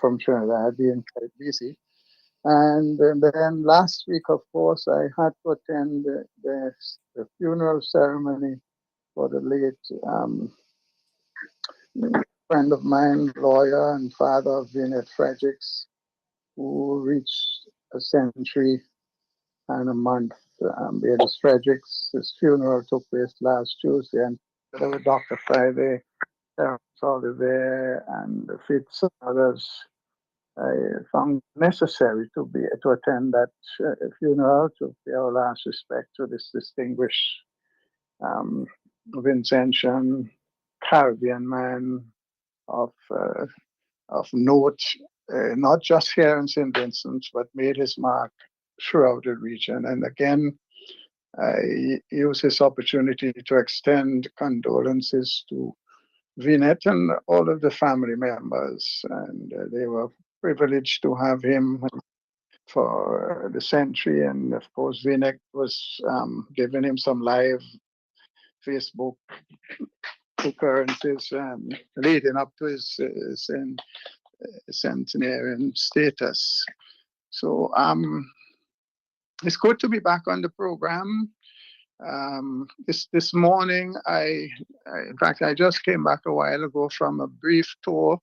from Trinidad, being quite busy. And then last week, of course, I had to attend the funeral ceremony for the late friend of mine, lawyer and father of Vinette Fredericks, who reached a century and a month. Bds Fredericks, his funeral took place last Tuesday, and there were Dr. Friday, Terence Oliver, and Fitz and others. I found necessary to attend that funeral to pay our last respect to this distinguished Vincentian Caribbean man of note, not just here in St. Vincent, but made his mark throughout the region. And again, I use this opportunity to extend condolences to Vinette and all of the family members. And they were privileged to have him for the century. And of course, Vinette was giving him some live Facebook occurrences leading up to his centenarian status. So it's good to be back on the program. This morning, in fact, I just came back a while ago from a brief tour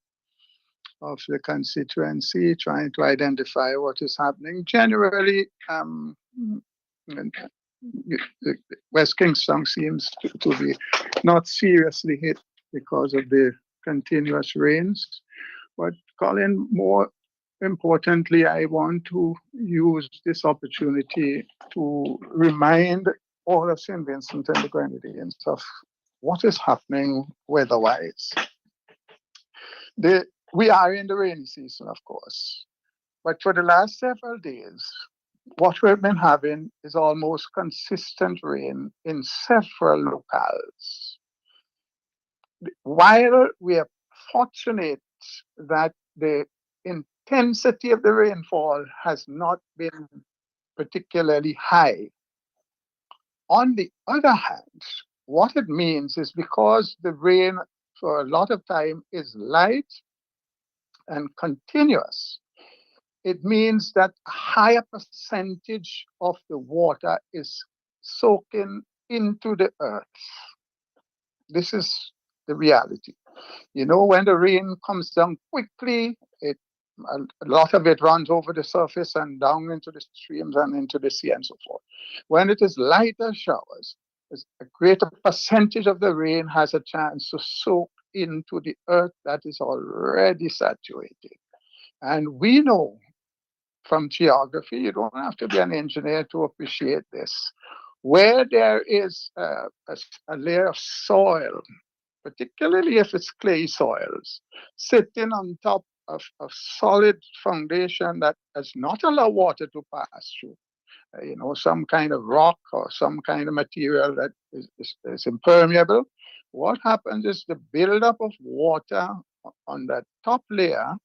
of the constituency, trying to identify what is happening. Generally, West Kingston seems to be not seriously hit because of the continuous rains. But Colin, more importantly, I want to use this opportunity to remind all of St. Vincent and the Grenadines of what is happening weather-wise. We are in the rainy season, of course, but for the last several days, what we've been having is almost consistent rain in several locales. While we are fortunate that the intensity of the rainfall has not been particularly high, on the other hand, what it means is because the rain for a lot of time is light and continuous, it means that a higher percentage of the water is soaking into the earth. This is the reality. You know, when the rain comes down quickly, a lot of it runs over the surface and down into the streams and into the sea and so forth. When it is lighter showers, a greater percentage of the rain has a chance to soak into the earth that is already saturated. And we know from geography, you don't have to be an engineer to appreciate this. Where there is a layer of soil, particularly if it's clay soils, sitting on top of a solid foundation that does not allow water to pass through, some kind of rock or some kind of material that is impermeable, what happens is the buildup of water on that top layer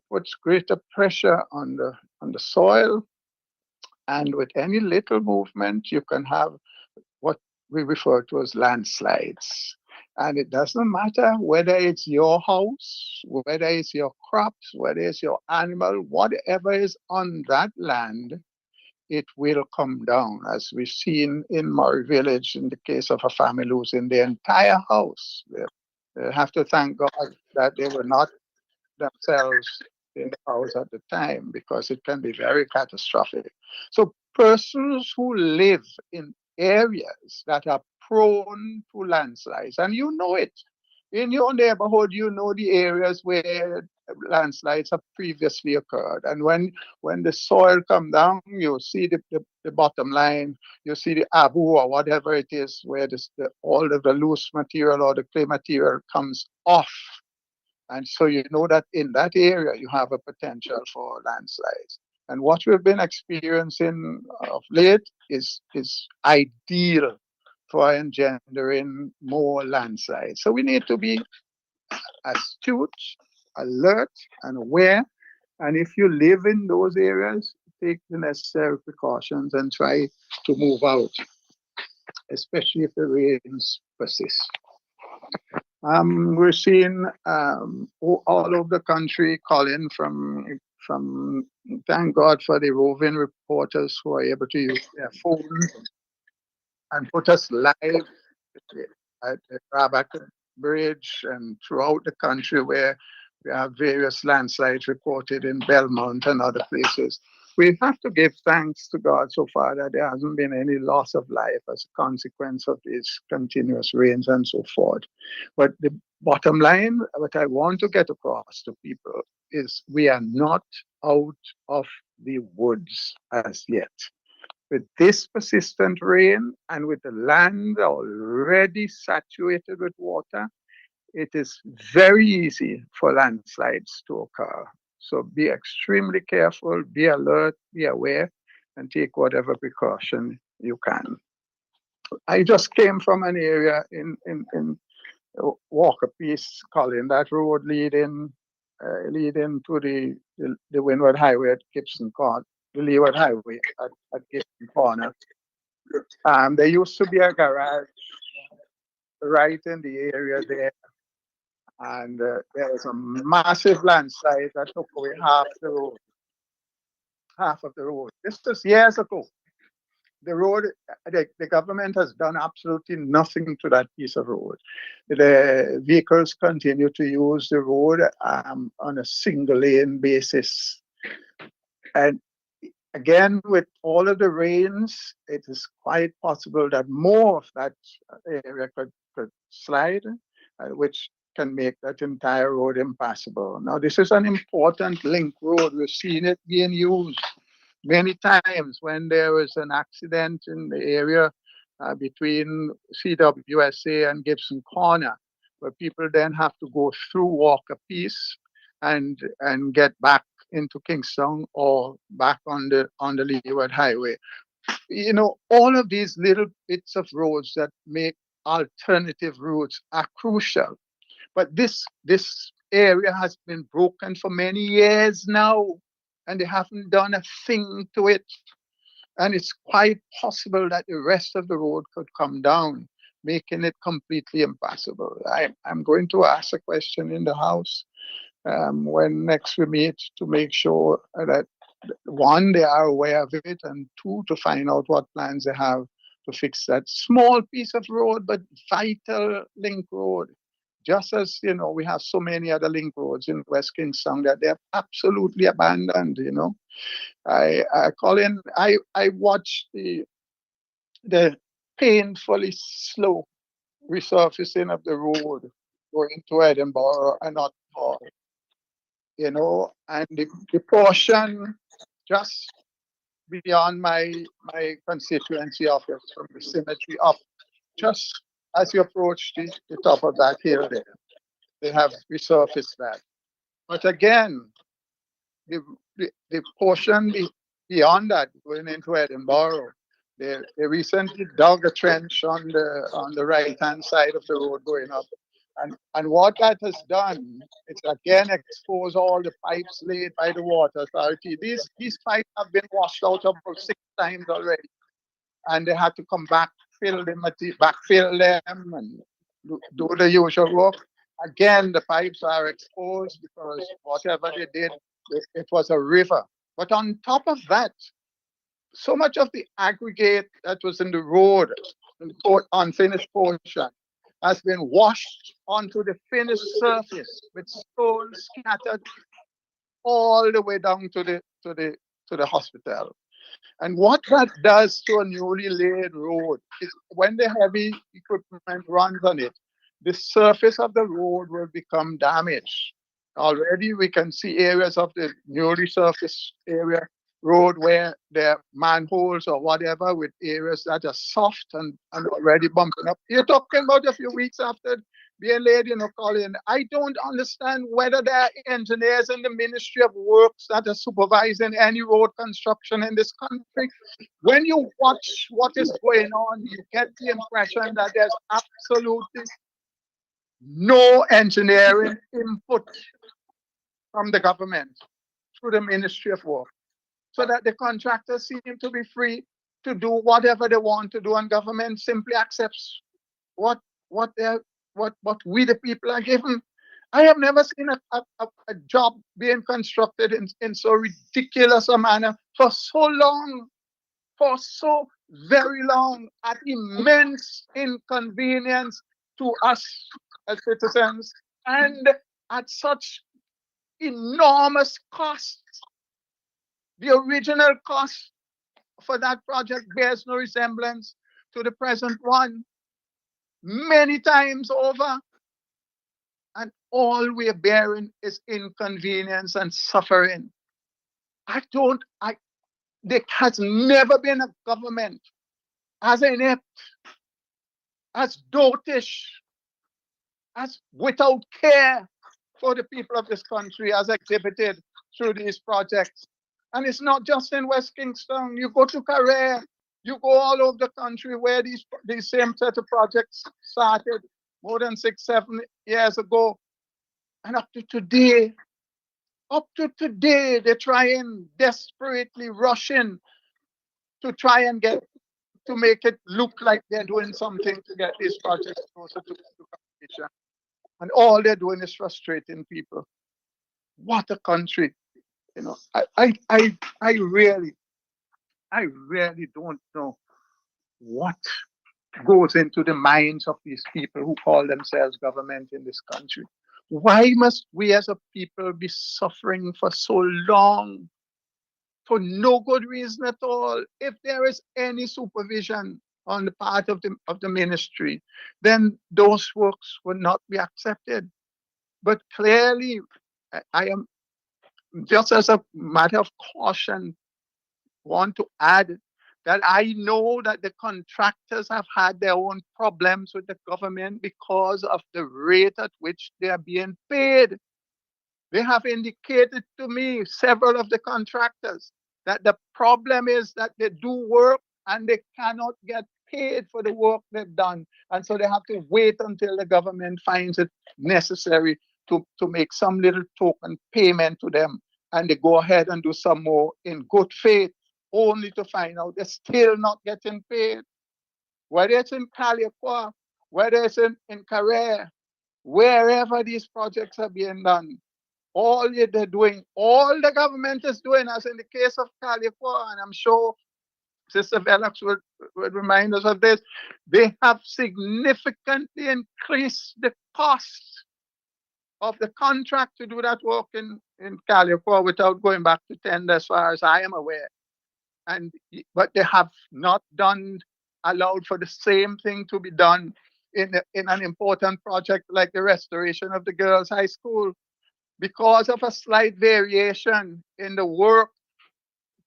puts greater pressure on the soil, and with any little movement, you can have what we refer to as landslides. And it doesn't matter whether it's your house, whether it's your crops, whether it's your animal, whatever is on that land, it will come down, as we've seen in Murray Village in the case of a family losing their entire house. They have to thank God that they were not themselves in the house at the time, because it can be very catastrophic. So persons who live in areas that are prone to landslides, and you know it. In your neighborhood, you know the areas where landslides have previously occurred. And when the soil comes down, you see the bottom line, you see the abu or whatever it is, where all of the loose material or the clay material comes off. And so you know that in that area, you have a potential for landslides. And what we've been experiencing of late is ideal for engendering more landslides. So we need to be astute, alert, and aware. And if you live in those areas, take the necessary precautions and try to move out, especially if the rains persist. We're seeing all over the country calling from. Thank God for the roving reporters who are able to use their phones and put us live at the Rabat Bridge and throughout the country where we have various landslides reported in Belmont and other places. We have to give thanks to God so far that there hasn't been any loss of life as a consequence of these continuous rains and so forth. But the bottom line, what I want to get across to people is we are not out of the woods as yet. With this persistent rain and with the land already saturated with water, it is very easy for landslides to occur. So be extremely careful, be alert, be aware, and take whatever precaution you can. I just came from an area in Walker Peace, Colin, that road leading to the Windward Highway at Gibson Corner, the Leeward Highway at Gibson Corner. There used to be a garage right in the area there, and there was a massive landslide that took away half of the road. This was years ago. The road, the government has done absolutely nothing to that piece of road. The vehicles continue to use the road on a single lane basis. And again, with all of the rains, it is quite possible that more of that area could slide, which can make that entire road impassable. Now, this is an important link road. We've seen it being used many times when there was an accident in the area between CWSA and Gibson Corner, where people then have to go through Walker Peace and get back into Kingston or back on the Leeward Highway. You know, all of these little bits of roads that make alternative routes are crucial. But this area has been broken for many years now, and they haven't done a thing to it. And it's quite possible that the rest of the road could come down, making it completely impassable. I'm going to ask a question in the House when next we meet to make sure that one, they are aware of it, and two, to find out what plans they have to fix that small piece of road, but vital link road. Just as, you know, we have so many other link roads in West Kingston that they're absolutely abandoned, you know. I watched the painfully slow resurfacing of the road going to Edinburgh and not Hall, you know, and the portion just beyond my constituency office from the cemetery up, just as you approach the top of that hill there, they have resurfaced that. But again, the portion beyond that, going into Edinburgh, they recently dug a trench on the right hand side of the road going up. And what that has done, it's again exposed all the pipes laid by the water authority. These pipes have been washed out about 6 times already, and they had to come back, backfill them, and do the usual work. Again, the pipes are exposed because whatever they did, it was a river. But on top of that, so much of the aggregate that was in the road, in the unfinished portion, has been washed onto the finished surface with stones scattered all the way down to the hospital. And what that does to a newly laid road is when the heavy equipment runs on it, the surface of the road will become damaged. Already we can see areas of the newly surfaced area road where there are manholes or whatever with areas that are soft and already bumping up. You're talking about a few weeks after being laid, you know, Colin. I don't understand whether there are engineers in the Ministry of Works that are supervising any road construction in this country. When you watch what is going on, you get the impression that there's absolutely no engineering input from the government through the Ministry of Works, so that the contractors seem to be free to do whatever they want to do, and government simply accepts what they're what we the people are given. I have never seen a job being constructed in so ridiculous a manner for so long, for so very long, at immense inconvenience to us as citizens, and at such enormous cost. The original cost for that project bears no resemblance to the present one, many times over, and all we're bearing is inconvenience and suffering. I don't, I, there has never been a government as inept, as dotish, as without care for the people of this country as exhibited through these projects. And it's not just in West Kingston. You go to Korea, you go all over the country where these same set of projects started more than 6, 7 years ago. And up to today, they're trying desperately rushing to try and get to make it look like they're doing something to get these projects closer to completion. And all they're doing is frustrating people. What a country. You know, I really, I really don't know what goes into the minds of these people who call themselves government in this country. Why must we as a people be suffering for so long for no good reason at all? If there is any supervision on the part of the ministry, then those works will not be accepted. But clearly, I am, just as a matter of caution, want to add that I know that the contractors have had their own problems with the government because of the rate at which they are being paid. They have indicated to me, several of the contractors, that the problem is that they do work and they cannot get paid for the work they've done. And so they have to wait until the government finds it necessary to make some little token payment to them. And they go ahead and do some more in good faith, only to find out they're still not getting paid. Whether it's in Caliacua, whether it's in Carrera, wherever these projects are being done, they're doing, all the government is doing, as in the case of Caliacua, and I'm sure Sister Velox would remind us of this, they have significantly increased the cost of the contract to do that work in Caliacua without going back to tender, as far as I am aware. But they have not allowed for the same thing to be done in an important project like the restoration of the girls' high school. Because of a slight variation in the work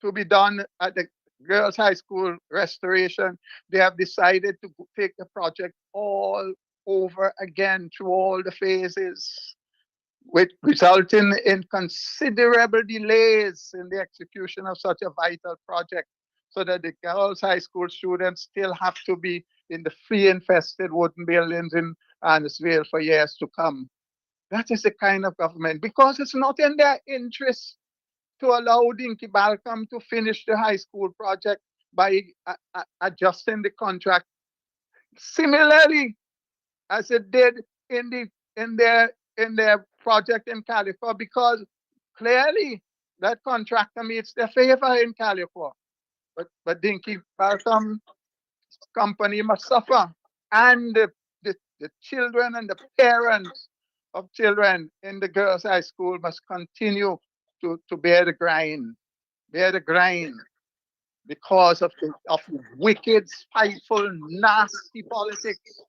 to be done at the girls' high school restoration, they have decided to take the project all over again through all the phases, which resulting in considerable delays in the execution of such a vital project, so that the girls' high school students still have to be in the flea-infested wooden buildings in Annisville for years to come. That is the kind of government, because it's not in their interest to allow Dinky Balcom to finish the high school project by adjusting the contract similarly as it did in their project in California, because clearly that contractor meets their favor in California. But Dinky Balcom company must suffer, and the children and the parents of children in the girls' high school must continue to bear the grind, because of the wicked, spiteful, nasty politics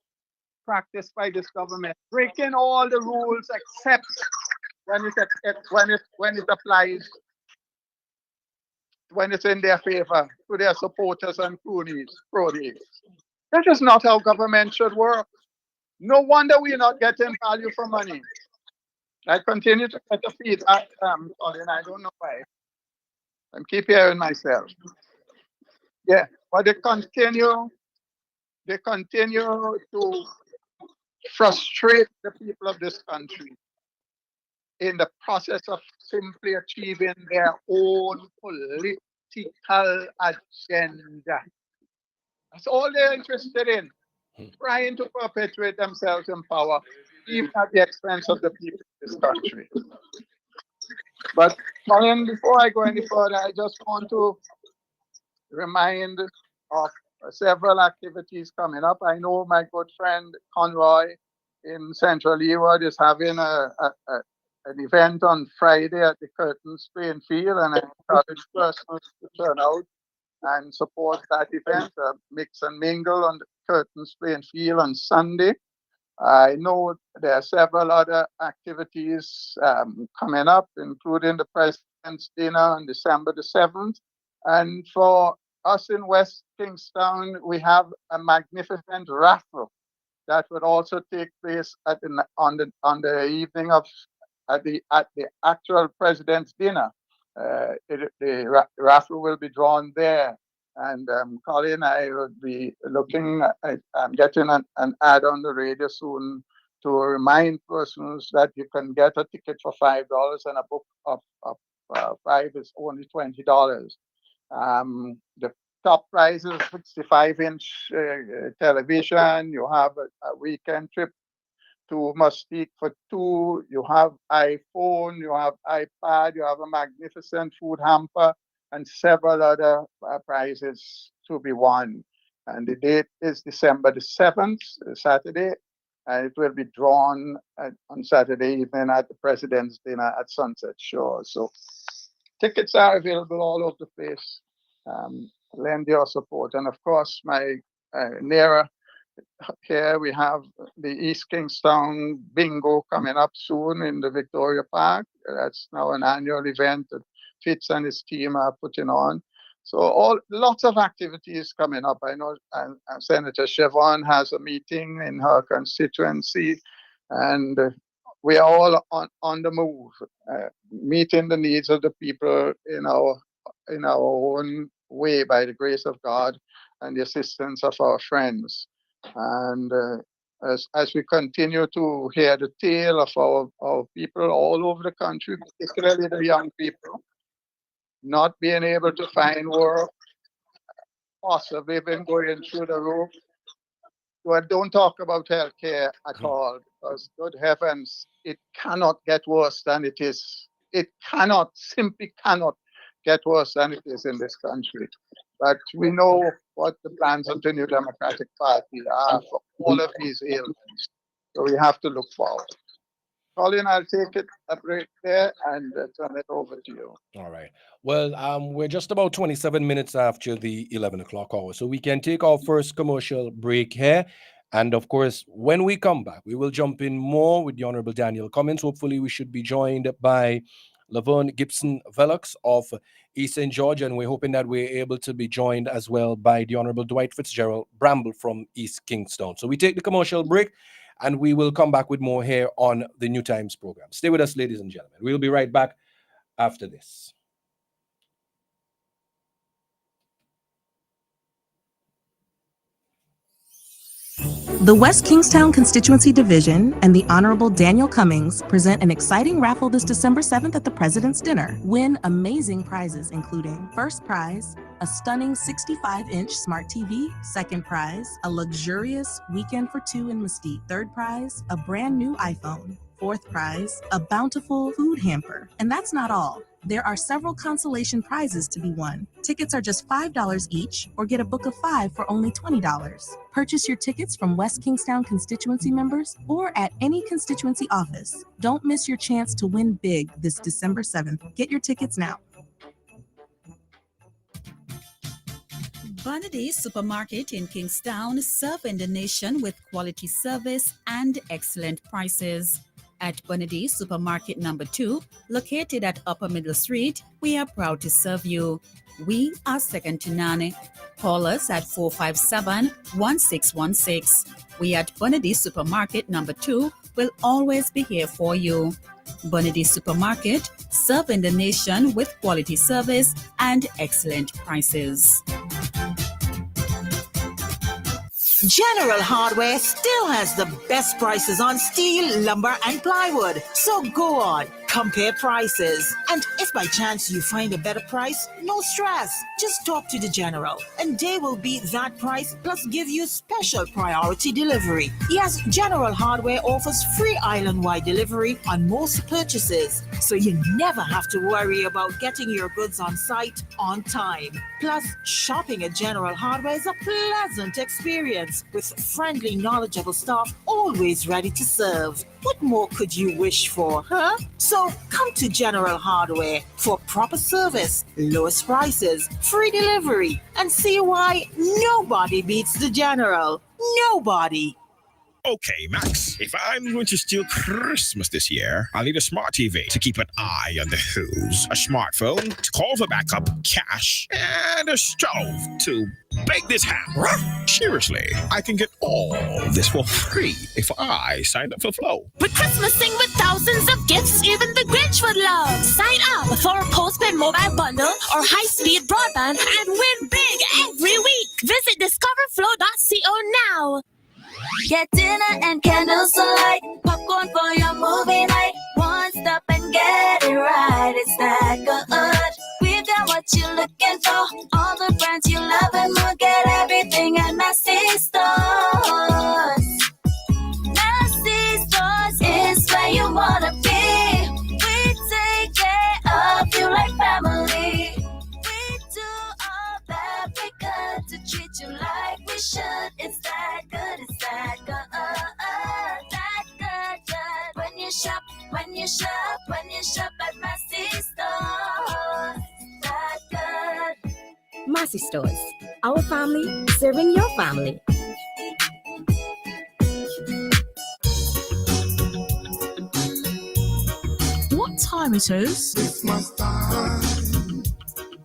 practiced by this government, breaking all the rules except when it applies, when it's in their favor to their supporters and cronies. That is not how government should work. No wonder we're not getting value for money. I continue to get the feedback, Colin. I don't know why. I keep hearing myself. Yeah, but they continue to frustrate the people of this country in the process of simply achieving their own political agenda. That's all they're interested in. trying to perpetuate themselves in power, even at the expense of the people of this country. But Colin, before I go any further, I just want to remind of several activities coming up. I know my good friend Conroy in Central Leeward is having an event on Friday at the Curtains playing field, and I encourage persons to turn out and support that event, mix and mingle on the Curtains playing field on Sunday. I know there are several other activities coming up, including the President's Dinner on December the 7th. And for us in West Kingstown, we have a magnificent raffle that would also take place on the evening of at the actual President's Dinner. The raffle will be drawn there. And Colin, I would be looking I'm getting an ad on the radio soon to remind persons that you can get a ticket for $5 and a book of 5 is only $20. The top prize is 65-inch television. You have a weekend trip to Mustique for 2. You have iPhone, you have iPad, you have a magnificent food hamper, and several other prizes to be won. And the date is December the 7th, Saturday, and it will be drawn on Saturday evening at the President's Dinner at Sunset Shore. So tickets are available all over the place. Lend your support. And of course, my nearer here we have the East Kingstown Bingo coming up soon in the Victoria Park. That's now an annual event that Fitz and his team are putting on. So lots of activities coming up. I know Senator Siobhan has a meeting in her constituency, and we are all on the move, meeting the needs of the people in our own way by the grace of God and the assistance of our friends. And as we continue to hear the tale of our people all over the country, particularly the young people, not being able to find work, possibly been going through the roof. Well, don't talk about healthcare at all, because good heavens, it cannot get worse than it is. It simply cannot get worse than it is in this country. But we know what the plans of the New Democratic Party are for all of these ailments. So we have to look forward. Colin, I'll take a break there and turn it over to you. All right. Well, we're just about 27 minutes after the 11 o'clock hour, so we can take our first commercial break here. And of course, when we come back, we will jump in more with the Honorable Daniel Cummins. Hopefully, we should be joined by Laverne Gibson Velox of East St. George, and we're hoping that we're able to be joined as well by the Honorable Dwight Fitzgerald Bramble from East Kingstown. So we take the commercial break, and we will come back with more here on the New Times program. Stay with us, ladies and gentlemen. We'll be right back after this. The West Kingstown Constituency Division and the Honorable Daniel Cummings present an exciting raffle this December 7th at the President's Dinner. Win amazing prizes including first prize, a stunning 65-inch smart TV, second prize, a luxurious weekend for 2 in Mesquite, third prize, a brand new iPhone, fourth prize, a bountiful food hamper. And that's not all. There are several consolation prizes to be won. Tickets are just $5 each, or get a book of 5 for only $20. Purchase your tickets from West Kingstown constituency members or at any constituency office. Don't miss your chance to win big this December 7th. Get your tickets now. Bds Supermarket in Kingstown, serving the nation with quality service and excellent prices. At Bds Supermarket number 2, located at Upper Middle Street, we are proud to serve you. We are second to none. Call us at 457-1616. We at Bds Supermarket number 2 will always be here for you. Bds Supermarket, serving the nation with quality service and excellent prices. General Hardware still has the best prices on steel, lumber, and plywood. So go on, compare prices. And if by chance you find a better price, no stress. Just talk to the General and they will beat that price plus give you special priority delivery. Yes, General Hardware offers free island-wide delivery on most purchases, so you never have to worry about getting your goods on site on time. Plus, shopping at General Hardware is a pleasant experience with friendly, knowledgeable staff always ready to serve. What more could you wish for, huh? So come to General Hardware for proper service, lowest prices, free delivery, and see why nobody beats the General. Nobody. Okay, Max, if I'm going to steal Christmas this year, I'll need a smart TV to keep an eye on the who's, a smartphone to call for backup, cash, and a stove to bake this ham. Seriously, I can get all this for free if I sign up for Flow. With Christmasing with thousands of gifts, even the Grinch would love. Sign up for a postpaid mobile bundle or high-speed broadband and win big every week. Visit discoverflow.co now. Get dinner and candles alight, popcorn for your movie night. One stop and get it right. It's that good. We've got what you're looking for. All the brands you love and more. Get everything at Massy Stores. Massy Stores is where you wanna be. We take care of you like family. We do all that we could to treat you like we should. It's that good. It's that good. That good. When you shop at Massy Stores. That good. Massy Stores, our family serving your family. What time it is? Christmas time.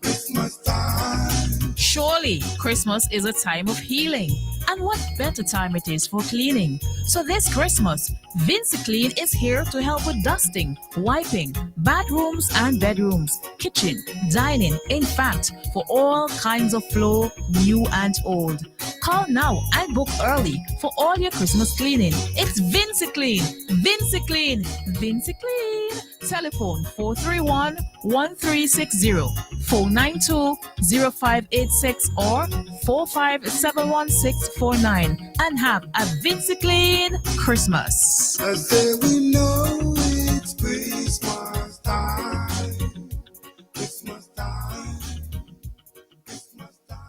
Christmas time. Surely Christmas is a time of healing. And what better time it is for cleaning. So this Christmas, VinceClean is here to help with dusting, wiping, bathrooms and bedrooms, kitchen, dining, in fact, for all kinds of floor, new and old. Call now and book early for all your Christmas cleaning. It's VinceClean. VinceClean. VinceClean. Telephone 431-1360, 492-0586 or 4571649 and have a VinceClean Christmas. I say we know it's Christmas time. Christmas time. Christmas time.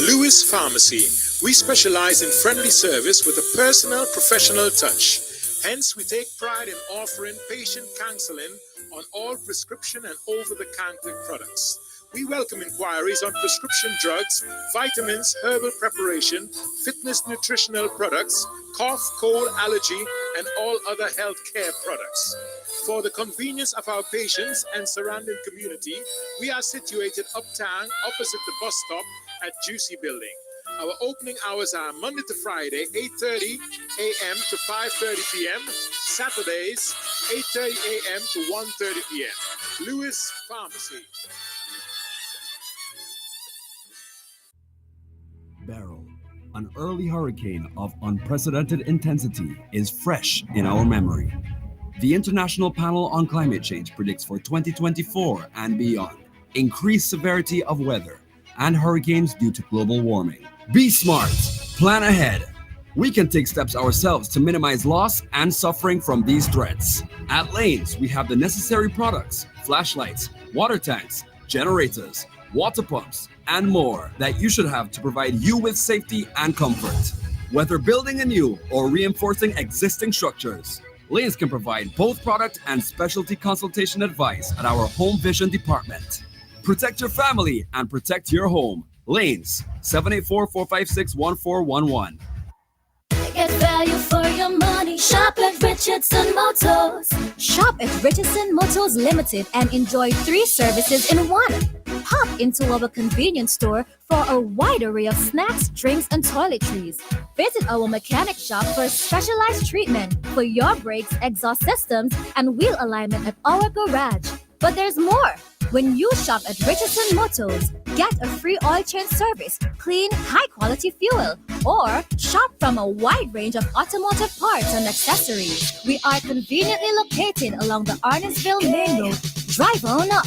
Lewis Pharmacy. We specialize in friendly service with a personal, professional touch. Hence, we take pride in offering patient counseling on all prescription and over-the-counter products. We welcome inquiries on prescription drugs, vitamins, herbal preparation, fitness nutritional products, cough, cold, allergy, and all other health care products. For the convenience of our patients and surrounding community, we are situated uptown opposite the bus stop at Juicy Building. Our opening hours are Monday to Friday, 8:30 a.m. to 5:30 p.m. Saturdays, 8:30 a.m. to 1:30 p.m. Lewis Pharmacy. Beryl, an early hurricane of unprecedented intensity, is fresh in our memory. The International Panel on Climate Change predicts for 2024 and beyond increased severity of weather and hurricanes due to global warming. Be smart. Plan ahead. We can take steps ourselves to minimize loss and suffering from these threats. At Lanes, we have the necessary products, flashlights, water tanks, generators, water pumps, and more that you should have to provide you with safety and comfort. Whether building a new or reinforcing existing structures, Lanes can provide both product and specialty consultation advice at our Home Vision department. Protect your family and protect your home. Lanes, 784-456-1411. Get value for your money. Shop at Richardson Motors. Shop at Richardson Motors Limited and enjoy 3 services in one. Hop into our convenience store for a wide array of snacks, drinks, and toiletries. Visit our mechanic shop for specialized treatment for your brakes, exhaust systems, and wheel alignment at our garage. But there's more. When you shop at Richardson Motors, get a free oil change service, clean, high-quality fuel, or shop from a wide range of automotive parts and accessories. We are conveniently located along the Arnesville Main Road. Drive on up.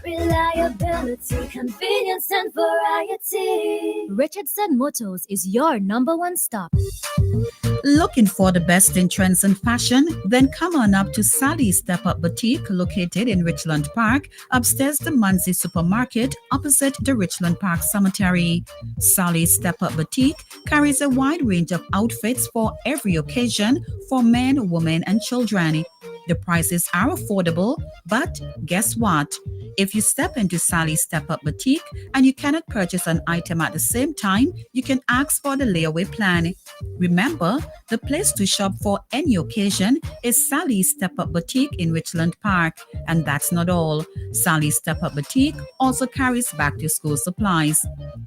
Reliability, convenience, and variety. Richardson Motors is your number one stop. Looking for the best in trends and fashion? Then come on up to Sally's Step Up Boutique, located in Richland Park, upstairs the Muncie Supermarket, opposite the Richland Park Cemetery. Sally's Step Up Boutique carries a wide range of outfits for every occasion for men, women, and children. The prices are affordable, but guess what? If you step into Sally's Step Up Boutique and you cannot purchase an item at the same time, you can ask for the layaway plan. Remember, the place to shop for any occasion is Sally's Step Up Boutique in Richland Park. And that's not all. Sally's Step Up Boutique also carries back to school supplies.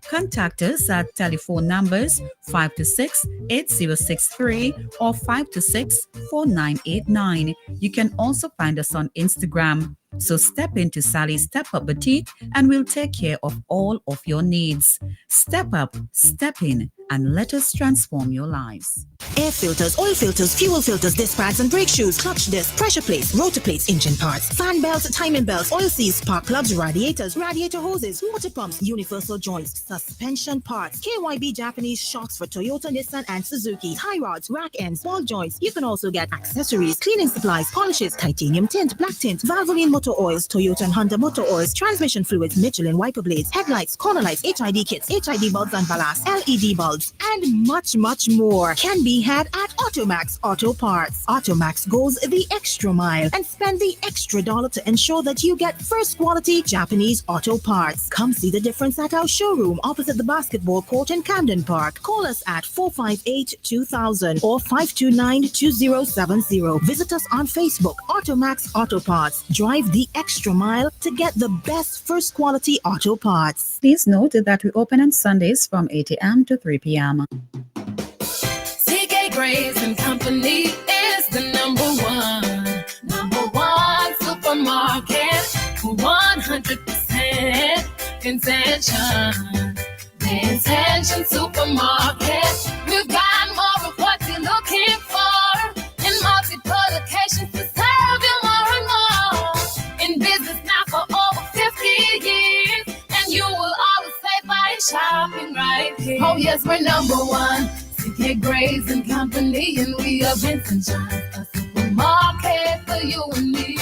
Contact us at telephone numbers 526-8063 or 526-4989. You can also find us on Instagram. So step into Sally's Step Up Boutique and we'll take care of all of your needs. Step up, step in, and let us transform your lives. Air filters, oil filters, fuel filters, disc pads and brake shoes, clutch disc, pressure plates, rotor plates, engine parts, fan belts, timing belts, oil seals, spark plugs, radiators, radiator hoses, water pumps, universal joints, suspension parts, KYB Japanese shocks for Toyota, Nissan and Suzuki, tie rods, rack ends, ball joints. You can also get accessories, cleaning supplies, polishes, titanium tint, black tint, Valvoline motor oils, Toyota and Honda motor oils, transmission fluids, Michelin wiper blades, headlights, corner lights, HID kits, HID bulbs and ballast, LED bulbs, and much more can be had at Automax Auto Parts. Automax goes the extra mile and spend the extra dollar to ensure that you get first quality Japanese auto parts. Come see the difference at our showroom opposite the basketball court in Camden Park. Call us at 458-2000 or 529-2070. Visit us on Facebook, Automax Auto Parts. Drive the extra mile to get the best first quality auto parts. Please note that we open on Sundays from 8 a.m. to 3 p.m. CK Grace and Company is the number one supermarket for 100% intention. The Intention Supermarket. We've got more of what you're looking for in multiple locations to serve you more and more. In business now for over 50 years, and you will always save by shopping right here. Oh yes, we're number one. CK Grace and Company, and we are Vincent John, a supermarket for you and me.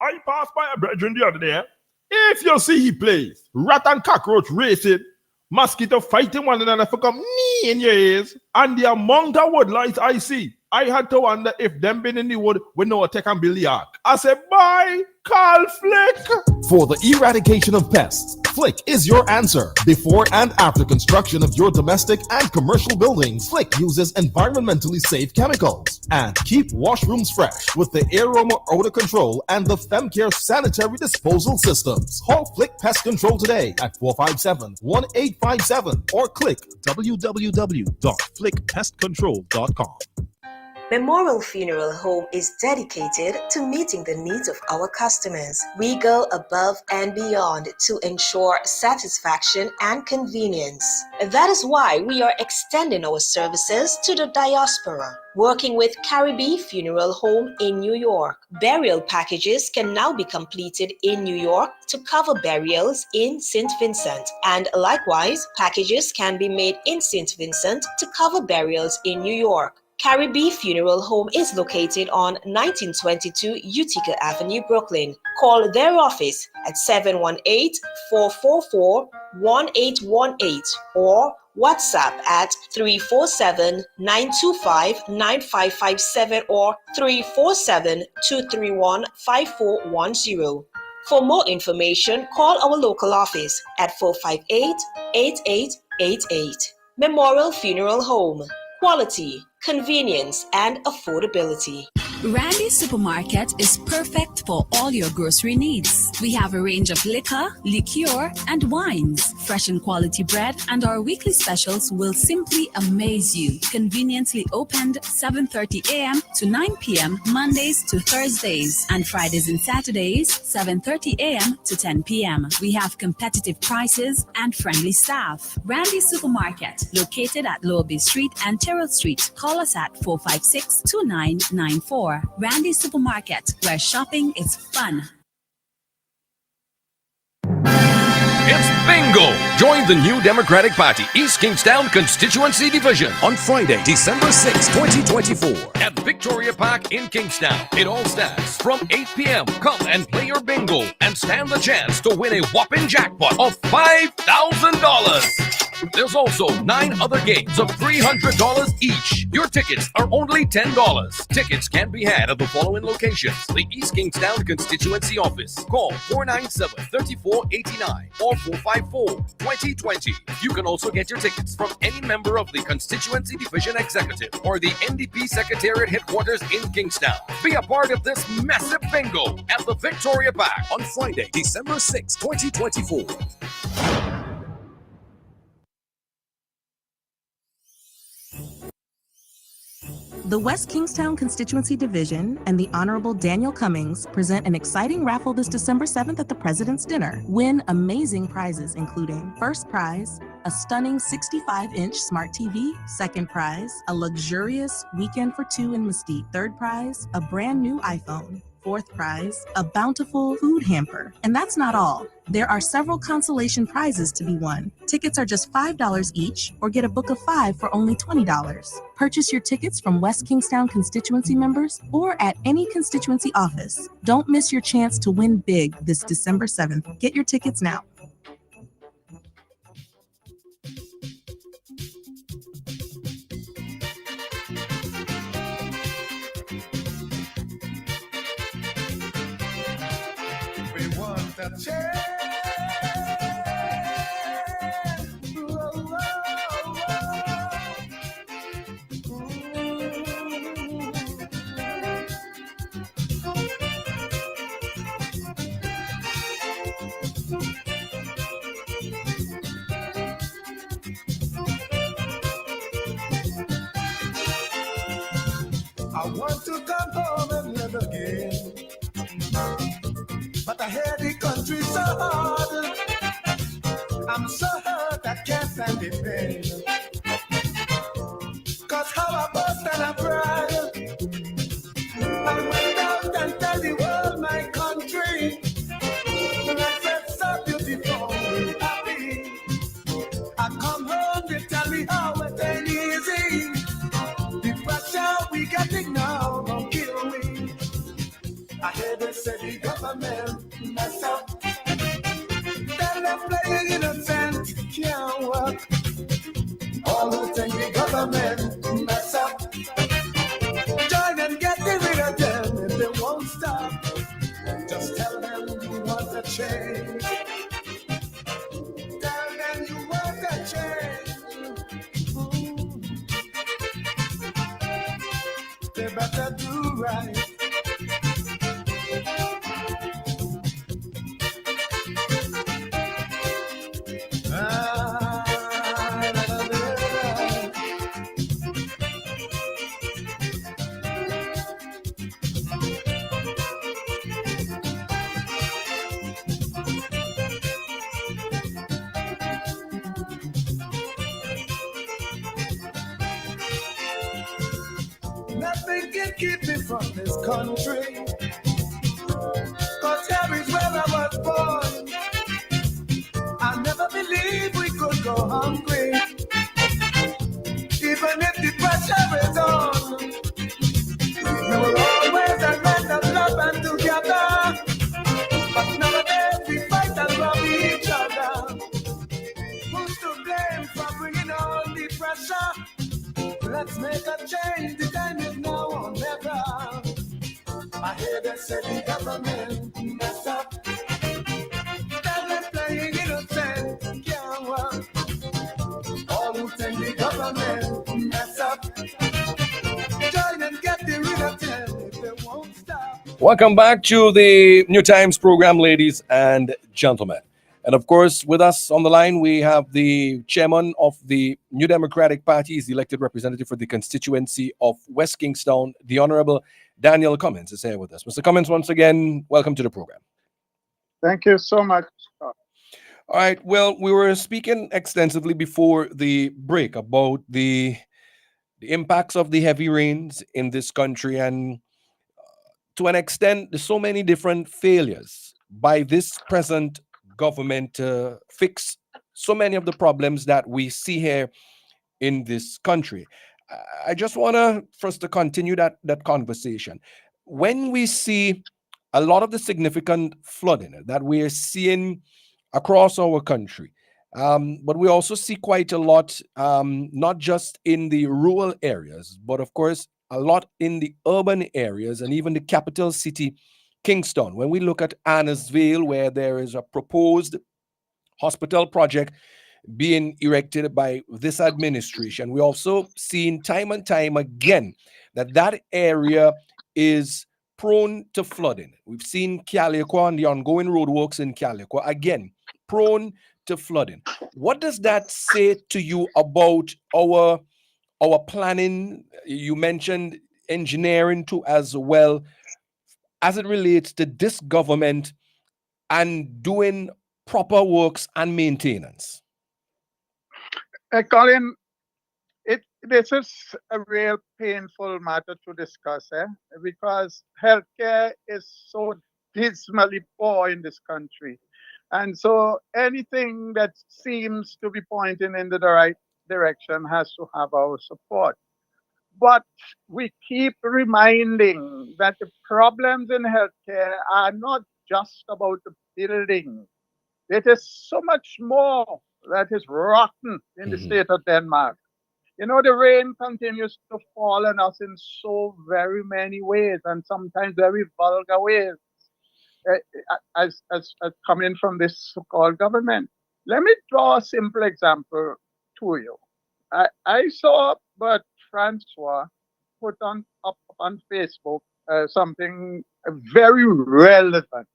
I passed by a brethren the other day. If you see he plays rat and cockroach racing, mosquito fighting one another for come me in your ears, and the amount of woodlights I see, I had to wonder if them been in the wood with no attack and Billy Ark. I said, bye, call Flick. For the eradication of pests, Flick is your answer. Before and after construction of your domestic and commercial buildings, Flick uses environmentally safe chemicals and keep washrooms fresh with the Aroma Odor Control and the FemCare Sanitary Disposal Systems. Call Flick Pest Control today at 457-1857 or click www.flickpestcontrol.com. Memorial Funeral Home is dedicated to meeting the needs of our customers. We go above and beyond to ensure satisfaction and convenience. That is why we are extending our services to the diaspora. Working with Caribbean Funeral Home in New York, burial packages can now be completed in New York to cover burials in St. Vincent. And likewise, packages can be made in St. Vincent to cover burials in New York. Caribbean Funeral Home is located on 1922 Utica Avenue, Brooklyn. Call their office at 718-444-1818 or WhatsApp at 347-925-9557 or 347-231-5410. For more information, call our local office at 458-8888. Memorial Funeral Home. Quality, convenience, and affordability. Randy's Supermarket is perfect for all your grocery needs. We have a range of liquor, liqueur, and wines, fresh and quality bread, and our weekly specials will simply amaze you. Conveniently opened 7:30 a.m. to 9 p.m. Mondays to Thursdays, and Fridays and Saturdays 7:30 a.m. to 10 p.m. We have competitive prices and friendly staff. Randy's Supermarket, located at Lower Bay Street and Terrell Street. Call us at 456-2994. Randy's Supermarket, where shopping is fun. It's bingo! Join the new Democratic Party East Kingstown Constituency Division on Friday, December 6, 2024 at Victoria Park in Kingstown. It all starts from 8 p.m. Come and play your bingo and stand the chance to win a whopping jackpot of $5,000. There's also 9 other games of $300 each. Your tickets are only $10. Tickets can be had at the following locations: the East Kingstown Constituency Office. Call 497-3489 or 454-2020. You can also get your tickets from any member of the Constituency Division Executive or the NDP Secretariat Headquarters in Kingstown. Be a part of this massive bingo at the Victoria Park on Friday, December 6, 2024. The West Kingstown Constituency Division and the Honorable Daniel Cummings present an exciting raffle this December 7th at the President's Dinner. Win amazing prizes including first prize, a stunning 65-inch smart TV, second prize, a luxurious weekend for two in Mesquite, third prize, a brand new iPhone, fourth prize, a bountiful food hamper. And that's not all. There are several consolation prizes to be won. Tickets are just $5 each, or get a book of 5 for only $20. Purchase your tickets from West Kingstown constituency members or at any constituency office. Don't miss your chance to win big this December 7th. Get your tickets now. A chance. I want to come home and live again, but I hear the country so hard. I'm so hurt I can't stand the pain. Cause how I bust and I cry, I went out and tell the world my country, and I said so beautiful, happy. I come home, they tell me how it ain't easy. The pressure we getting now gon' kill me. I hear they say the government mess up. Then they're playing innocent, can't work. All who think the government mess up, join and get rid of them if they won't stop. Just tell them you want a change. Tell them you want a change. They better do right. Nothing can keep me from this country, cause here is where I was born. I never believed we could go hungry, even if the pressure is on. We were always a land of love and together, but nowadays we fight and rob each other. Who's to blame for bringing on the pressure? Let's make a change, the time is now or never. I hear they say the government mess up. They're playing innocent, can't work. All who think the government mess up, join and get rid of them if they Welcome back to the New Times program, ladies and gentlemen. And of course, with us on the line, we have the chairman of the New Democratic Party, is the elected representative for the constituency of West Kingstown, the Honorable Daniel Cummins is here with us. Mr. Cummins, once again, welcome to the program. Thank you so much. All right. Well, we were speaking extensively before the break about the impacts of the heavy rains in this country, and to an extent, there's so many different failures by this present government to fix so many of the problems that we see here in this country. I just want to first to continue that conversation. When we see a lot of the significant flooding that we are seeing across our country, but we also see quite a lot, not just in the rural areas, but of course, a lot in the urban areas and even the capital city, Kingston. When we look at Annisvale, where there is a proposed hospital project being erected by this administration, we also seen time and time again that area is prone to flooding. We've seen Calico and the ongoing roadworks in Calico, again, prone to flooding. What does that say to you about our planning? You mentioned engineering too as well, as it relates to this government and doing proper works and maintenance. Colin, this is a real painful matter to discuss, because healthcare is so dismally poor in this country. And so anything that seems to be pointing in the right direction has to have our support. But we keep reminding that the problems in healthcare are not just about the building. It is so much more that is rotten in the state of Denmark. You know, the rain continues to fall on us in so very many ways, and sometimes very vulgar ways, as coming from this so-called government. Let me draw a simple example to you. I saw but Francois put up on Facebook something very relevant,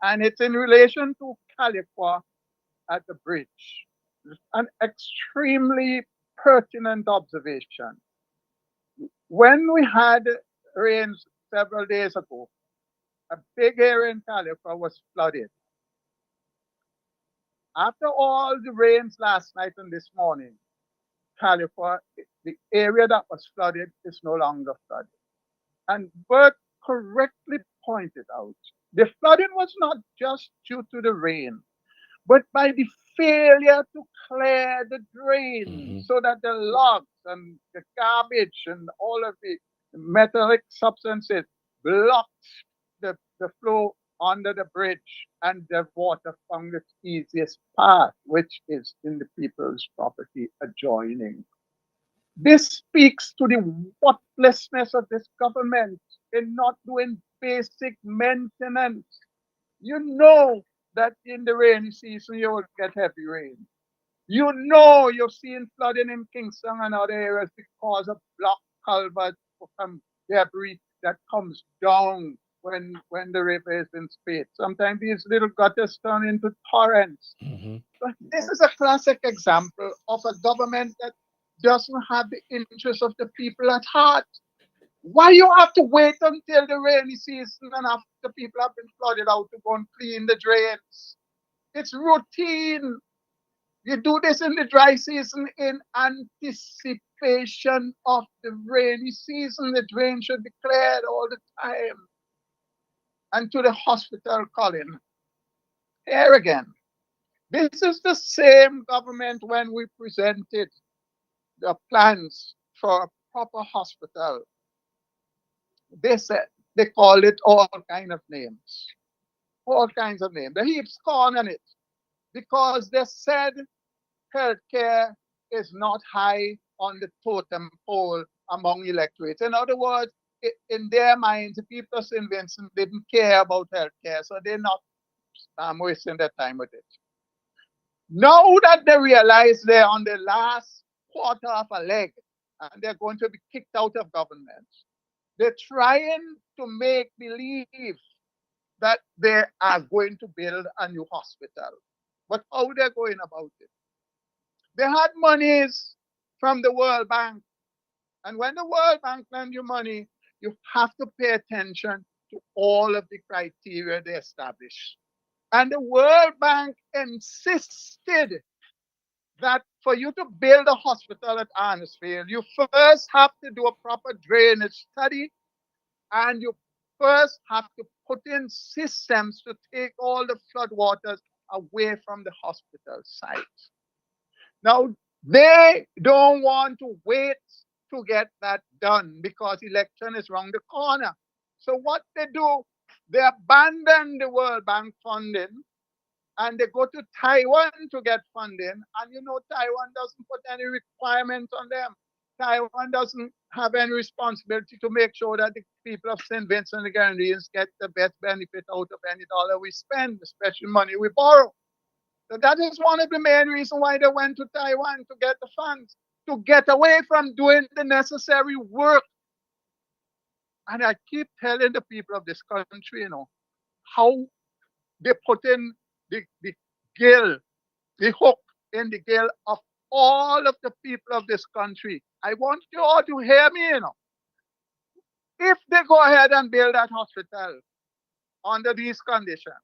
and it's in relation to Calico at the bridge. An extremely pertinent observation. When we had rains several days ago, a big area in Calico was flooded. After all the rains last night and this morning, Calico, the area that was flooded is no longer flooded. And Bert correctly pointed out, the flooding was not just due to the rain, but by the failure to clear the drains so that the logs and the garbage and all of the metallic substances blocked the flow under the bridge, and the water found its easiest path, which is in the people's property adjoining. This speaks to the worthlessness of this government in not doing basic maintenance. You know that in the rainy season you will get heavy rain. You know you're seeing flooding in Kingston and other areas because of blocked culverts from debris that comes down when the river is in spate. Sometimes these little gutters turn into torrents. But this is a classic example of a government that doesn't have the interests of the people at heart. Why you have to wait until the rainy season and after people have been flooded out to go and clean the drains? It's routine. You do this in the dry season in anticipation of the rainy season. The drain should be cleared all the time. And to the hospital, Colin, here again, this is the same government when we presented the plans for a proper hospital. They said, they call it all kinds of names. All kinds of names. They heap scorn on it because they said healthcare is not high on the totem pole among electorates. In other words, in their minds, the people of St. Vincent didn't care about healthcare, so they're not wasting their time with it. Now that they realize they're on the last quarter of a leg and they're going to be kicked out of government, They're trying to make believe that they are going to build a new hospital. But how they're going about it? They had monies from the World Bank. And when the World Bank lend you money, you have to pay attention to all of the criteria they establish. And the World Bank insisted that for you to build a hospital at Arnesfield, you first have to do a proper drainage study, and you first have to put in systems to take all the floodwaters away from the hospital site. Now, they don't want to wait to get that done because election is around the corner. So what they do, they abandon the World Bank funding and they go to Taiwan to get funding. And you know, Taiwan doesn't put any requirements on them. Taiwan doesn't have any responsibility to make sure that the people of St. Vincent and the Grenadines get the best benefit out of any dollar we spend, especially money we borrow. So that is one of the main reasons why they went to Taiwan to get the funds, to get away from doing the necessary work. And I keep telling the people of this country, you know, how they put in the gill, the hook in the gill of all of the people of this country. I want you all to hear me, you know. If they go ahead and build that hospital under these conditions,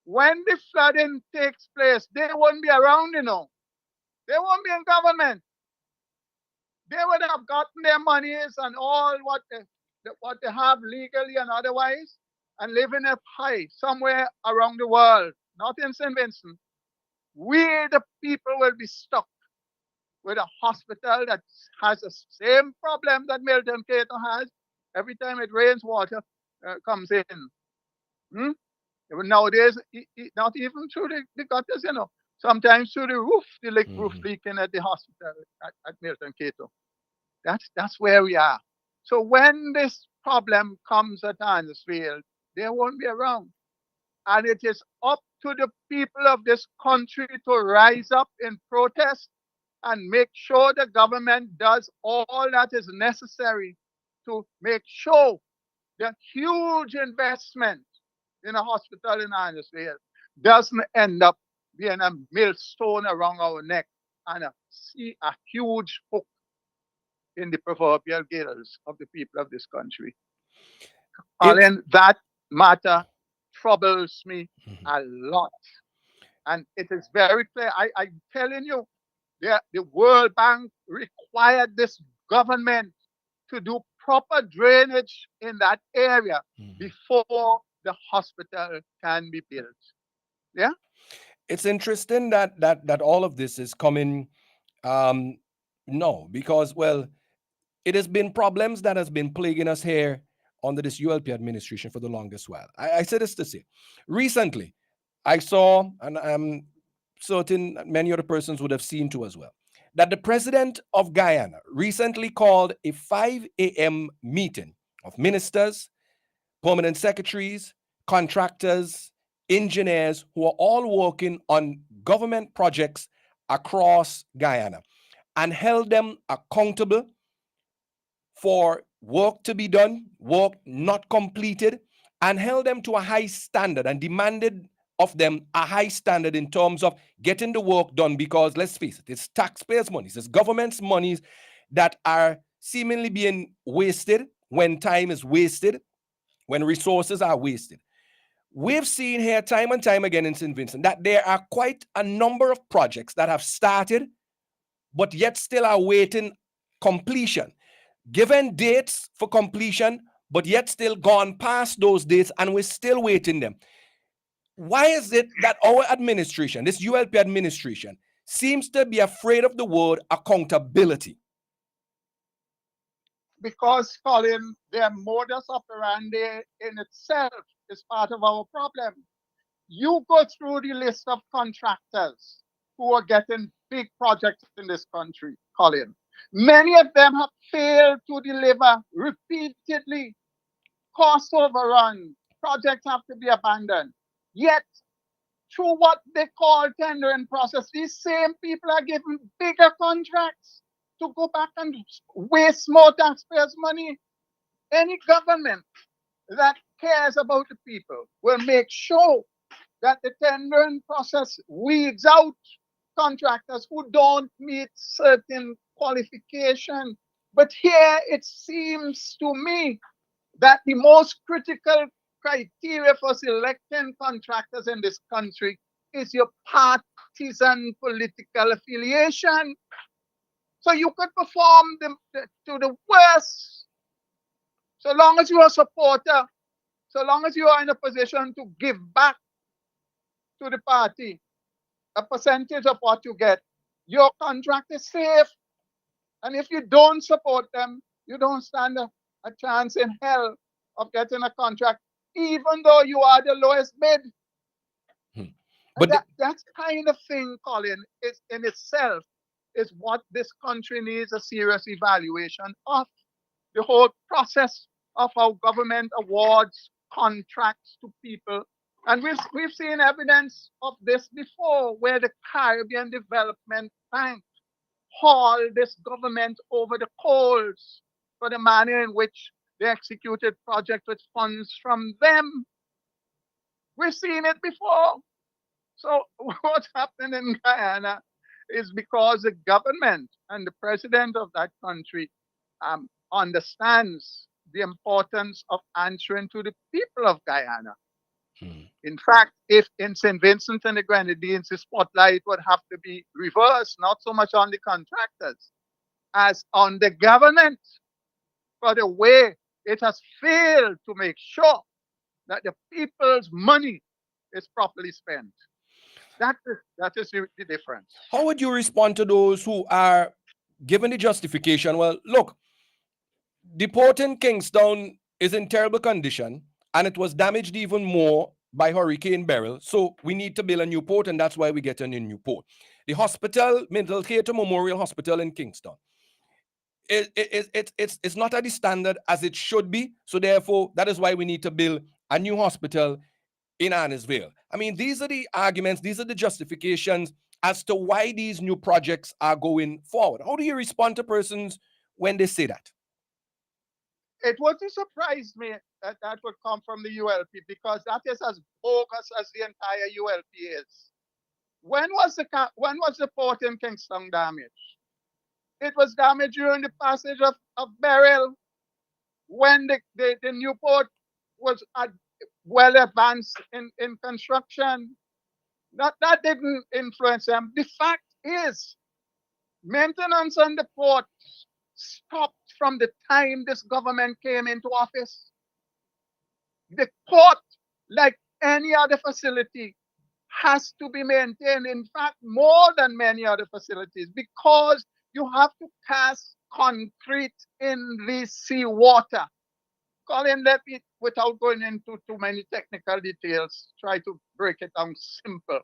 when the flooding takes place, they won't be around, you know. They won't be in government. They would have gotten their monies and all what they have legally and otherwise, and living up high somewhere around the world, not in St. Vincent. We, the people, will be stuck with a hospital that has the same problem that Milton Cato has. Every time it rains, water comes in. Nowadays, not even through the gutters, you know. Sometimes through the roof, the roof leaking at the hospital at Milton Cato. That's where we are. So when this problem comes at Arnesfield, they won't be around. And it is up to the people of this country to rise up in protest and make sure the government does all that is necessary to make sure the huge investment in a hospital in Arnesfield doesn't end up being a millstone around our neck and a huge hook in the proverbial gills of the people of this country. Colin, that matter troubles me a lot. And it is very clear. I'm telling you, the World Bank required this government to do proper drainage in that area before the hospital can be built. Yeah? It's interesting that all of this is coming no, because, well, it has been problems that has been plaguing us here under this ULP administration for the longest while. I say this to say, recently, I saw, and I'm certain many other persons would have seen too as well, that the president of Guyana recently called a 5 a.m. meeting of ministers, permanent secretaries, contractors, engineers who are all working on government projects across Guyana, and held them accountable for work to be done, work not completed, and held them to a high standard and demanded of them a high standard in terms of getting the work done, because let's face it, it's taxpayers' monies, it's government's monies that are seemingly being wasted when time is wasted, when resources are wasted. We've seen here time and time again in St. Vincent that there are quite a number of projects that have started, but yet still are waiting completion. Given dates for completion, but yet still gone past those dates, and we're still waiting them. Why is it that our administration, this ULP administration, seems to be afraid of the word accountability? Because, Colin, their modus operandi in itself is part of our problem. You go through the list of contractors who are getting big projects in this country, Colin. Many of them have failed to deliver repeatedly. Cost overrun, projects have to be abandoned. Yet, through what they call tendering process, these same people are given bigger contracts to go back and waste more taxpayers' money. Any government that cares about the people will make sure that the tendering process weeds out contractors who don't meet certain qualification. But here it seems to me that the most critical criteria for selecting contractors in this country is your partisan political affiliation. So you could perform to the worst, so long as you are a supporter, so long as you are in a position to give back to the party a percentage of what you get, your contract is safe. And if you don't support them, you don't stand a chance in hell of getting a contract, even though you are the lowest bid. But that kind of thing, Colin, is in itself is what this country needs a serious evaluation of. The whole process of how government awards contracts to people. And we've seen evidence of this before, where the Caribbean Development Bank hauled this government over the coals for the manner in which they executed projects with funds from them. We've seen it before. So what's happening in Guyana is because the government and the president of that country understands the importance of answering to the people of Guyana. In fact, if in St. Vincent and the Grenadines, the spotlight would have to be reversed, not so much on the contractors as on the government, for the way it has failed to make sure that the people's money is properly spent. That is the difference. How would you respond to those who are given the justification? Well, look, the port in Kingstown is in terrible condition, and it was damaged even more by Hurricane Beryl. So we need to build a new port, and that's why we get a new port. The hospital, Middletheatre Memorial Hospital in Kingstown, it's not at the standard as it should be. So therefore, that is why we need to build a new hospital in Annisville. I mean, these are the arguments, these are the justifications as to why these new projects are going forward. How do you respond to persons when they say that? It wouldn't surprise me that that would come from the ULP, because that is as bogus as the entire ULP is. When was the port in Kingston damaged? It was damaged during the passage of Beryl, when the new port was well advanced in construction. That didn't influence them. The fact is, maintenance on the port stopped from the time this government came into office. The port, like any other facility, has to be maintained. In fact, more than many other facilities, because you have to cast concrete in the seawater. Colin, let me, without going into too many technical details, try to break it down simple.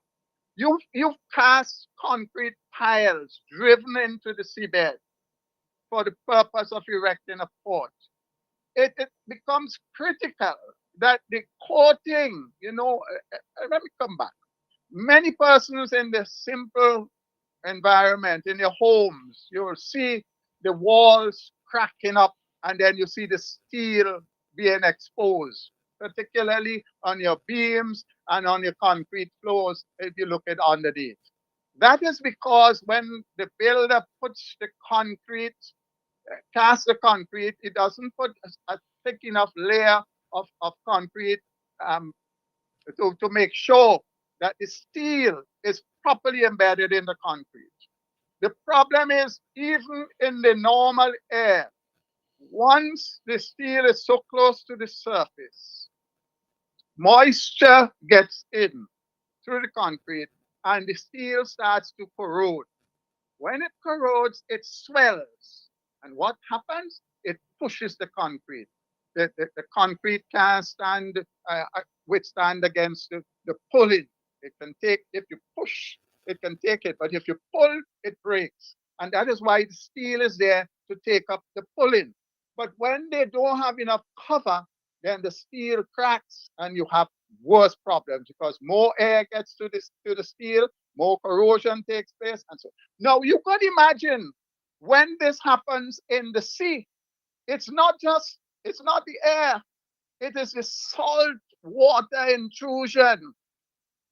You've cast concrete piles driven into the seabed for the purpose of erecting a port. It becomes critical that the coating, let me come back. Many persons in the simple environment, in your homes, you'll see the walls cracking up, and then you see the steel being exposed, particularly on your beams and on your concrete floors if you look at underneath. That is because when the builder puts the concrete, casts the concrete, it doesn't put a thick enough layer of concrete to make sure that the steel is properly embedded in the concrete. The problem is, even in the normal air, once the steel is so close to the surface, moisture gets in through the concrete and the steel starts to corrode. When it corrodes, it swells. And what happens? It pushes the concrete. The concrete can't withstand against the pulling. It can take, if you push, it can take it. But if you pull, it breaks. And that is why the steel is there to take up the pulling. But when they don't have enough cover, then the steel cracks and you have worse problems, because more air gets to the steel, more corrosion takes place. And so now you could imagine when this happens in the sea, it's not just It's not the air. It is the salt water intrusion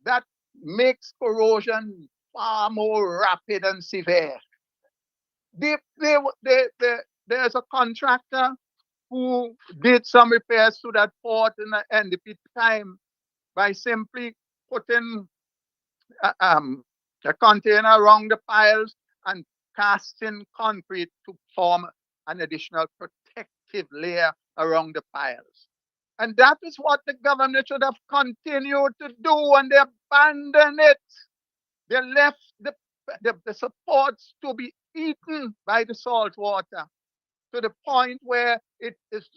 that makes corrosion far more rapid and severe. There's a contractor who did some repairs to that port in the NDP time by simply putting a container around the piles and casting concrete to form an additional protective layer around the piles. And that is what the government should have continued to do, and they abandoned it. They left the supports to be eaten by the salt water to the point where it is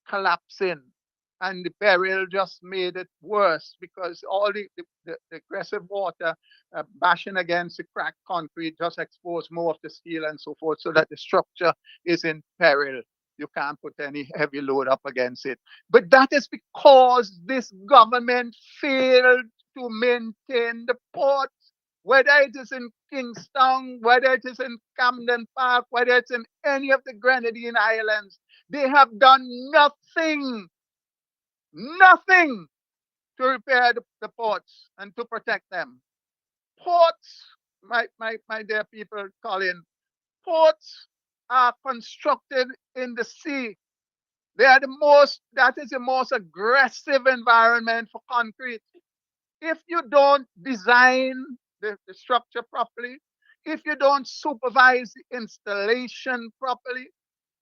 collapsing. And the burial just made it worse because all the aggressive water bashing against the cracked concrete just exposed more of the steel and so forth, so that the structure is in peril. You can't put any heavy load up against it. But that is because this government failed to maintain the port, whether it is in Kingstown, whether it is in Camden Park, whether it's in any of the Grenadine Islands. They have done nothing to repair the ports and to protect them. Ports, my dear people, Colin, ports are constructed in the sea. They are that is the most aggressive environment for concrete. If you don't design the structure properly, if you don't supervise the installation properly,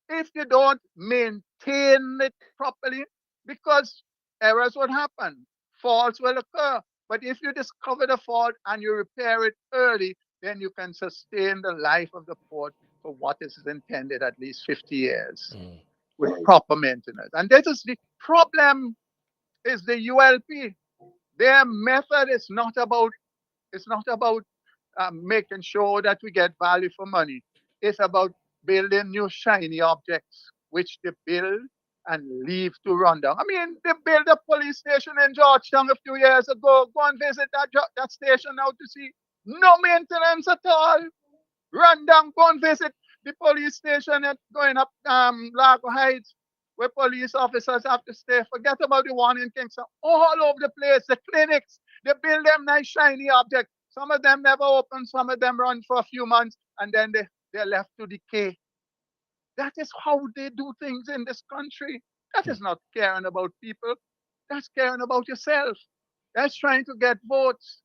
if you don't maintain it properly, because errors would happen, faults will occur. But if you discover the fault and you repair it early, then you can sustain the life of the port for what is intended, at least 50 years, with proper maintenance. And that is the problem, is the ULP. Their method is not about making sure that we get value for money. It's about building new shiny objects, which they build and leave to run down. I mean, they built a police station in Georgetown a few years ago. Go and visit that station now to see no maintenance at all. Run down, go and visit the police station at going up Lago Heights, where police officers have to stay. Forget about the one in Kingston. All over the place, the clinics, they build them nice shiny objects. Some of them never open, some of them run for a few months, and then they're left to decay. That is how they do things in this country. That is not caring about people. That's caring about yourself. That's trying to get votes.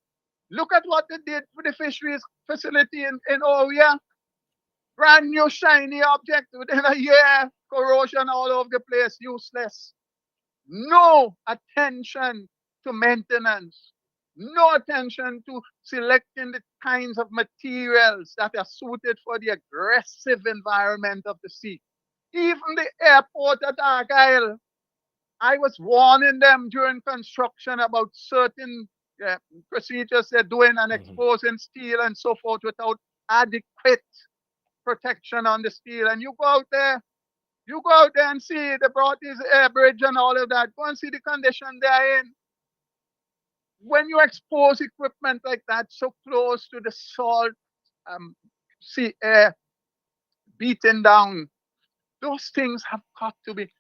Look at what they did with the fisheries facility in Oria. Brand new shiny object within a year. Corrosion all over the place, useless. No attention to maintenance. No attention to selecting the kinds of materials that are suited for the aggressive environment of the sea. Even the airport at Argyle, I was warning them during construction about certain procedures they're doing and exposing steel and so forth without adequate protection on the steel. And you go out there and see they brought this air bridge and all of that. Go and see the condition they're in. When you expose equipment like that so close to the salt sea air beaten down, those things have got to be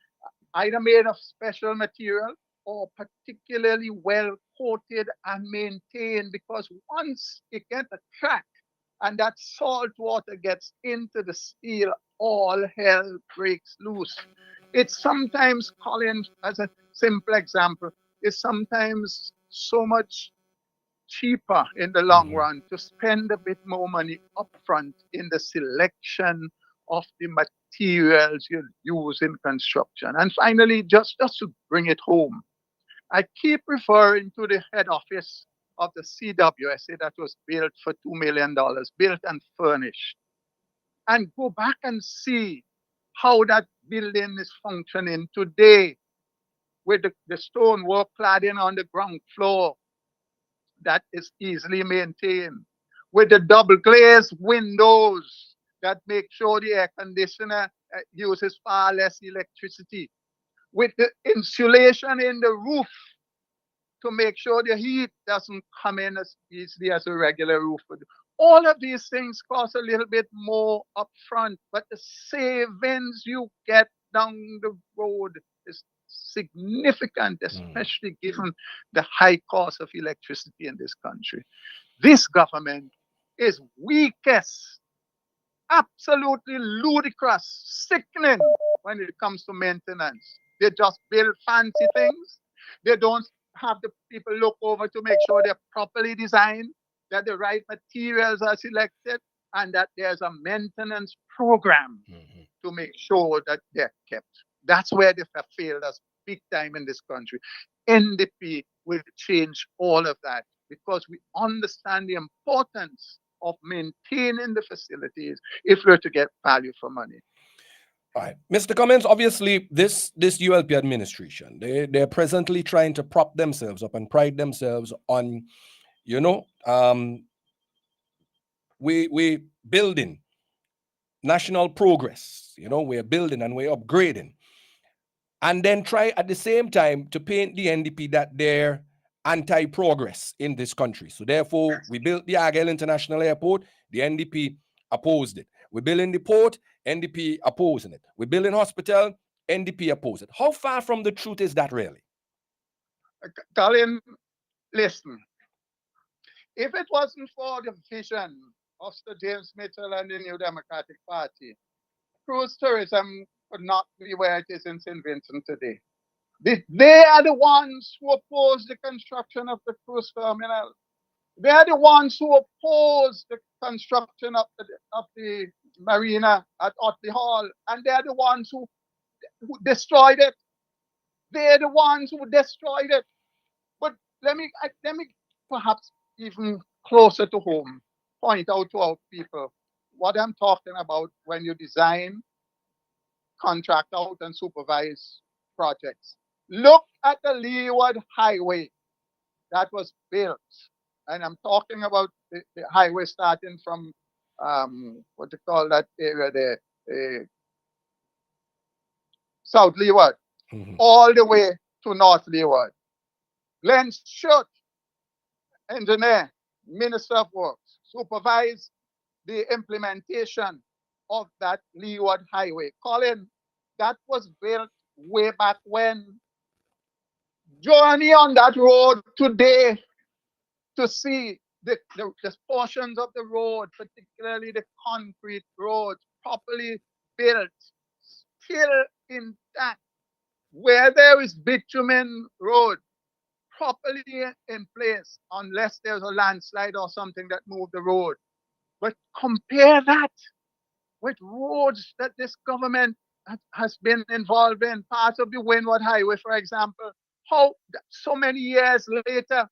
either made of special material or particularly well coated and maintained, because once it gets a crack and that salt water gets into the steel, all hell breaks loose. It's sometimes, Colin, as a simple example, it's sometimes so much cheaper in the long run to spend a bit more money upfront in the selection of the materials you use in construction. And finally, just to bring it home, I keep referring to the head office of the CWSA that was built for $2 million, built and furnished. And go back and see how that building is functioning today, with the stonework cladding on the ground floor that is easily maintained, with the double glazed windows that make sure the air conditioner uses far less electricity, with the insulation in the roof to make sure the heat doesn't come in as easily as a regular roof would. All of these things cost a little bit more upfront, but the savings you get down the road is significant, especially given the high cost of electricity in this country. This government is weakest, absolutely ludicrous, sickening when it comes to maintenance. They just build fancy things. They don't have the people look over to make sure they're properly designed, that the right materials are selected, and that there's a maintenance program to make sure that they're kept. That's where they have failed us big time in this country. NDP will change all of that because we understand the importance of maintaining the facilities if we're to get value for money. All right, Mr. Cummins, obviously this ULP administration, they're presently trying to prop themselves up and pride themselves on, we building national progress. We're building and we're upgrading. And then try at the same time to paint the NDP that they're anti-progress in this country. So therefore, we built the Argyle International Airport, the NDP opposed it. We're building the port, NDP opposing it. We're building hospital, NDP opposed it. How far from the truth is that really? Colin, listen. If it wasn't for the vision of Sir James Mitchell and the New Democratic Party, cruise tourism would not be where it is in St. Vincent today. They are the ones who oppose the construction of the cruise terminal. They are the ones who oppose the construction of the marina at Otley Hall, and they are the ones who destroyed it. They are the ones who destroyed it. But let me perhaps even closer to home point out to our people what I'm talking about when you design, contract out, and supervise projects. Look at the Leeward Highway that was built. And I'm talking about the highway starting from, what you call that area there, South Leeward, all the way to North Leeward. Glenn Schutt, engineer, Minister of Works, supervised the implementation of that Leeward Highway. Colin, that was built way back when. Journey on that road today to see the portions of the road, particularly the concrete roads, properly built, still intact. Where there is bitumen road, properly in place, unless there's a landslide or something that moved the road. But compare that with roads that this government has been involved in, parts of the Windward Highway, for example. How so many years later,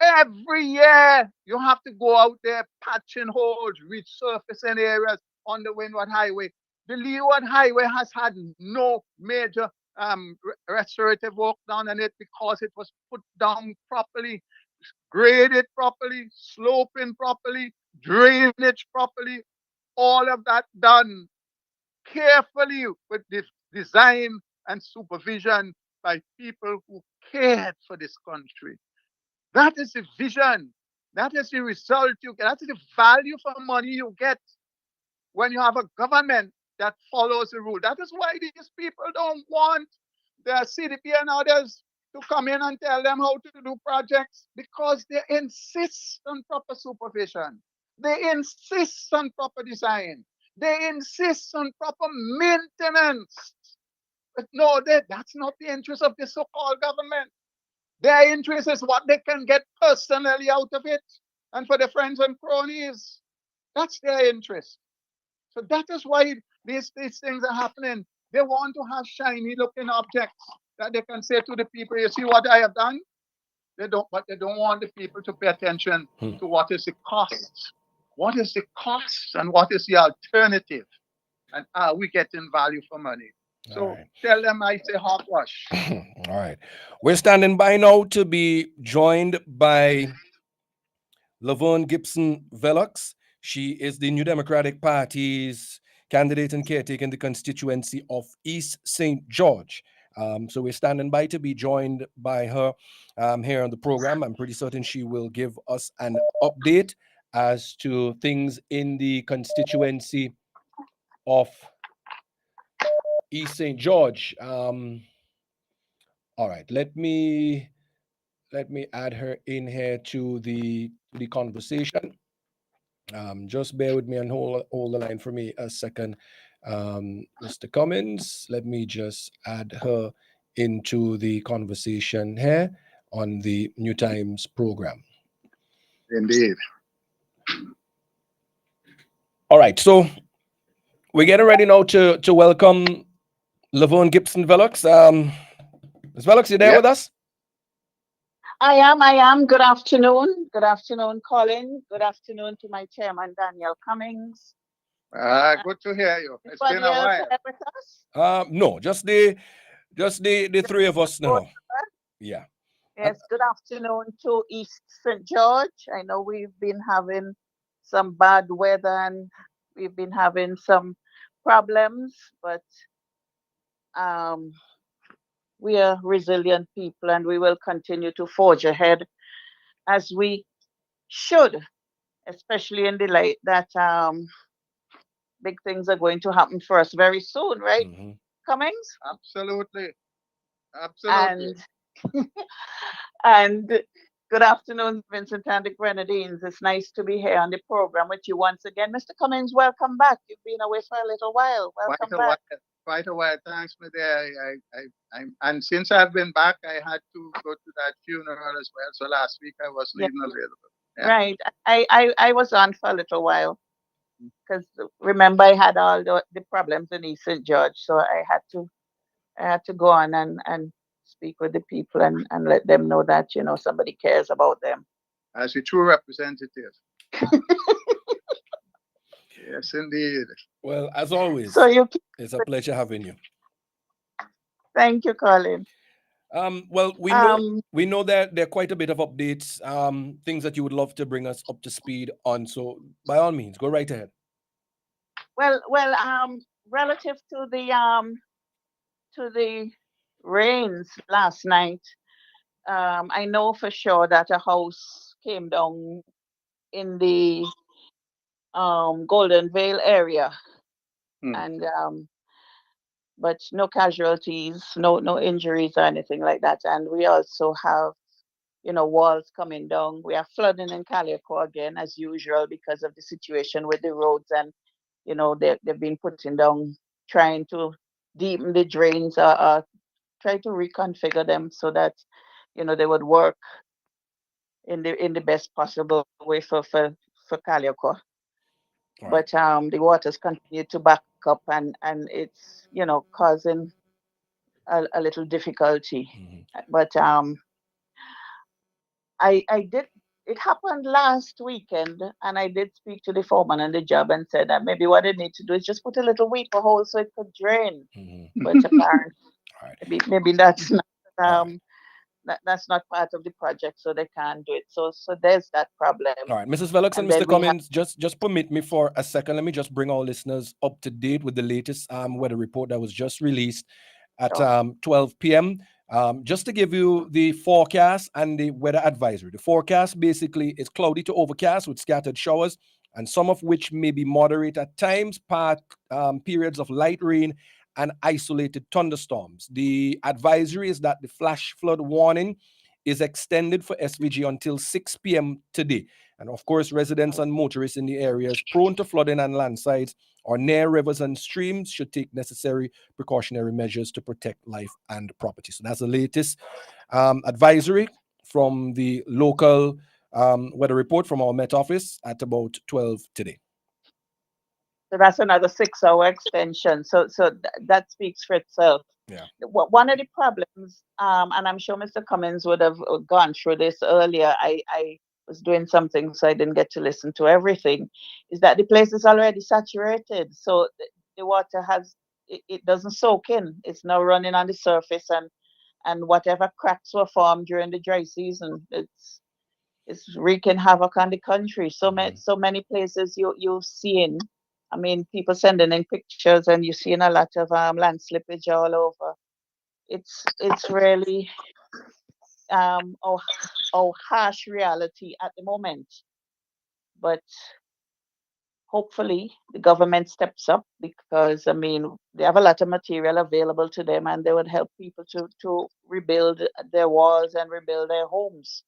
every year you have to go out there patching holes, resurfacing areas on the Windward Highway. The Leeward Highway has had no major restorative work done on it because it was put down properly, graded properly, sloping properly, drainage properly, all of that done carefully with this design and supervision by people who cared for this country. That is the vision. That is the result you get. That is the value for money you get when you have a government that follows the rule. That is why these people don't want the CDP and others to come in and tell them how to do projects, because they insist on proper supervision. They insist on proper design. They insist on proper maintenance. But no, that's not the interest of the so-called government. Their interest is what they can get personally out of it and for their friends and cronies. That's their interest. So that is why these things are happening. They want to have shiny looking objects that they can say to the people, you see what I have done? But they don't want the people to pay attention to what is the cost. What is the cost and what is the alternative? And are we getting value for money? So tell them I say hogwash. All right. We're standing by now to be joined by Laverne Gibson Velox. She is the New Democratic Party's candidate and caretaker in the constituency of East St. George. So we're standing by to be joined by her here on the program. I'm pretty certain she will give us an update as to things in the constituency of East St. George. All right, let me add her in here to the conversation. Just bear with me and hold the line for me a second, Mr. Cummins. Let me just add her into the conversation here on the New Times program. Indeed. All right, so we're getting ready now to welcome Laverne Gibson Velox. Ms. Velox, you there with us? I am. Good afternoon. Good afternoon, Colin. Good afternoon to my chairman, Daniel Cummings. Good to hear you. It's been a while. No, just the three of us now. Yeah. Yes, good afternoon to East St. George. I know we've been having some bad weather and we've been having some problems, but we are resilient people and we will continue to forge ahead as we should, especially in the light that big things are going to happen for us very soon, right, Cummings? Absolutely. And good afternoon, Vincent and the Grenadines. It's nice to be here on the program with you once again. Mr. Cummings, welcome back. You've been away for a little while. Welcome back. Quite a while. Thanks, my dear. And since I've been back, I had to go to that funeral as well. So last week I wasn't even available. Yeah. Right. I was on for a little while because remember I had all the problems in East St. George, so I had to go on and speak with the people and let them know that somebody cares about them. As a true representative. Yes, indeed. Well, as always, it's a pleasure having you. Thank you, Colin. Well, we know that there are quite a bit of updates, things that you would love to bring us up to speed on. So, by all means, go right ahead. Well, relative to the rains last night, I know for sure that a house came down in the Golden Vale area, and but no casualties, no injuries or anything like that. And we also have, walls coming down. We are flooding in Calico again as usual because of the situation with the roads, and they've been putting down, trying to deepen the drains, try to reconfigure them so that they would work in the best possible way for Calico. Right. But the waters continue to back up, and it's causing a little difficulty. But I did. It happened last weekend, and I did speak to the foreman on the job and said that maybe what they need to do is just put a little weeper hole so it could drain. But apparently, maybe that's not that's not part of the project, so they can't do it. So there's that problem. All right, Mrs. Velox and Mr. Cummins, just permit me for a second. Let me just bring our listeners up to date with the latest weather report that was just released at 12 p.m. Just to give you the forecast and the weather advisory. The forecast basically is cloudy to overcast with scattered showers, and some of which may be moderate at times, periods of light rain and isolated thunderstorms. The advisory is that the flash flood warning is extended for SVG until 6 p.m. today. And of course, residents and motorists in the areas prone to flooding and landslides or near rivers and streams should take necessary precautionary measures to protect life and property. So that's the latest advisory from the local weather report from our Met office at about 12 today. So that's another 6-hour extension. So that speaks for itself. Yeah. One of the problems, and I'm sure Mr. Cummins would have gone through this earlier. I was doing something, so I didn't get to listen to everything. Is that the place is already saturated, so the water it doesn't soak in. It's now running on the surface, and whatever cracks were formed during the dry season, it's wreaking havoc on the country. So many places you've seen. I mean, people sending in pictures, and you're seeing a lot of land slippage all over. It's really our harsh reality at the moment. But hopefully the government steps up, because I mean they have a lot of material available to them, and they would help people to rebuild their walls and rebuild their homes.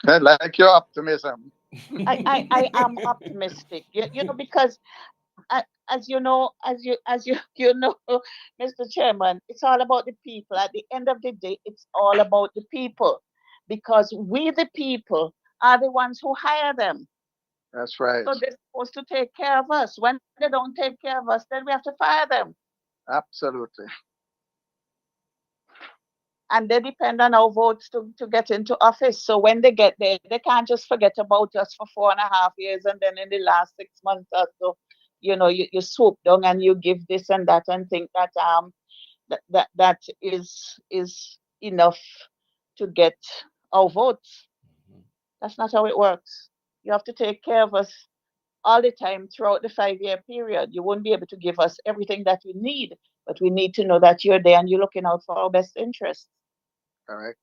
I like your optimism. I am optimistic, you know, because as you know, you know, Mr. Chairman, it's all about the people. At the end of the day, it's all about the people, because we, the people, are the ones who hire them. That's right. So they're supposed to take care of us. When they don't take care of us, then we have to fire them. Absolutely. And they depend on our votes to get into office. So when they get there, they can't just forget about us for 4.5 years, and then in the last 6 months or so, you know, you swoop down and you give this and that and think that that is enough to get our votes. That's not how it works. You have to take care of us all the time throughout the 5-year period. You won't be able to give us everything that we need, but we need to know that you're there and you're looking out for our best interests. Correct.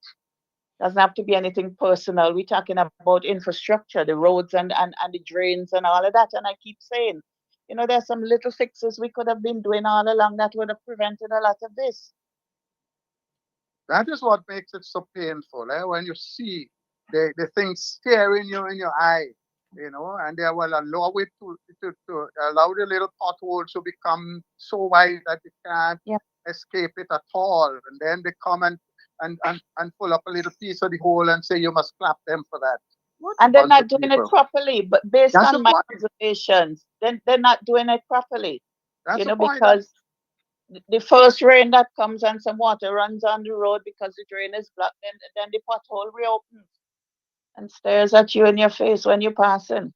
Doesn't have to be anything personal. We're talking about infrastructure, the roads and the drains and all of that. And I keep saying, you know, there's some little fixes we could have been doing all along that would have prevented a lot of this. That is what makes it so painful, when you see the thing staring you in your eye, you know, and they will allow it to allow the little potholes to become so wide that you can't escape it at all. And then they come and pull up a little piece of the hole and say you must clap them for that. And they're not doing it properly, but based That's on the my point. observations, then they're not doing it properly. That's You the know, point. because the first rain that comes and some water runs on the road because the drain is blocked, then the pothole reopens and stares at you in your face when you're passing.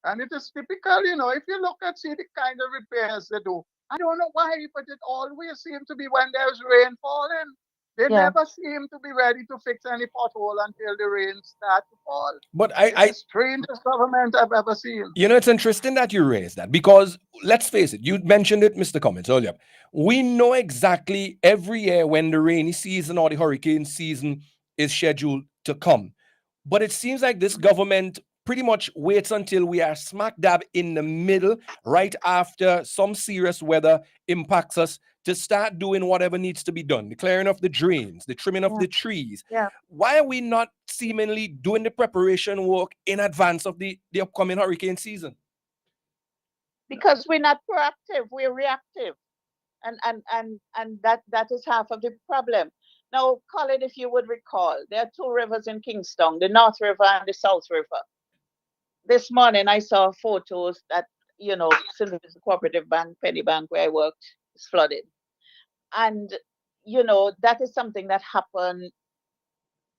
And it is typical, you know, if you look at see the kind of repairs they do. I don't know why, but it always seems to be when there's rain falling. They never seem to be ready to fix any pothole until the rain starts to fall. But It's the strangest government I've ever seen. you know, it's interesting that you raised that, because let's face it, you mentioned it, Mr. Cummins, earlier. We know exactly every year when the rainy season or the hurricane season is scheduled to come. But it seems like this government pretty much waits until we are smack dab in the middle, right after some serious weather impacts us, to start doing whatever needs to be done. The clearing of the drains, the trimming of the trees. Yeah. Why are we not seemingly doing the preparation work in advance of the upcoming hurricane season? Because we're not proactive, we're reactive. And that is half of the problem. Now, Colin, if you would recall, there are two rivers in Kingston, the North River and the South River. This morning I saw photos that, you know, St. Louis Cooperative Bank, Penny Bank, where I worked, is flooded. And, you know, that is something that happened.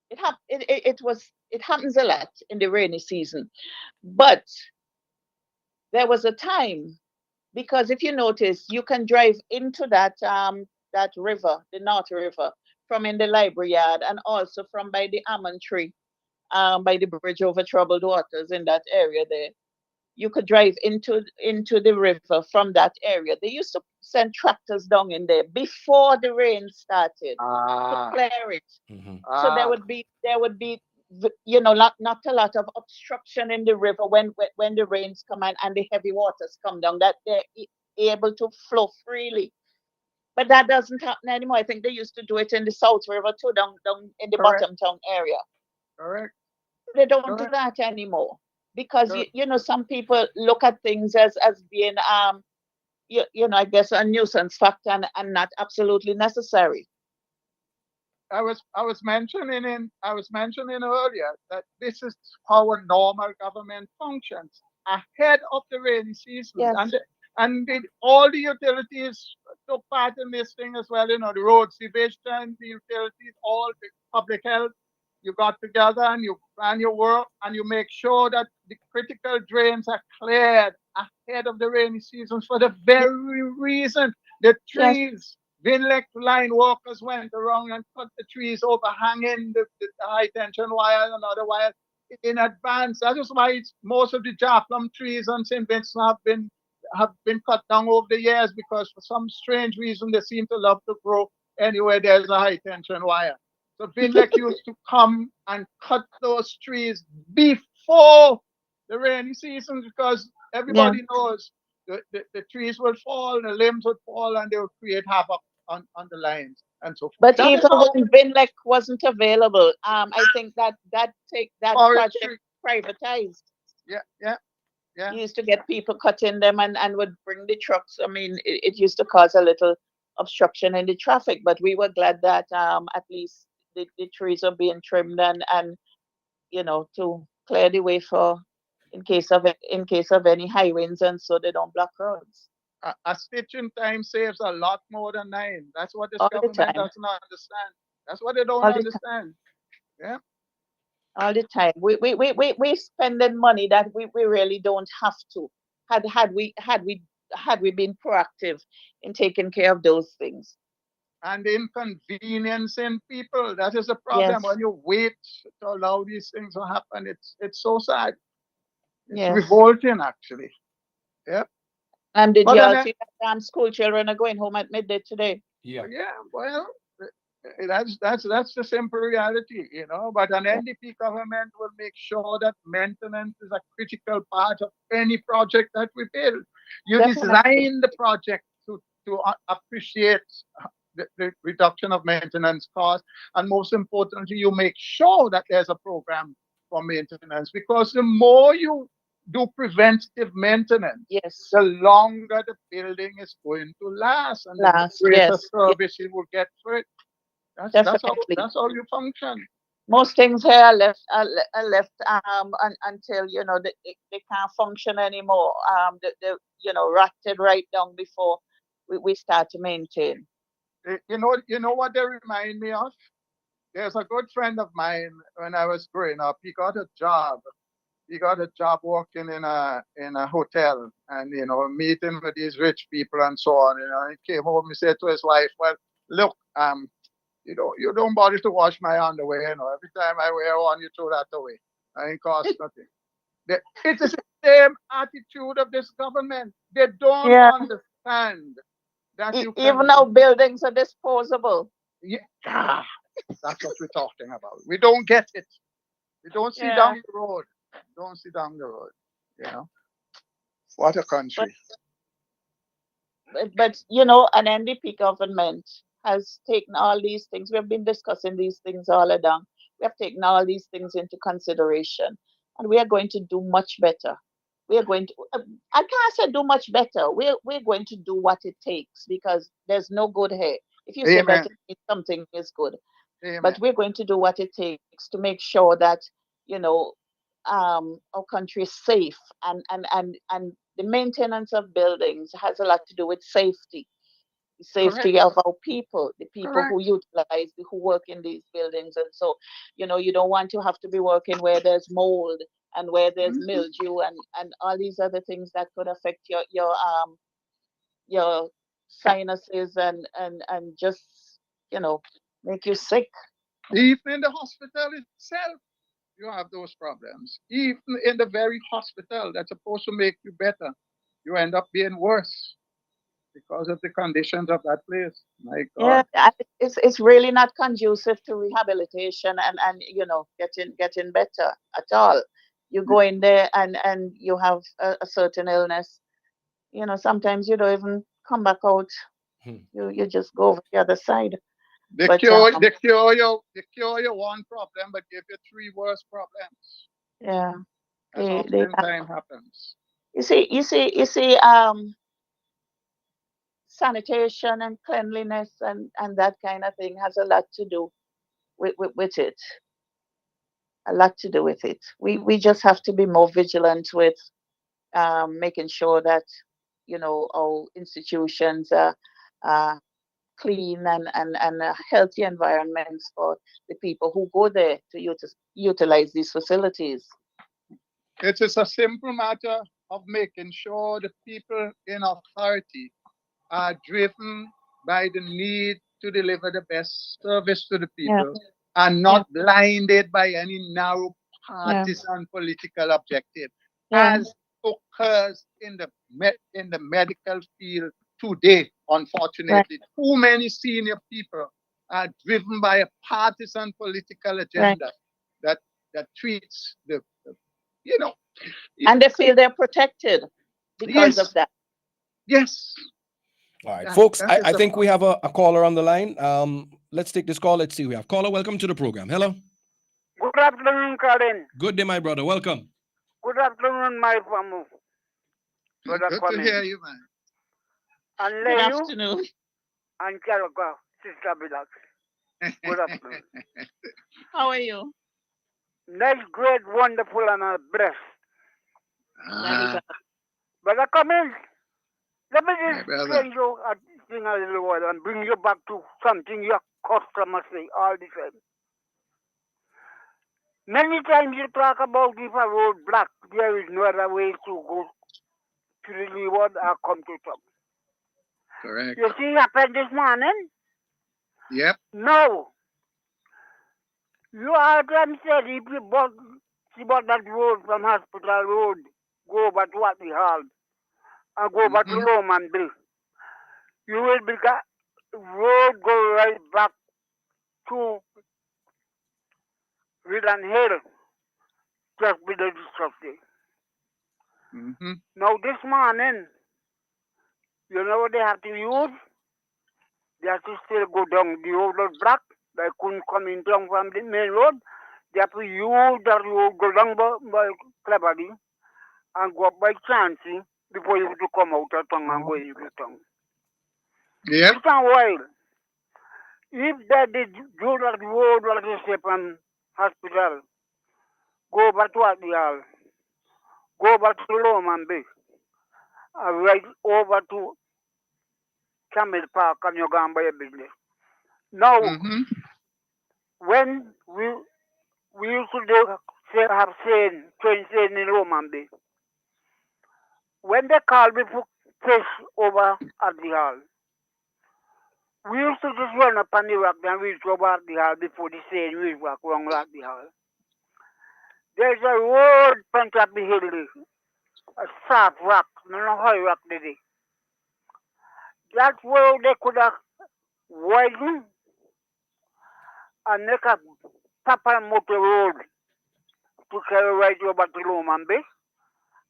It happens a lot in the rainy season. But there was a time, because if you notice, you can drive into that river, the North River, from in the library yard, and also from by the almond tree, by the bridge over troubled waters in that area there. You could drive into the river from that area. They used to send tractors down in there before the rain started to clear it. So there would be you know, not a lot of obstruction in the river when the rains come and the heavy waters come down, that they're able to flow freely. But that doesn't happen anymore. I think they used to do it in the South River too, down in the bottom town area. Correct. They don't do that anymore, because you know, some people look at things as being you know, I guess a nuisance factor and not absolutely necessary. I was mentioning earlier that this is how a normal government functions ahead of the rainy season. Yes. And all the utilities took part in this thing as well, you know, the roads division, the utilities, all the public health. You got together and you plan your work and you make sure that the critical drains are cleared ahead of the rainy season, for the very reason the trees, Vinlec line workers went around and cut the trees overhanging the high tension wire and other wires in advance. That is why most of the japlum trees on St. Vincent have been cut down over the years, because for some strange reason they seem to love to grow anywhere there's a high tension wire. So Vinlec used to come and cut those trees before the rainy season, because everybody knows the trees will fall, the limbs would fall, and they will create havoc on the lines and so forth. But That is even how when Binlec wasn't available, I think that project forestry. privatized. Yeah. You used to get people cutting them and would bring the trucks. I mean, it used to cause a little obstruction in the traffic, but we were glad that at least the trees are being trimmed and to clear the way for in case of any high winds, and so they don't block roads. A stitch in time saves a lot more than 9. That's what this All the government time. does not understand. That's what they don't All the time. understand. Yeah. All the time. We spending money that we really don't have to. Had we been proactive in taking care of those things. And inconveniencing people. That is the problem. Yes. When you wait to allow these things to happen, it's so sad. It's Yes. revolting, actually. Yep. And did But y'all then- see that school children are going home at midday today? Yeah. Yeah, well, that's the simple reality, But an NDP government will make sure that maintenance is a critical part of any project that we build. You Definitely. design the project to appreciate the reduction of maintenance costs, and most importantly, you make sure that there's a program for maintenance, because the more you do preventive maintenance, yes, the longer the building is going to last, and the Last, greater yes, service you will get for it. Definitely. That's how you function. Most things here are left until they can't function anymore. They rotted right down before we start to maintain. You know what they remind me of? There's a good friend of mine when I was growing up. He got a job. He got a job working in a hotel, and meeting with these rich people and so on. He came home. He said to his wife, "Well, look, you don't bother to wash my underwear. Every time I wear one, you throw that away. It costs nothing." It is the same attitude of this government. They don't Yeah. understand that you can. Even now buildings are disposable. Yeah, that's what we're talking about. We don't get it. We don't see Yeah. down the road. Don't see down the road. What a country. But an NDP government has taken all these things. We have been discussing these things all along. We have taken all these things into consideration, and we are going to do much better. We are going to. I can't say do much better. We're going to do what it takes, because there's no good here. If you say Amen. better, something is good. Amen. But we're going to do what it takes to make sure that our country is safe, and the maintenance of buildings has a lot to do with safety. The safety Correct. of our people, the people who utilize, who work in these buildings. And so, you don't want to have to be working where there's mold and where there's mildew and all these other things that could affect your sinuses and just, make you sick. Even in the hospital itself, you have those problems. Even in the very hospital that's supposed to make you better, you end up being worse because of the conditions of that place. My God. Yeah, and it's really not conducive to rehabilitation and getting better at all. You go in there and you have a certain illness. Sometimes you don't even come back out. You just go over the other side. They But, cure you one problem, but give you 3 worse problems. Yeah, That's they oftentimes happens. You see, sanitation and cleanliness and that kind of thing has a lot to do with it. A lot to do with it. We just have to be more vigilant with making sure that our institutions are clean and healthy environments for the people who go there to utilize these facilities. It is a simple matter of making sure the people in authority are driven by the need to deliver the best service to the people, and not blinded by any narrow partisan political objective, as occurs in the medical field today. Unfortunately, too many senior people are driven by a partisan political agenda that treats And they feel they're protected because of Yes, that. yes. All right, That, folks, that I, is I the think we point. have a caller on the line. Let's take this call. Let's see. We have caller. Welcome to the program. Hello. Good afternoon, Colin. Good day, my brother. Welcome. Good afternoon, my family. Brother Good to Kwame. hear you, man. And Good Leyu afternoon. and Karoka, Sister Bilax. Good afternoon. How are you? Nice, great, wonderful, and blessed. That is Brother Cummins, let me Hey, just brother. change you a thing a little while and bring you back to something your customers say all the time. Many times you talk about if a road block, there is no other way to go to the reward or come to top. Correct. You see happened this morning? Yep. No. You heard them said if you bought that road from Hospital Road, go over to what we hall and go over to Roman Bill. You will be got road go right back to Ridan Hill, just below the structure. Now this morning, you know what they have to use? They have to still go down the old block. They couldn't come in down from the main road. They have to use that road, go down by Cleverly and go up by Chancey before you to come out of town and go into town. Yep. It's a while. If they did do that road like they say from hospital, go back to Adial, go back to Roman Bay, and right over to Camel Park and you go and buy a business. Now, when we used to have train saying in Roman Bay, when they called me for fish over at the hall, we used to just run up on the rock and reach over at the hall before the saying we walk wrong at the hall. There's a road front of the hill, a soft rock, no high rock did it. That road they could have widened and make a proper motor road to carry right over to Roman Bay,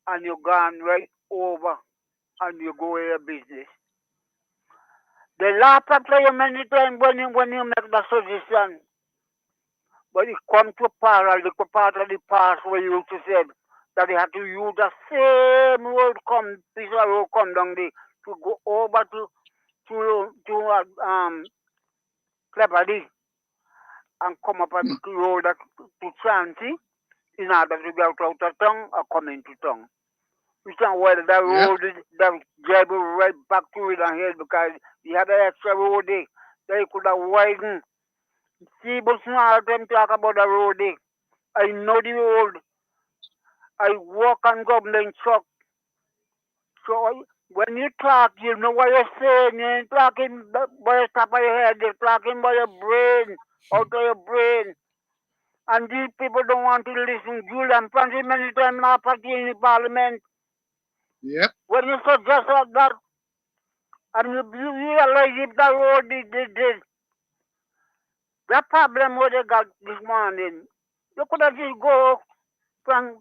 and you gone right over and you go your business. They laugh at you many times when you make the suggestion. But it comes to part of the past where you used to say that they had to use the same road piece of road come down there to go over to Cleverly and come up on the road to Chancey in order to get out of town or come into town. We can't whether that road that drive right back to it and here because we had an extra road there. They could have widened. See, but small them talk about the road there. I know the road. I walk on government truck. So when you talk, you know what you're saying. You ain't talking by the top of your head. You're talking by your brain, out of your brain. And these people don't want to listen. Julian Francis many times now party in the parliament. Yep. When you suggest that, and you realize if the road did the problem what they got this morning, you could have just go from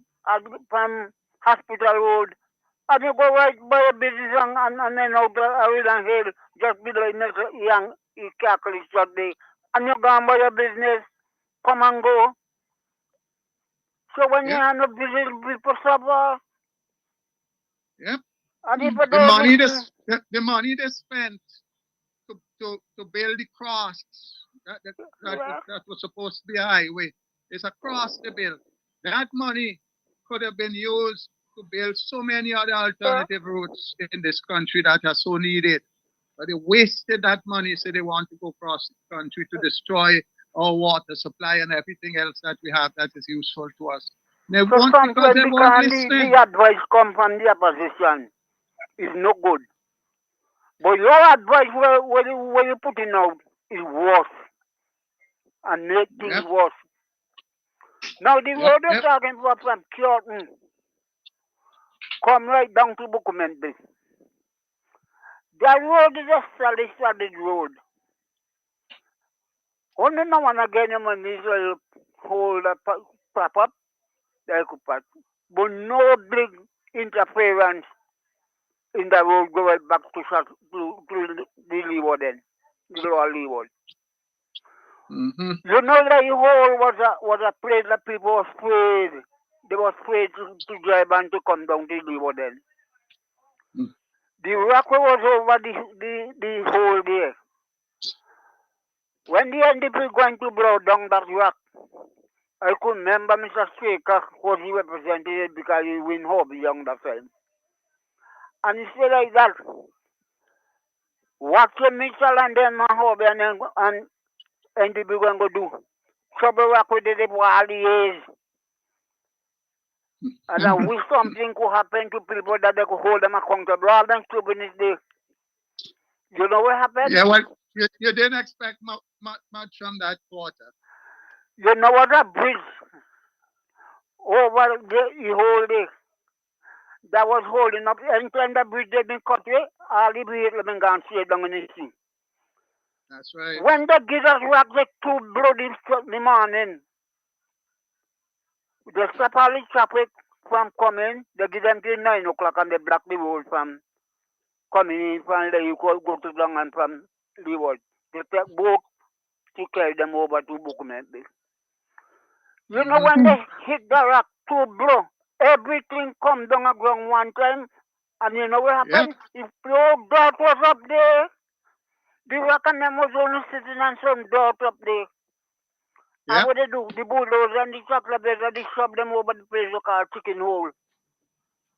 Hospital Road and you go right by a business and then out Arid Hill, just below the young Catholic church there. And you go by your business, come and go. So when you have no business, people suffer. Yep. And if The money they spent to build the cross that was supposed to be a highway. It's a cross they built. That money could have been used to build so many other alternative routes in this country that are so needed. But they wasted that money, so they want to go across the country to destroy our water supply and everything else that we have that is useful to us. They won't because they won't listen. The advice come from the opposition is no good. But your advice where you putting out is worse and make things worse. Now the road you're talking about from Kyoto come right down to Bukument Bay. That road is a solid road. Only now and again you man Israel hold a prop up, they could pass. but no big interference in the road going back to the leeward then, the lower leeward. Mm-hmm. You know that the hole was a place that people were afraid. They were afraid to drive and to come down the leeward then. Mm. The rock was over the hole there. When the NDP going to blow down that rock, I could remember Mr. Speaker was he represented because he win Hobby Young that time. And he said like that, what can Mitchell and them and Hobby and NDP going to do? Trouble rock with the all the years. And I wish something could happen to people that they could hold them accountable. All them stupidness there. You know what happened? Yeah, well, you didn't expect much from that quarter. You know what a bridge over the whole day that was holding up. Anytime the bridge had been cut away, all the vehicles been gone straight down in the sea. That's right. When the gizzards rock the two bloody in the morning, they stop all the traffic from coming, they give them till 9 o'clock and they block the road from coming in from there. You go to down and from the road. They take boat to carry them over to Bukumet. You know when they hit the rock to blow, everything come down the ground one time, and you know what happened? Yeah. If your dirt was up there, the rock and them was only sitting on some dirt up there. Yeah. And what they do, the bulldozer and the chocolate better, they shove them over the place they call chicken hole.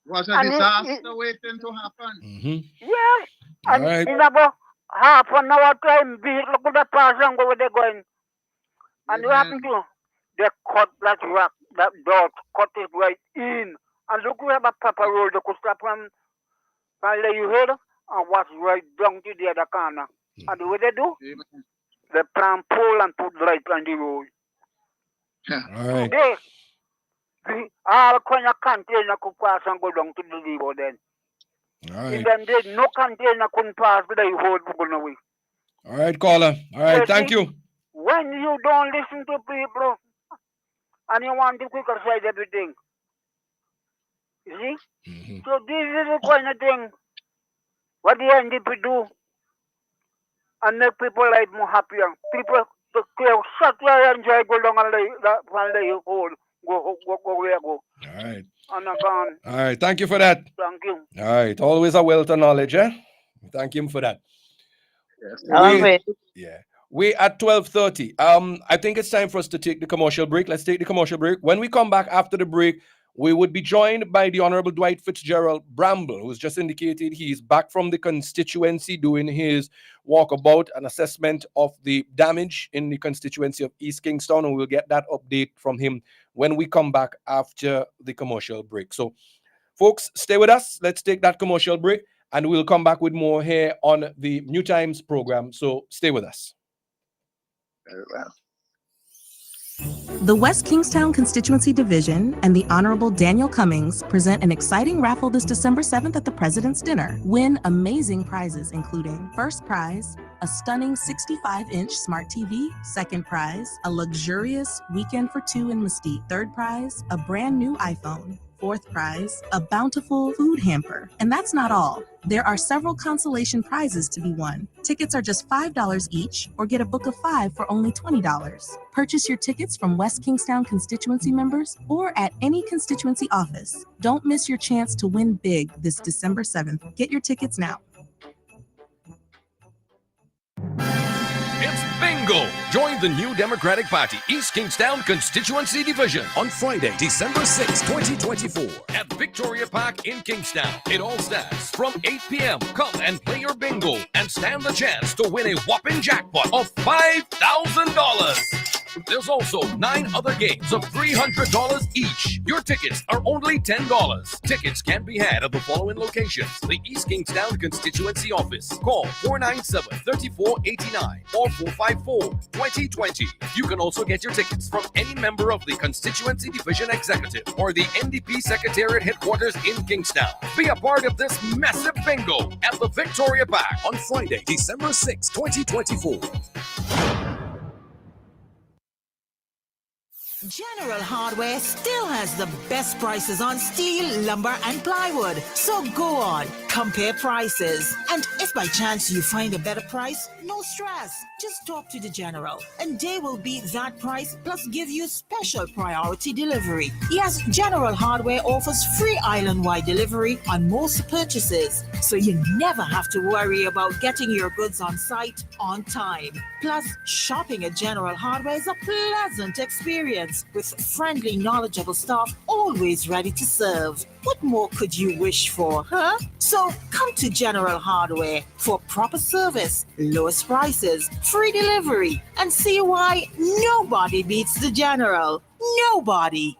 Was a disaster waiting to happen. Mm-hmm. Yes. And right. in about half an hour time, vehicle could have passed and go where they're going. And what happened to they cut that rock, that dirt, cut it right in. And look, we have a proper road. They could stop from there you heard and watch right down to the other corner. And the way they do, they plant pole and put light on the road. Yeah. All right. Today, all kind of container could pass and go down to the river then. All right. In them days, no container couldn't pass the road going away. All right, caller. All right, thank you. When you don't listen to people and you want to quicker side everything, you see? Mm-hmm. So this is the kind of thing what the NDP do and make people life more happier. People to shut your enjoy, go down and lay you hold. Go where go. All right. And I'm gone. All right, thank you for that. Thank you. All right, always a wealth of knowledge, eh? Thank him for that. Yes. We at 12:30. I think it's time for us to take the commercial break. Let's take the commercial break. When we come back after the break, we would be joined by the Honorable Dwight Fitzgerald Bramble, who's just indicated he's back from the constituency doing his walkabout and assessment of the damage in the constituency of East Kingstown, and we'll get that update from him when we come back after the commercial break. So, folks, stay with us. Let's take that commercial break, and we'll come back with more here on the New Times program. So, stay with us. Very well. The West Kingstown Constituency Division and the Honorable Daniel Cummings present an exciting raffle this December 7th at the President's Dinner. Win amazing prizes including first prize, a stunning 65-inch smart TV, second prize, a luxurious weekend for two in Mesquite, third prize, a brand new iPhone, fourth prize, a bountiful food hamper. And that's not all. There are several consolation prizes to be won. Tickets are just $5 each, or get a book of 5 for only $20. Purchase your tickets from West Kingstown constituency members or at any constituency office. Don't miss your chance to win big this December 7th. Get your tickets now. It's bingo! Join the new Democratic Party East Kingstown Constituency Division on Friday, December 6, 2024 at Victoria Park in Kingstown. It all starts from 8 p.m. Come and play your bingo and stand the chance to win a whopping jackpot of $5,000. There's also 9 other games of $300 each. Your tickets are only $10. Tickets can be had at the following locations: the East Kingstown Constituency Office. Call 497-3489 or 454-2020. You can also get your tickets from any member of the Constituency Division Executive or the NDP Secretariat Headquarters in Kingstown. Be a part of this massive bingo at the Victoria Park on Friday, December 6, 2024. General Hardware still has the best prices on steel, lumber, and plywood. So go on, compare prices. And if by chance you find a better price, no stress. Just talk to the General, and they will beat that price plus give you special priority delivery. Yes, General Hardware offers free island-wide delivery on most purchases, so you never have to worry about getting your goods on site on time. Plus, shopping at General Hardware is a pleasant experience with friendly, knowledgeable staff always ready to serve. What more could you wish for, huh? So come to General Hardware for proper service, lowest prices, free delivery, and see why nobody beats the General. Nobody.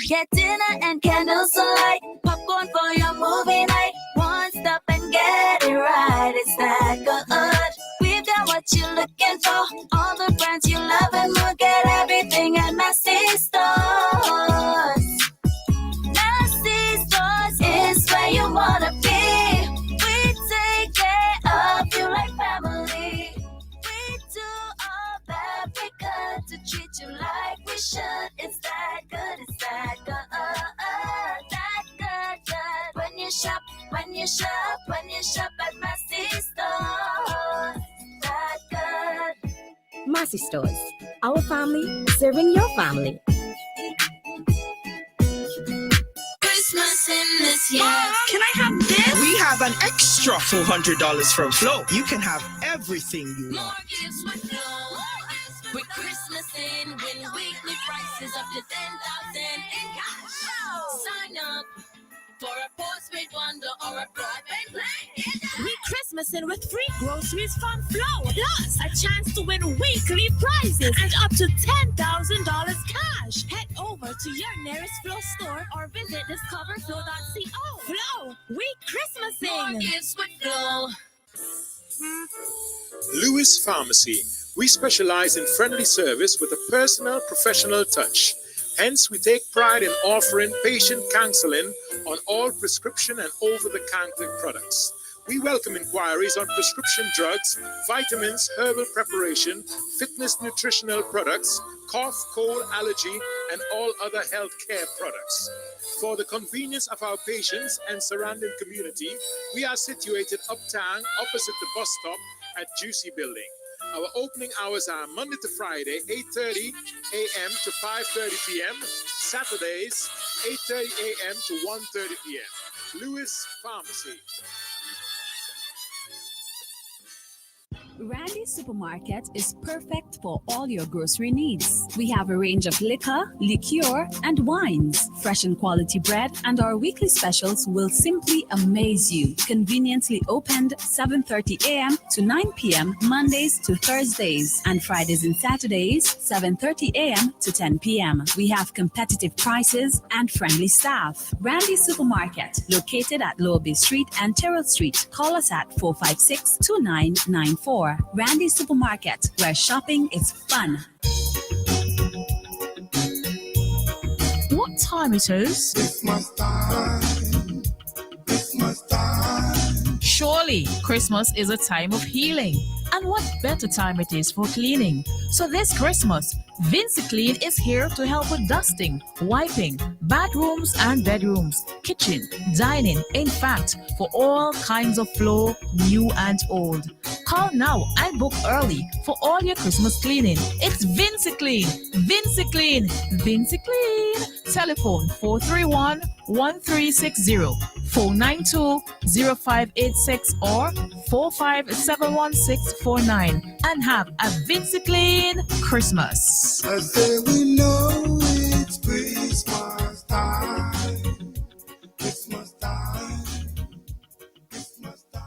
Get dinner and candles alight, popcorn for your movie night. One stop and get it right. It's that good. We've got what you're looking for. All the brands you love and more. Get everything at Massy Stores. Massy Stores is where you wanna be. We take care of you like family. We do all that we could to treat you like we should. It's that good, it's that good, that good. When you shop at Massy Stores, that good. Massy Stores, our family serving your family. Christmas in this year. Can I have this? We have an extra $400 from Flow. You can have everything you want. Gifts with Flow. With Christmas in, win weekly prices up to 10,000 in cash. Sign up for a postpaid bundle or a broadband plan. We Christmas in with free groceries from Flow. Plus, a chance to win weekly prizes and up to $10,000 cash. Head over to your nearest Flow store or visit discoverflow.co. Flow, we Christmasing. More gifts with Flow. Lewis Pharmacy. We specialize in friendly service with a personal, professional touch. Hence, we take pride in offering patient counseling on all prescription and over-the-counter products. We welcome inquiries on prescription drugs, vitamins, herbal preparation, fitness nutritional products, cough, cold, allergy, and all other health care products. For the convenience of our patients and surrounding community, we are situated uptown opposite the bus stop at Juicy Building. Our opening hours are Monday to Friday, 8:30 a.m. to 5:30 p.m. Saturdays, 8:30 a.m. to 1:30 p.m. Lewis Pharmacy. Randy Supermarket is perfect for all your grocery needs. We have a range of liquor, liqueur, and wines, fresh and quality bread, and our weekly specials will simply amaze you. Conveniently opened 7:30 a.m. to 9 p.m. Mondays to Thursdays, and Fridays and Saturdays 7:30 a.m. to 10 p.m. We have competitive prices and friendly staff. Randy Supermarket, located at Lower Bay Street and Terrell Street. Call us at 456-2994. Randy Supermarket, where shopping is fun. What time it is? Christmas time. Christmas time. Surely, Christmas is a time of healing. And what better time it is for cleaning? So this Christmas, VinceClean is here to help with dusting, wiping, bathrooms and bedrooms, kitchen, dining, in fact, for all kinds of floor, new and old. Call now and book early for all your Christmas cleaning. It's VinceClean, VinceClean, VinceClean. Telephone 431-1360, 492-0586 or 4571649, and have a VinceClean Christmas. I say we know it's Christmas time. Christmas time. Christmas time.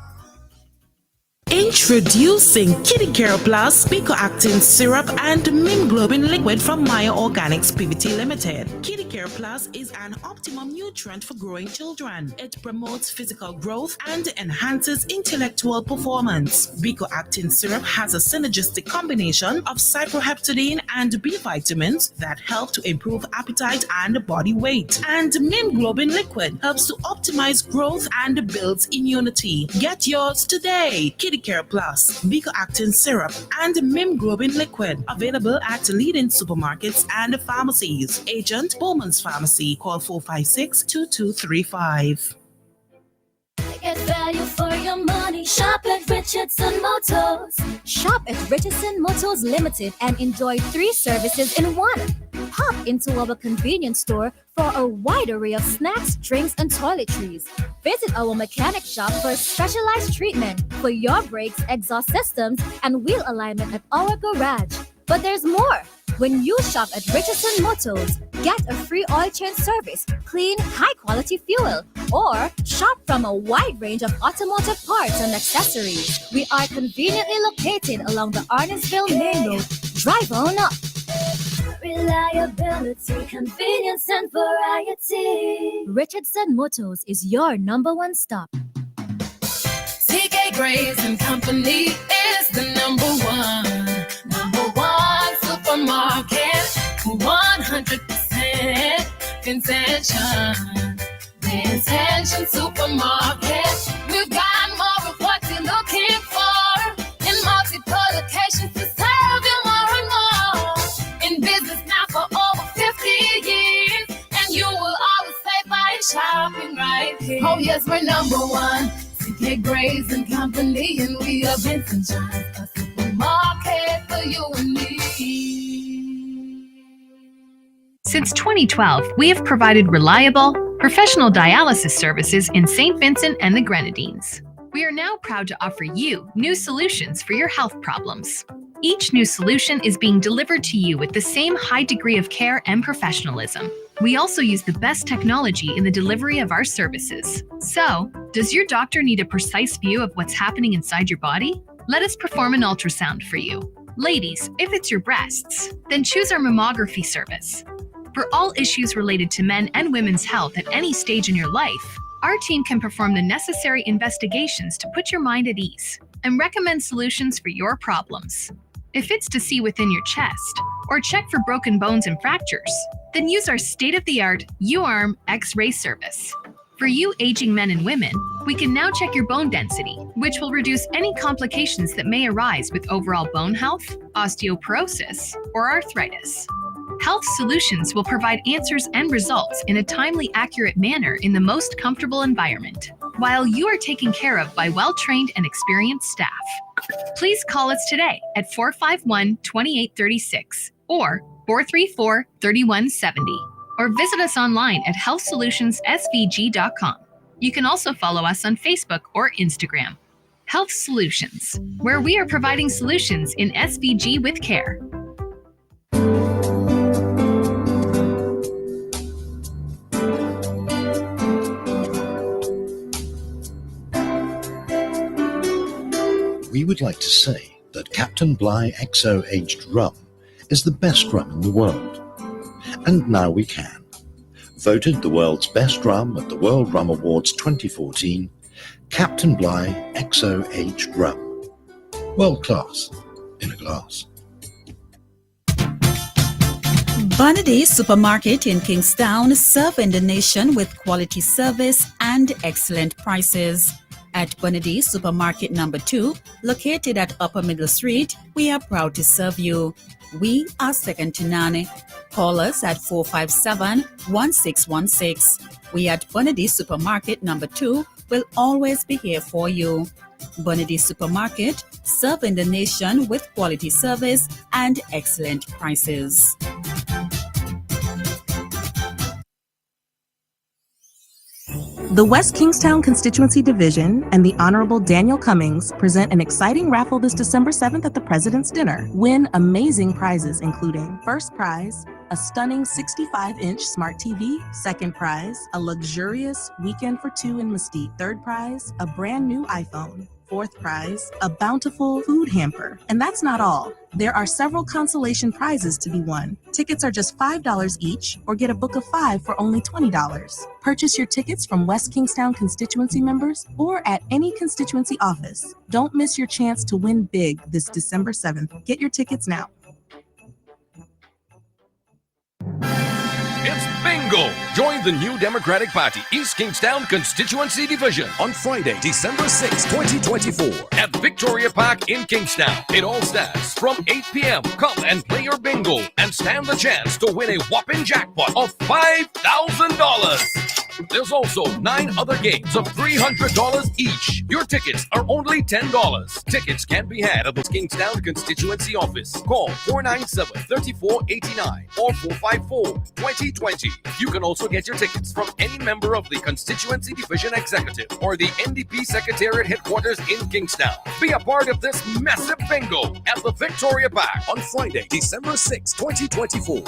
Introducing Kitty Care Plus Picoactin Syrup and Mint Globin Liquid from Maya Organics PVT Limited. Kitty Care Plus is an optimum nutrient for growing children. It promotes physical growth and enhances intellectual performance. Picoactin Syrup has a synergistic combination of cyproheptadine and B vitamins that help to improve appetite and body weight. And Mint Globin Liquid helps to optimize growth and builds immunity. Get yours today. Kitty Care Plus Plus, Beta-Actin Syrup, and Mimglobin Liquid. Available at leading supermarkets and pharmacies. Agent Bowman's Pharmacy. Call 456-2235. Get value for your money. Shop at Richardson Motors. Shop at Richardson Motors Limited and enjoy 3 services in one. Hop into our convenience store for a wide array of snacks, drinks, and toiletries. Visit our mechanic shop for a specialized treatment for your brakes, exhaust systems, and wheel alignment at our garage. But there's more. When you shop at Richardson Motors, get a free oil change service, clean, high-quality fuel, or shop from a wide range of automotive parts and accessories. We are conveniently located along the Arnesville Main Road. Drive on up. Reliability, convenience, and variety. Richardson Motors is your #1 stop. CK Graves and Company is the number one supermarket. 100% intention. The Intention Supermarket. We've got more of what you're looking for in multiple locations to serve you more and more. In business now for over 50 years, and you will always save by shopping right here. Oh yes, we're #1. CK Graves and Company, and we are Vincent John's, a supermarket for you and me. Since 2012, we have provided reliable, professional dialysis services in St. Vincent and the Grenadines. We are now proud to offer you new solutions for your health problems. Each new solution is being delivered to you with the same high degree of care and professionalism. We also use the best technology in the delivery of our services. So, does your doctor need a precise view of what's happening inside your body? Let us perform an ultrasound for you. Ladies, if it's your breasts, then choose our mammography service. For all issues related to men and women's health at any stage in your life, our team can perform the necessary investigations to put your mind at ease and recommend solutions for your problems. If it's to see within your chest or check for broken bones and fractures, then use our state-of-the-art U-Arm X-ray service. For you aging men and women, we can now check your bone density, which will reduce any complications that may arise with overall bone health, osteoporosis, or arthritis. Health Solutions will provide answers and results in a timely, accurate manner in the most comfortable environment, while you are taken care of by well-trained and experienced staff. Please call us today at 451-2836 or 434-3170, or visit us online at healthsolutionsSVG.com. You can also follow us on Facebook or Instagram. Health Solutions, where we are providing solutions in SVG with care. We would like to say that Captain Bligh XO Aged Rum is the best rum in the world. And now we can. Voted the world's best rum at the World Rum Awards 2014, Captain Bligh XO Aged Rum. World class in a glass. Bds Supermarket in Kingstown, serving the nation with quality service and excellent prices. At Bds Supermarket number 2, located at Upper Middle Street, we are proud to serve you. We are second to none. Call us at 457-1616. We at Bds Supermarket number 2 will always be here for you. Bds Supermarket, serving the nation with quality service and excellent prices. The West Kingstown Constituency Division and the Honorable Daniel Cummings present an exciting raffle this December 7th at the President's Dinner. Win amazing prizes including first prize, a stunning 65-inch smart TV, second prize, a luxurious weekend for two in Mesquite, third prize, a brand new iPhone, fourth prize, a bountiful food hamper. And that's not all. There are several consolation prizes to be won. Tickets are just $5 each, or get a book of 5 for only $20. Purchase your tickets from West Kingstown constituency members or at any constituency office. Don't miss your chance to win big this December 7th. Get your tickets now. It's bingo. Join the new Democratic Party East Kingstown Constituency Division on Friday, December 6, 2024 at Victoria Park in Kingstown. It all starts from 8 p.m. Come and play your bingo and stand the chance to win a whopping jackpot of $5,000. There's also 9 other games of $300 each. Your tickets are only $10. Tickets can be had at the Kingstown Constituency Office. Call 497-3489 or 454-2020. You can also get your tickets from any member of the Constituency Division Executive or the NDP Secretariat Headquarters in Kingstown. Be a part of this massive bingo at the Victoria Park on Friday, December 6, 2024.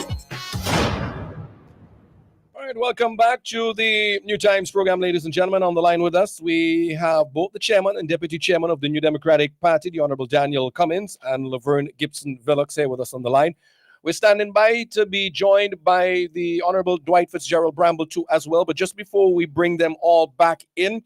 All right, welcome back to the New Times program, ladies and gentlemen. On the line with us, we have both the chairman and deputy chairman of the New Democratic Party, the Honorable Daniel Cummins, and Laverne Gibson Villox here with us on the line. We're standing by to be joined by the Honorable Dwight Fitzgerald Bramble too as well. But just before we bring them all back in,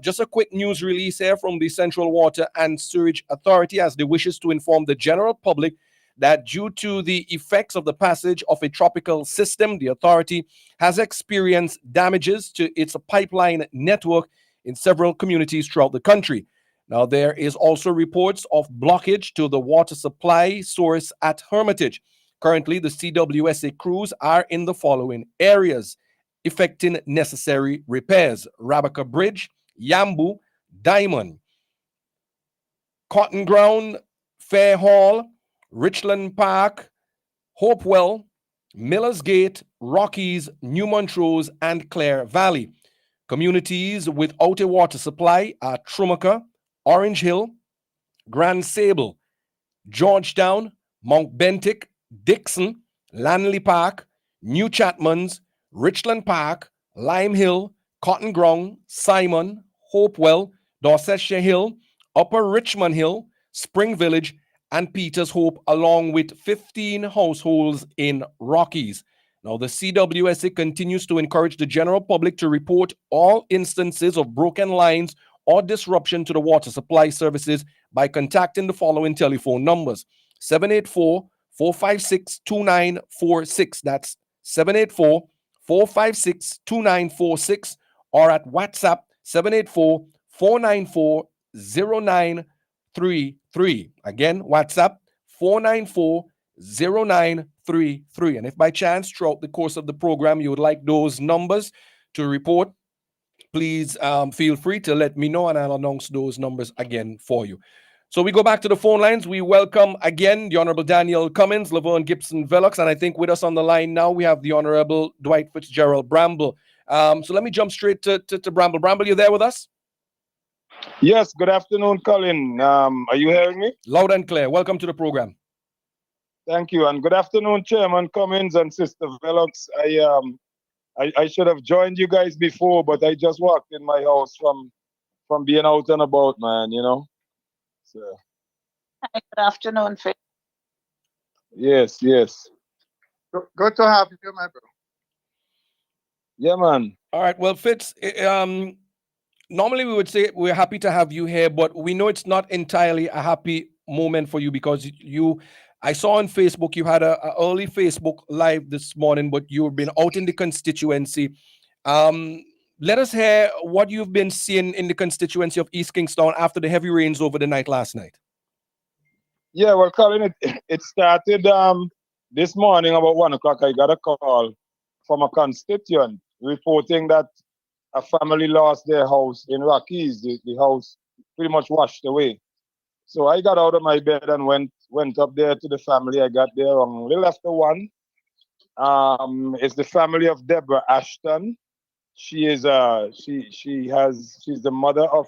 just a quick news release here from the Central Water and Sewerage Authority as they wishes to inform the general public that due to the effects of the passage of a tropical system, the authority has experienced damages to its pipeline network in several communities throughout the country. Now, there is also reports of blockage to the water supply source at Hermitage. Currently, the CWSA crews are in the following areas, effecting necessary repairs: Rabaka Bridge, Yambu, Diamond, Cotton Ground, Fair Hall, Richland Park, Hopewell, Millers Gate, Rockies, New Montrose, and Clare Valley. Communities without a water supply are Trumaca, Orange Hill, Grand Sable, Georgetown, Mount Bentic, Dixon, Lanley Park, New Chatmans, Richland Park, Lime Hill, Cotton Ground, Simon, Hopewell, Dorsetshire Hill, Upper Richmond Hill, Spring Village, and Peters Hope, along with 15 households in Rockies. Now, the CWSA continues to encourage the general public to report all instances of broken lines or disruption to the water supply services by contacting the following telephone numbers: 784-456-2946. That's 784-456-2946, or at WhatsApp 784-494-0933. Again, WhatsApp 494-0933. And if by chance throughout the course of the program you would like those numbers to report, please feel free to let me know and I'll announce those numbers again for you. So we go back to the phone lines. We welcome again the Honorable Daniel Cummins, Laverne Gibson Villox, and I think with us on the line now we have the Honorable Dwight Fitzgerald Bramble. So let me jump straight to Bramble. Bramble, you there with us? Yes, good afternoon, Colin. Are you hearing me? Loud and clear. Welcome to the program. Thank you, and good afternoon, Chairman Cummins and Sister Villox. I should have joined you guys before, but I just walked in my house from being out and about, man, you know. So. Hi, good afternoon, Fitz. Yes. Good to have you, my bro. Yeah, man. All right. Well, Fitz, normally we would say we're happy to have you here, but we know it's not entirely a happy moment for you because I saw on Facebook you had a early Facebook live this morning, but you've been out in the constituency. Let us hear what you've been seeing in the constituency of East Kingstown after the heavy rains over the night last night. Yeah, well, Colin, it started this morning about 1 o'clock. I got a call from a constituent reporting that a family lost their house in Rockies. The house pretty much washed away. So I got out of my bed and went up there to the family. I got there a little after 1. It's the family of Deborah Ashton. She's the mother of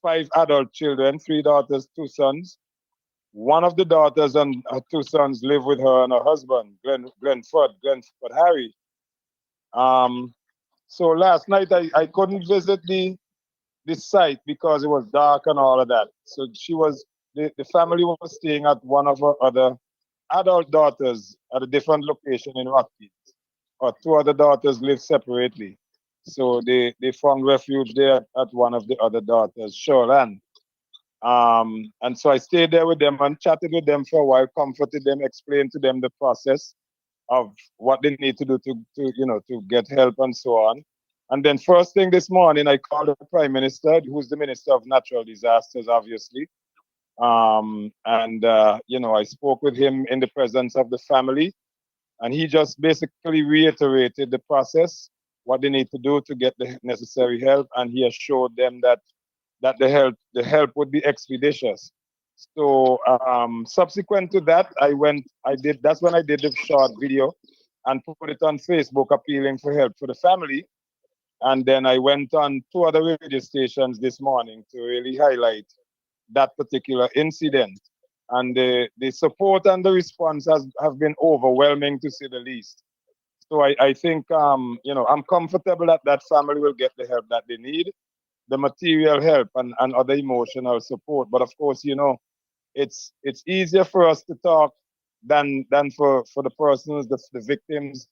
5 adult children, 3 daughters, 2 sons. One of the daughters and her 2 sons live with her and her husband, Glenford Harry. So last night I couldn't visit the site because it was dark and all of that. So the family was staying at one of her other adult daughters at a different location in Rockies. Her 2 other daughters live separately. So they found refuge there at one of the other daughters, Shoreland. And so I stayed there with them and chatted with them for a while, comforted them, explained to them the process. of what they need to do to get help and so on. And then first thing this morning, I called the Prime Minister, who's the Minister of Natural Disasters, obviously. I spoke with him in the presence of the family, and he just basically reiterated the process, what they need to do to get the necessary help, and he assured them that the help would be expeditious. So subsequent to that, that's when I did the short video and put it on Facebook appealing for help for the family. And then I went on 2 other radio stations this morning to really highlight that particular incident. And the support and the response have been overwhelming, to say the least. So I think, I'm comfortable that family will get the help that they need, the material help and other emotional support. But of course, it's easier for us to talk than for the persons, the victims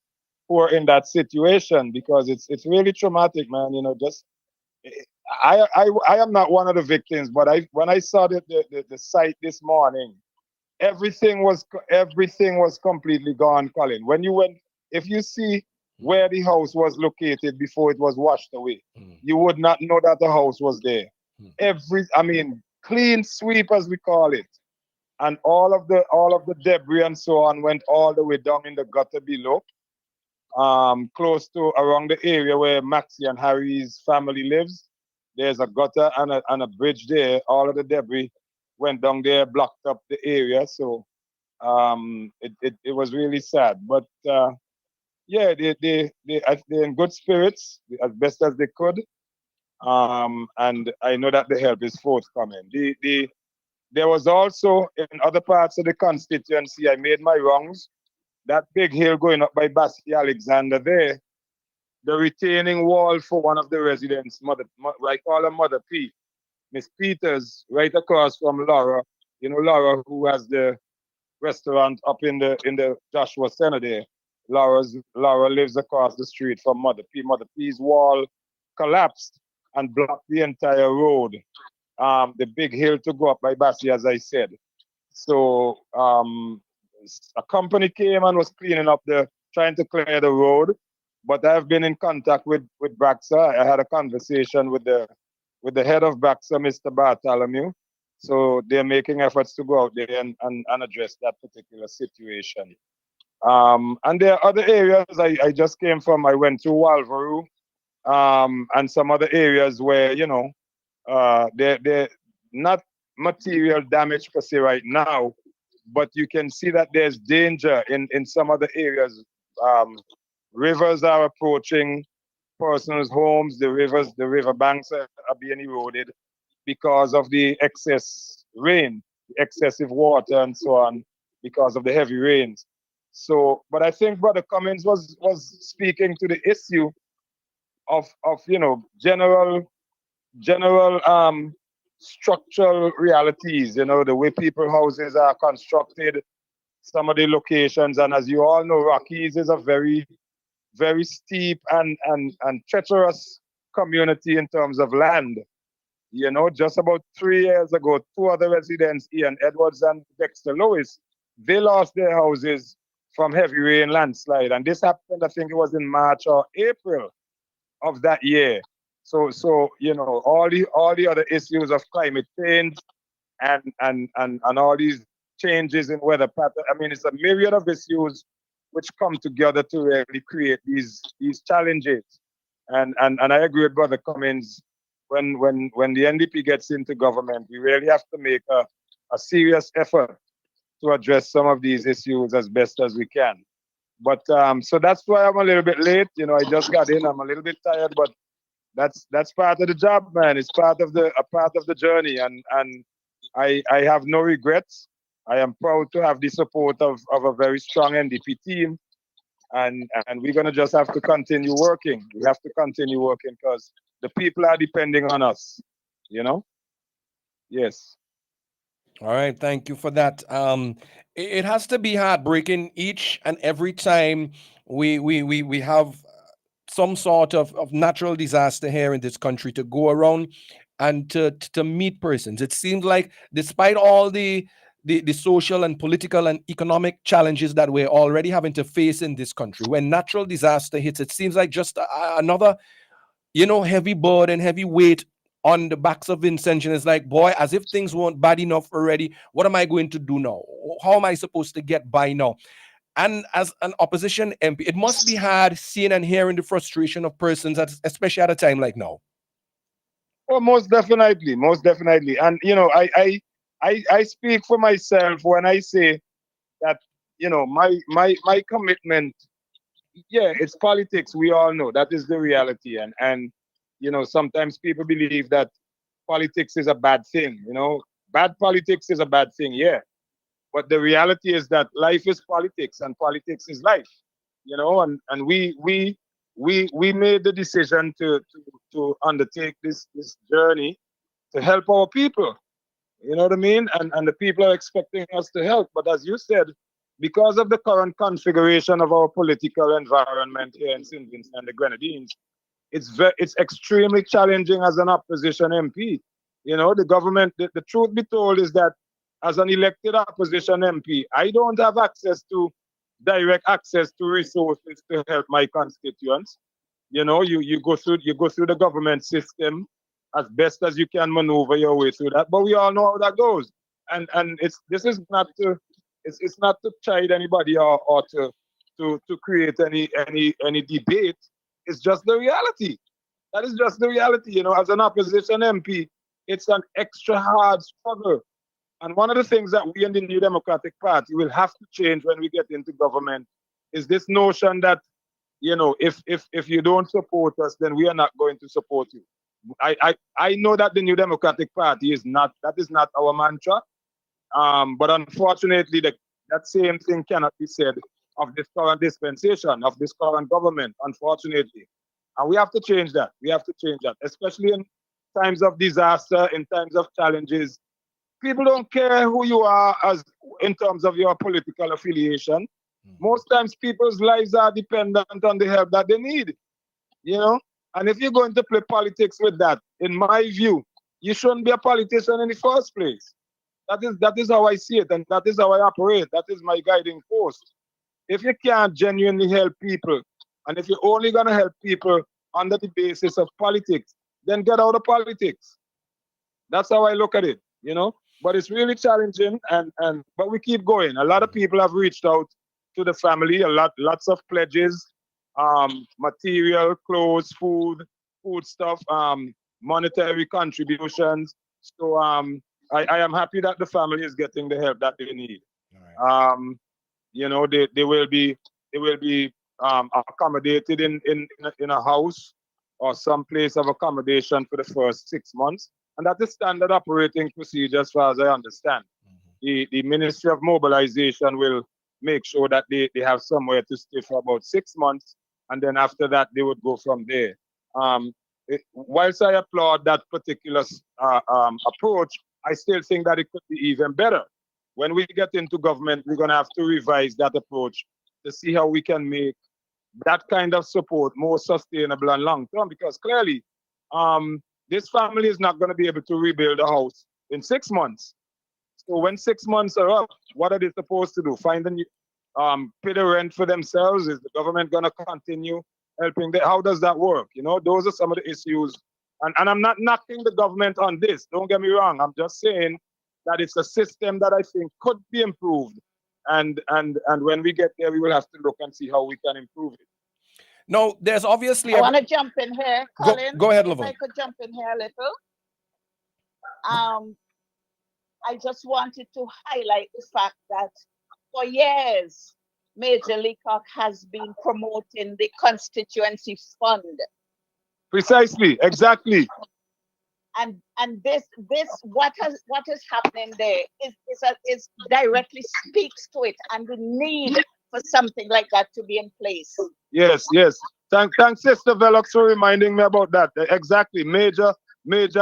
who are in that situation, because it's really traumatic, man. Just I am not one of the victims, but when I saw the site this morning, everything was completely gone, Colin. If you see where the house was located before it was washed away, you would not know that the house was there. Clean sweep, as we call it, and all of the debris and so on went all the way down in the gutter below, close to around the area where Maxie and Harry's family lives. There's a gutter and a bridge there. All of the debris went down there, blocked up the area. So it was really sad. But yeah, they're in good spirits as best as they could. And I know that the help is forthcoming. There was also in other parts of the constituency, I made my rounds. That big hill going up by Bassi Alexander there, the retaining wall for one of the residents, I call her Mother P, Miss Peters, right across from Laura. Laura, who has the restaurant up in the Joshua Center there. Laura lives across the street from Mother P. Mother P's wall collapsed and blocked the entire road. The big hill to go up by Bassi, as I said. So a company came and was cleaning up trying to clear the road. But I've been in contact with BRAXA. I had a conversation with the head of BRAXA, Mr. Bartholomew. So they're making efforts to go out there and address that particular situation. And there are other areas I just came from. I went to Walvaroo, and some other areas where, they're not material damage per se right now, but you can see that there's danger in some other areas. Rivers are approaching person's homes. The river banks are being eroded because of the excess rain, excessive water, and so on, because of the heavy rains. So, but I think Brother Cummins was speaking to the issue of general structural realities. The way people houses are constructed, some of the locations, and as you all know, Rockies is a very, very steep and treacherous community in terms of land. Just about 3 years ago, 2 other residents, Ian Edwards and Dexter Lewis, they lost their houses from heavy rain landslide. And this happened, I think it was in March or April of that year. So all the other issues of climate change and all these changes in weather pattern. It's a myriad of issues which come together to really create these challenges. And I agree with Brother Cummins. When the NDP gets into government, we really have to make a serious effort to address some of these issues as best as we can. But so that's why I'm a little bit late. I just got in. I'm a little bit tired, but that's part of the job, man. It's part of the journey, and I have no regrets. I am proud to have the support of a very strong NDP team, and we're gonna just have to continue working. We have to continue working because the people are depending on us. Yes. All right, thank you for that. It has to be heartbreaking each and every time we have some sort of natural disaster here in this country, to go around and to meet persons. It seems like despite all the the social and political and economic challenges that we're already having to face in this country. When natural disaster hits, it seems like just another, heavy burden, heavy weight on the backs of Vincent. It's like, boy, as if things weren't bad enough already. What am I going to do now? How am I supposed to get by now? And as an opposition MP, it must be hard seeing and hearing the frustration of persons, especially at a time like now. Oh, most definitely. And I speak for myself when I say that my commitment. Yeah, it's politics. We all know that is the reality, and sometimes people believe that politics is a bad thing. Bad politics is a bad thing. Yeah, but the reality is that life is politics, and politics is life. And we made the decision to undertake this journey to help our people. You know what I mean? And the people are expecting us to help. But as you said, because of the current configuration of our political environment here in St. Vincent and the Grenadines, it's extremely challenging as an opposition MP. The government, the truth be told is that as an elected opposition MP, I don't have direct access to resources to help my constituents. You go through the government system as best as you can maneuver your way through that. But we all know how that goes. And this is not to chide anybody or to create any debate. It's just the reality. That is just the reality. As an opposition MP, it's an extra hard struggle. And one of the things that we in the New Democratic Party will have to change when we get into government is this notion that, if you don't support us, then we are not going to support you. I know that the New Democratic Party is not our mantra. But unfortunately, that same thing cannot be said of this current dispensation, of this current government, unfortunately. And we have to change that. Especially in times of disaster, in times of challenges. People don't care who you are in terms of your political affiliation. Most times people's lives are dependent on the help that they need. And if you're going to play politics with that, in my view, you shouldn't be a politician in the first place. That is how I see it, and that is how I operate. That is my guiding force. If you can't genuinely help people, and if you're only going to help people under the basis of politics, then get out of politics. That's how I look at it, But it's really challenging, but we keep going. A lot of people have reached out to the family, lots of pledges, material, clothes, food stuff, monetary contributions. So I am happy that the family is getting the help that they need. Right. They will be accommodated in a house or some place of accommodation for the first 6 months, and that is standard operating procedure as far as I understand. The Ministry of Mobilization will make sure that they have somewhere to stay for about 6 months, and then after that they would go from there. Whilst I applaud that particular approach, I still think that it could be even better. When we get into government, we're going to have to revise that approach to see how we can make that kind of support more sustainable and long-term, because clearly this family is not going to be able to rebuild a house in 6 months. So when 6 months are up, what are they supposed to do? Pay the rent for themselves? Is the government going to continue helping them? How does that work? Those are some of the issues. And I'm not knocking the government on this. Don't get me wrong. I'm just saying that it's a system that I think could be improved. And when we get there, we will have to look and see how we can improve it. No, there's obviously... I want to jump in here, Colin. Go ahead, if Laverne. I could jump in here a little. I just wanted to highlight the fact that for years, Major Leacock has been promoting the constituency fund. Precisely, exactly. And this what is happening there is directly speaks to it and the need for something like that to be in place. Yes. Thanks, Sister Velox, for reminding me about that. Exactly. Major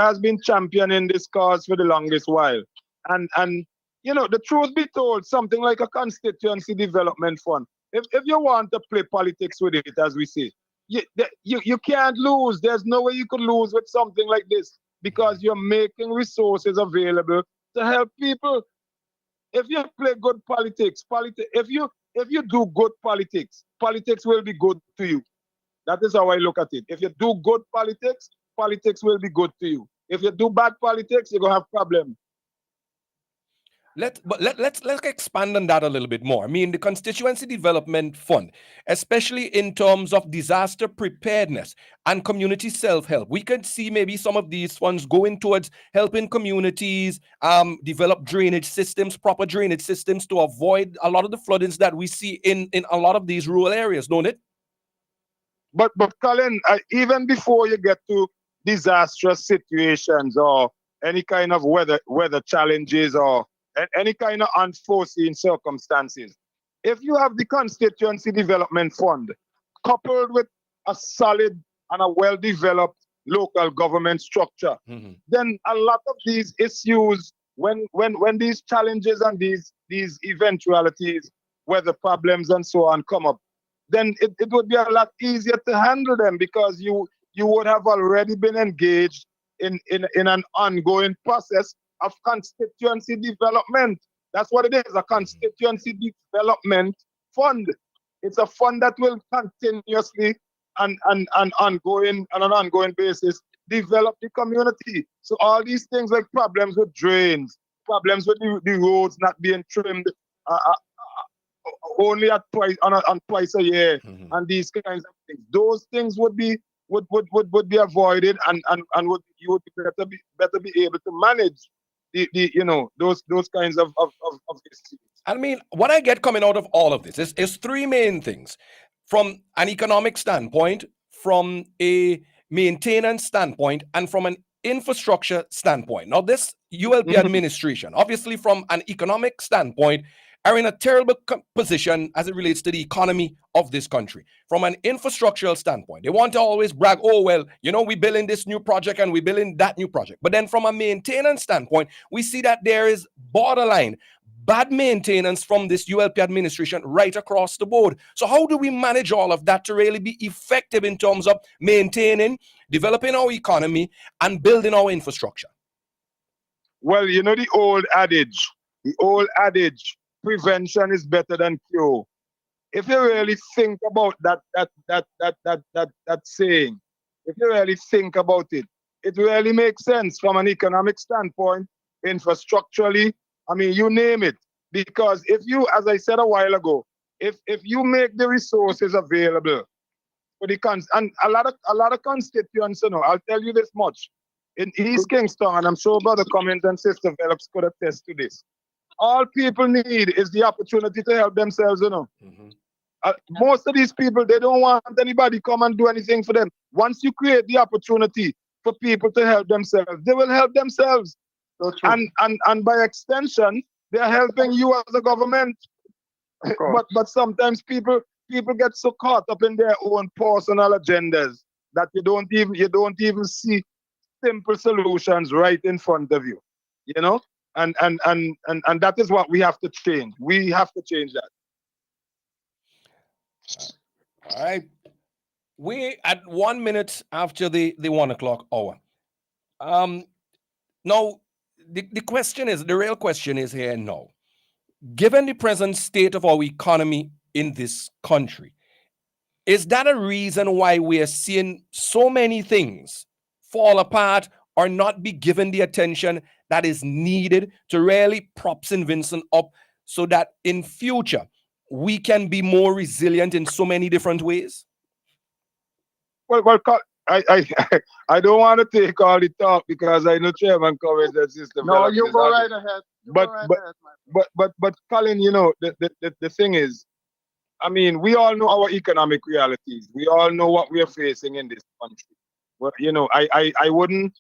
has been championing this cause for the longest while. And the truth be told, something like a constituency development fund, if you want to play politics with it, as we say, you can't lose. There's no way you could lose with something like this, because you're making resources available to help people. If you play good politics, if you do good politics, politics will be good to you. That is how I look at it. If you do good politics, politics will be good to you. If you do bad politics, you're gonna have problems. Let's expand on that a little bit more. I mean, the Constituency Development Fund, especially in terms of disaster preparedness and community self-help, we could see maybe some of these funds going towards helping communities develop drainage systems, proper drainage systems to avoid a lot of the floodings that we see in a lot of these rural areas, don't it? But Colin, even before you get to disastrous situations or any kind of weather challenges or any kind of unforeseen circumstances, if you have the Constituency Development Fund coupled with a solid and a well-developed local government structure, then a lot of these issues, when these challenges and these eventualities, weather problems and so on come up, then it would be a lot easier to handle them because you would have already been engaged in an ongoing process of constituency development. That's what it is, a constituency development fund. It's a fund that will continuously and on an ongoing basis develop the community. So all these things like problems with drains, problems with the roads not being trimmed only at twice a year, and these kinds of things, those things would be avoided, and you would better be able to manage those kinds of issues. I mean, what I get coming out of all of this is three main things: from an economic standpoint, from a maintenance standpoint, and from an infrastructure standpoint. Now, this ULP administration, obviously from an economic standpoint, are in a terrible position as it relates to the economy of this country. From an infrastructural standpoint, they want to always brag, oh, well, we're building this new project and we're building that new project. But then from a maintenance standpoint, we see that there is borderline bad maintenance from this ULP administration right across the board. So how do we manage all of that to really be effective in terms of maintaining, developing our economy, and building our infrastructure? Well, the old adage, prevention is better than cure. If you really think about that saying, if you really think about it, it really makes sense from an economic standpoint, infrastructurally, I mean, you name it. Because if you, as I said a while ago, if you make the resources available for the and a lot of constituents, I'll tell you this much. In East Kingston, and I'm sure Brother Cummins and Sister Phillips could attest to this, all people need is the opportunity to help themselves, most of these people, they don't want anybody come and do anything for them. Once you create the opportunity for people to help themselves, they will help themselves. So and by extension, they're helping you as a government. But sometimes people get so caught up in their own personal agendas that you don't even see simple solutions right in front of you. And that is what we have to change. We have to change that. All right. We at 1 minute after the 1 o'clock hour. Now, the real question is here now. Given the present state of our economy in this country, is that a reason why we are seeing so many things fall apart or not be given the attention that is needed to really prop St. Vincent up so that in future we can be more resilient in so many different ways? Well, I don't want to take all the talk because I know Chairman covers that system. No, you go right ahead. But Colin, the thing is, I mean, we all know our economic realities. We all know what we are facing in this country. Well, I wouldn't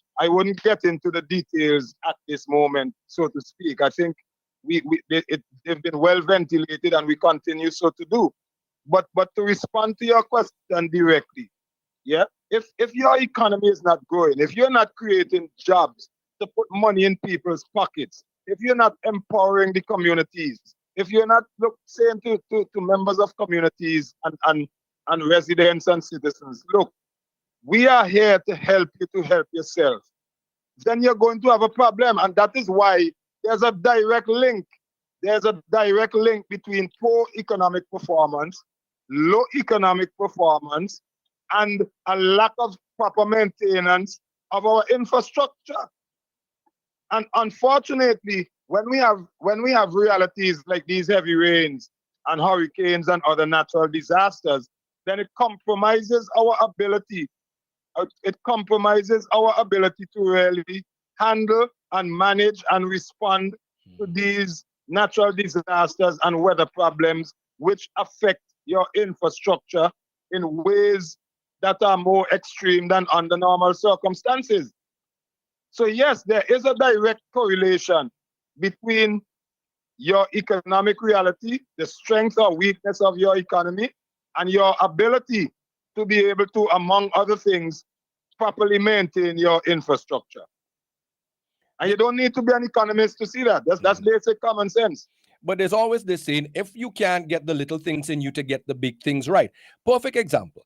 get into the details at this moment, so to speak. I think they've been well ventilated, and we continue so to do. But to respond to your question directly, yeah, if your economy is not growing, if you're not creating jobs to put money in people's pockets, if you're not empowering the communities, if you're not saying to members of communities and residents and citizens, look, we are here to help you to help yourself, then you're going to have a problem. And that is why there's a direct link there's a direct link between poor economic performance, low economic performance, and a lack of proper maintenance of our infrastructure. And unfortunately, when we have realities like these heavy rains and hurricanes and other natural disasters, then it compromises our ability. It compromises our ability to really handle and manage and respond to these natural disasters and weather problems, which affect your infrastructure in ways that are more extreme than under normal circumstances. So yes, there is a direct correlation between your economic reality, the strength or weakness of your economy, and your ability to be able to, among other things, properly maintain your infrastructure. And you don't need to be an economist to see that. That's basic common sense. But there's always this saying, if you can't get the little things in you to get the big things right. Perfect example.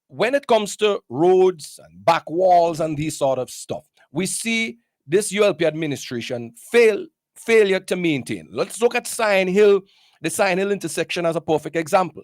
When it comes to roads and back walls and these sort of stuff, we see this ULP administration failure to maintain. Let's look at Sign Hill, the Sign Hill intersection as a perfect example.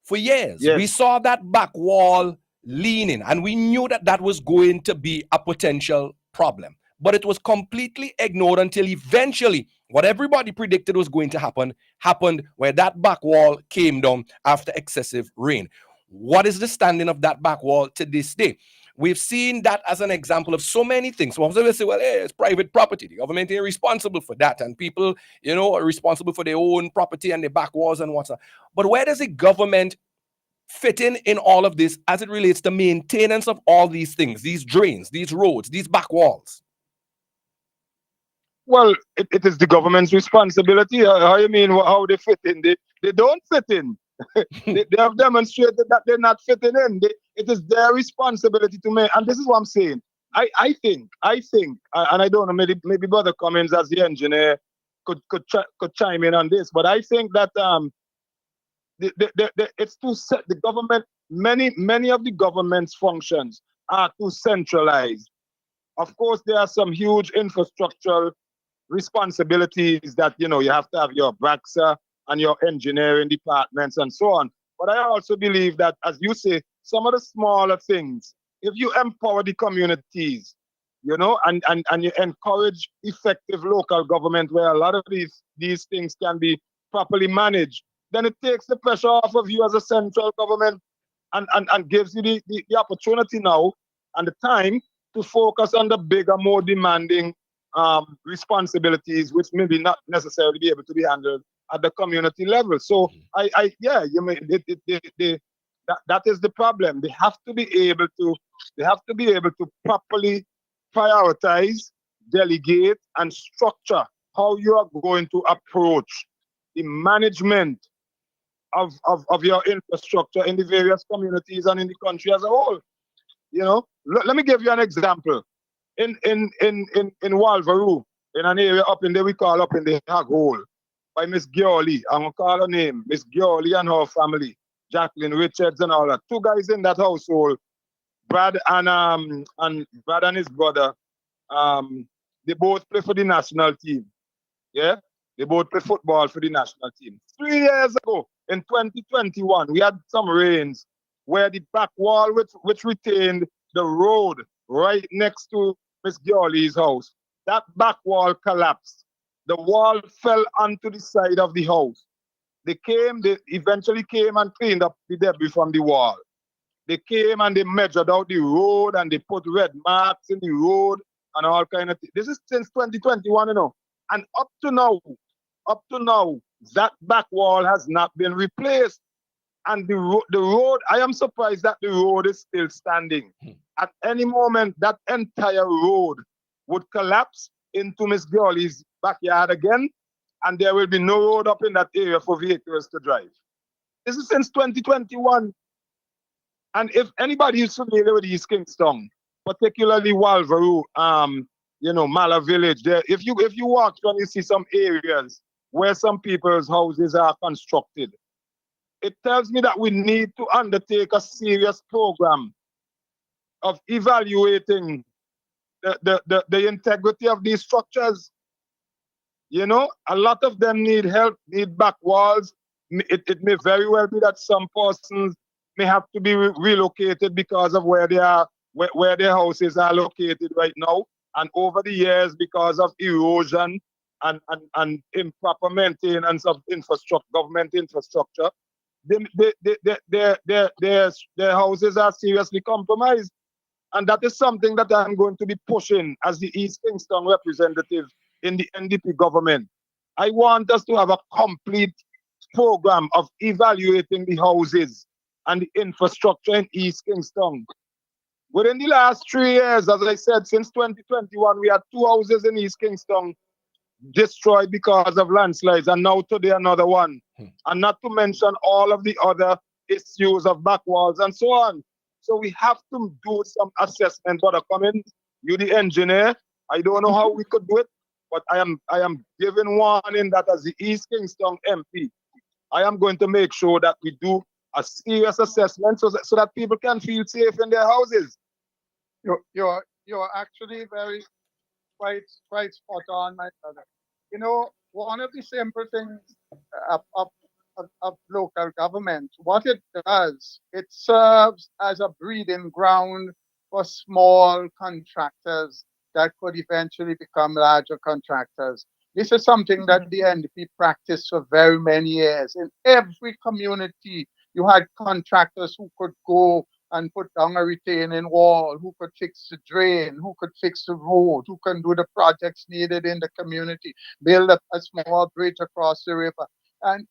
For years, we saw that back wall leaning, and we knew that that was going to be a potential problem. But it was completely ignored until eventually what everybody predicted was going to happen happened, where that back wall came down after excessive rain. What is the standing of that back wall to this day? We've seen that as an example of so many things. So they say, well, hey, it's private property. The government is responsible for that. And people, are responsible for their own property and their back walls and whatnot. But where does the government fit in all of this as it relates to maintenance of all these things, these drains, these roads, these back walls? Well, it is the government's responsibility. How you mean how they fit in? They don't fit in. they have demonstrated that they're not fitting in. It is their responsibility to make. And this is what I'm saying. I think, and I don't know, maybe Brother Cummins as the engineer could chime in on this, but I think that it's too set. The government, many of the government's functions are too centralized. Of course, there are some huge infrastructural responsibilities that you have to have your BRAXA and your engineering departments and so on. But I also believe that, as you say, some of the smaller things, if you empower the communities, and you encourage effective local government where a lot of these things can be properly managed, then it takes the pressure off of you as a central government and gives you the opportunity now and the time to focus on the bigger, more demanding responsibilities, which maybe not necessarily be able to be handled at the community level. So that is the problem. They have to be able to properly prioritize, delegate, and structure how you are going to approach the management of your infrastructure in the various communities and in the country as a whole. Let me give you an example. In Walvaroo, in an area up in there we call up in the Hag Hole, by Miss Gurley, I'm gonna call her name, Miss Gurley and her family, Jacqueline Richards and all that. Two guys in that household, Brad and his brother, they both play for the national team. Yeah, they both play football for the national team. 3 years ago, in 2021, we had some rains where the back wall, which retained the road right next to Miss Gurley's house, that back wall collapsed. The wall fell onto the side of the house. They eventually came and cleaned up the debris from the wall. They came and they measured out the road and they put red marks in the road and all kind of things. This is since 2021, And up to now, that back wall has not been replaced. And the road, I am surprised that the road is still standing. At any moment, that entire road would collapse into Miss Gurley's backyard again, and there will be no road up in that area for vehicles to drive. This is since 2021. And if anybody is familiar with East Kingston, particularly Walvaroo, Mala Village, there, if you walk through, you see some areas where some people's houses are constructed. It tells me that we need to undertake a serious program of evaluating the integrity of these structures. You know, a lot of them need help, need back walls. It may very well be that some persons may have to be relocated because of where they are, where their houses are located right now. And over the years, because of erosion and improper maintenance of infrastructure, government infrastructure, their houses are seriously compromised. And that is something that I'm going to be pushing as the East Kingston representative in the NDP government. I want us to have a complete program of evaluating the houses and the infrastructure in East Kingston. Within the last 3 years, as I said, since 2021, we had 2 houses in East Kingston destroyed because of landslides, and now today another one. And not to mention all of the other issues of back walls and so on. So we have to do some assessment. Brother Cummins, you the engineer. I don't know how we could do it, but I am giving warning that as the East Kingston MP, I am going to make sure that we do a serious assessment so that people can feel safe in their houses. You're actually quite spot on, my brother. You know, one of the simple things of local government, what it does, it serves as a breeding ground for small contractors that could eventually become larger contractors. This is something that the NDP practiced for very many years. In every community, you had contractors who could go and put down a retaining wall, who could fix the drain, who could fix the road, who can do the projects needed in the community, build a small bridge across the river. And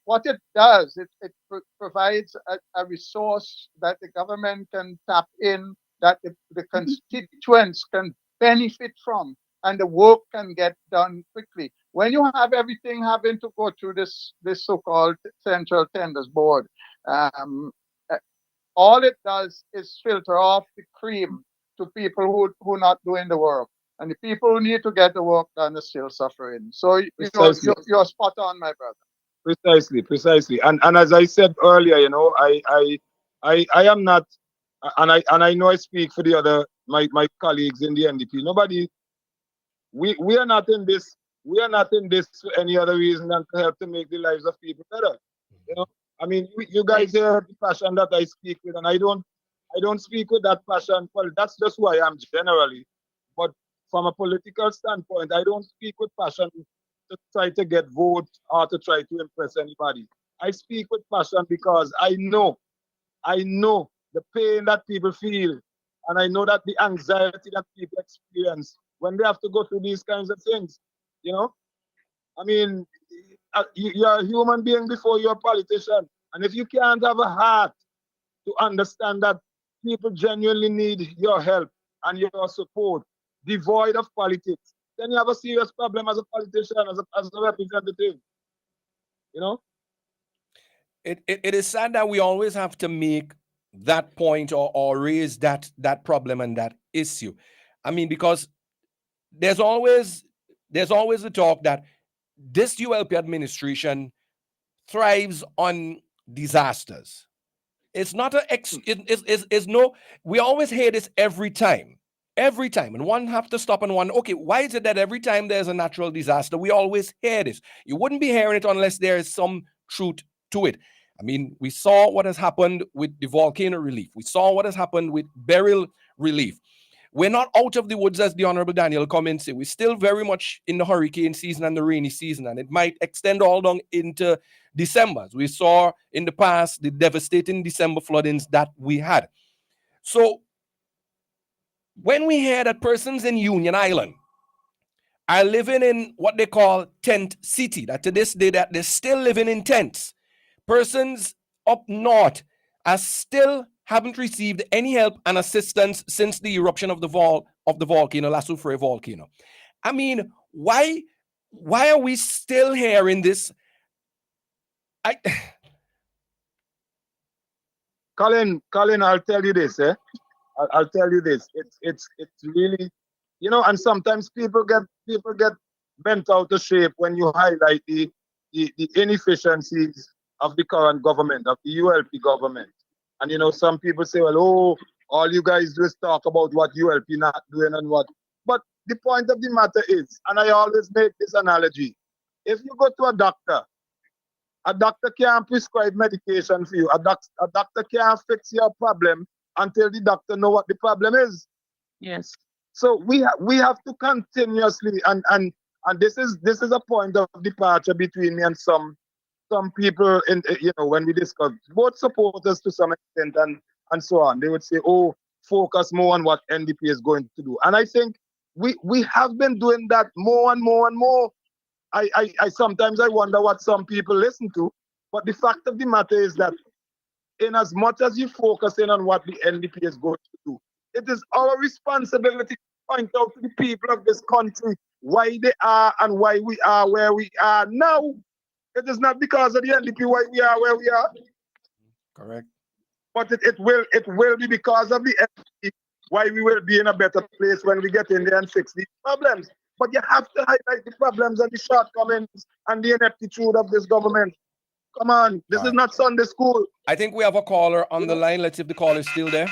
what it does, it provides a resource that the government can tap in, that the constituents can benefit from, and the work can get done quickly. When you have everything having to go through this so-called Central Tenders Board, all it does is filter off the cream to people who are not doing the work. And the people who need to get the work done are still suffering. So you're spot on, my brother. Precisely. And as I said earlier, you know, I am not, and I know I speak for the other my colleagues in the NDP. We are not in this for any other reason than to help to make the lives of people better. You know, I mean, you guys hear the passion that I speak with, and I don't speak with that passion. Well, that's just who I am generally. But from a political standpoint, I don't speak with passion to try to get votes or to try to impress anybody. I speak with passion because I know the pain that people feel, and I know that the anxiety that people experience when they have to go through these kinds of things. You know, I mean, you're a human being before you're a politician, and if you can't have a heart to understand that people genuinely need your help and your support, devoid of politics, then you have a serious problem as a politician, as a representative. You know? It is sad that we always have to make that point or raise that problem and that issue. I mean, because there's always the talk that this ULP administration thrives on disasters. It's not we always hear this every time, and one have to stop and wonder, okay, why is it that every time there's a natural disaster, we always hear this? You wouldn't be hearing it unless there is some truth to it. I mean, we saw what has happened with the volcano relief. We saw what has happened with burial relief. We're not out of the woods, as the Honorable Daniel Cummins said. We're still very much in the hurricane season and the rainy season, and it might extend all down into December. As we saw in the past, the devastating December floodings that we had. So when we hear that persons in Union Island are living in what they call tent city, that to this day that they're still living in tents, persons up north are still haven't received any help and assistance since the eruption of the volcano, La Soufrière volcano. I mean, why are we still hearing this? Colin, I'll tell you this, I'll tell you this. It's really, you know, and sometimes people get bent out of shape when you highlight the inefficiencies of the current government, of the ULP government. And, you know, some people say, well, all you guys do is talk about what ULP not doing and what. But the point of the matter is, and I always make this analogy, if you go to a doctor can't prescribe medication for you. A doctor can't fix your problem until the doctor know what the problem is. Yes. So we have to continuously, and this is a point of departure between me and some people in, when we discuss, both supporters to some extent and so on. They would say, oh, focus more on what NDP is going to do. And I think we have been doing that more and more and more. I sometimes I wonder what some people listen to, but the fact of the matter is that in as much as you focus in on what the NDP is going to do, it is our responsibility to point out to the people of this country why they are and why we are where we are now. It is not because of the NDP why we are where we are. Correct. But it will be because of the NDP why we will be in a better place when we get in there and fix these problems. But you have to highlight the problems and the shortcomings and the ineptitude of this government. Come on, this is not Sunday school. I think we have a caller on the line. Let's see if the caller is still there.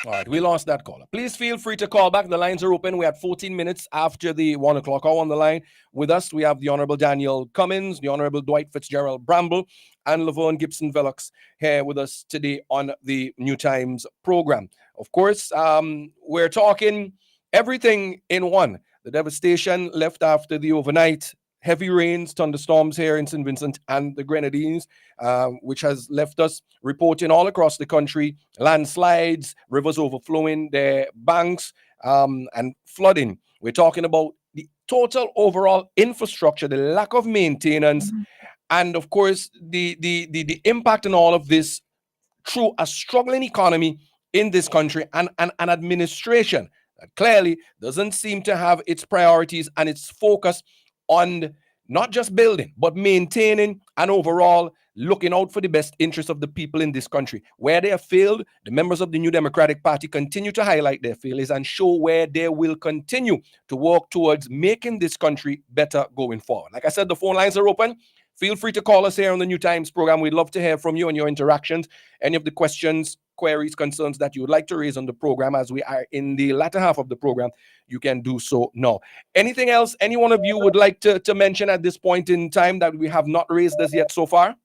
All right, we lost that caller. Please feel free to call back. The lines are open. We had 14 minutes after the 1 o'clock hour on the line. With us, we have the Honorable Daniel Cummins, the Honorable Dwight Fitzgerald Bramble, and Laverne Gibson Velox here with us today on the New Times program. Of course, we're talking everything in one. The devastation left after the overnight heavy rains, thunderstorms here in St. Vincent and the Grenadines, which has left us reporting all across the country, landslides, rivers overflowing their banks, and flooding. We're talking about the total overall infrastructure, the lack of maintenance, and of course, the impact on all of this through a struggling economy in this country and an administration that clearly doesn't seem to have its priorities and its focus on not just building, but maintaining and overall looking out for the best interests of the people in this country. Where they have failed, the members of the New Democratic Party continue to highlight their failures and show where they will continue to work towards making this country better going forward. Like I said, the phone lines are open. Feel free to call us here on the New Times program. We'd love to hear from you and your interactions. Any of the questions, queries, concerns that you would like to raise on the program as we are in the latter half of the program, you can do so now. Anything else any one of you would like to mention at this point in time that we have not raised as yet so far?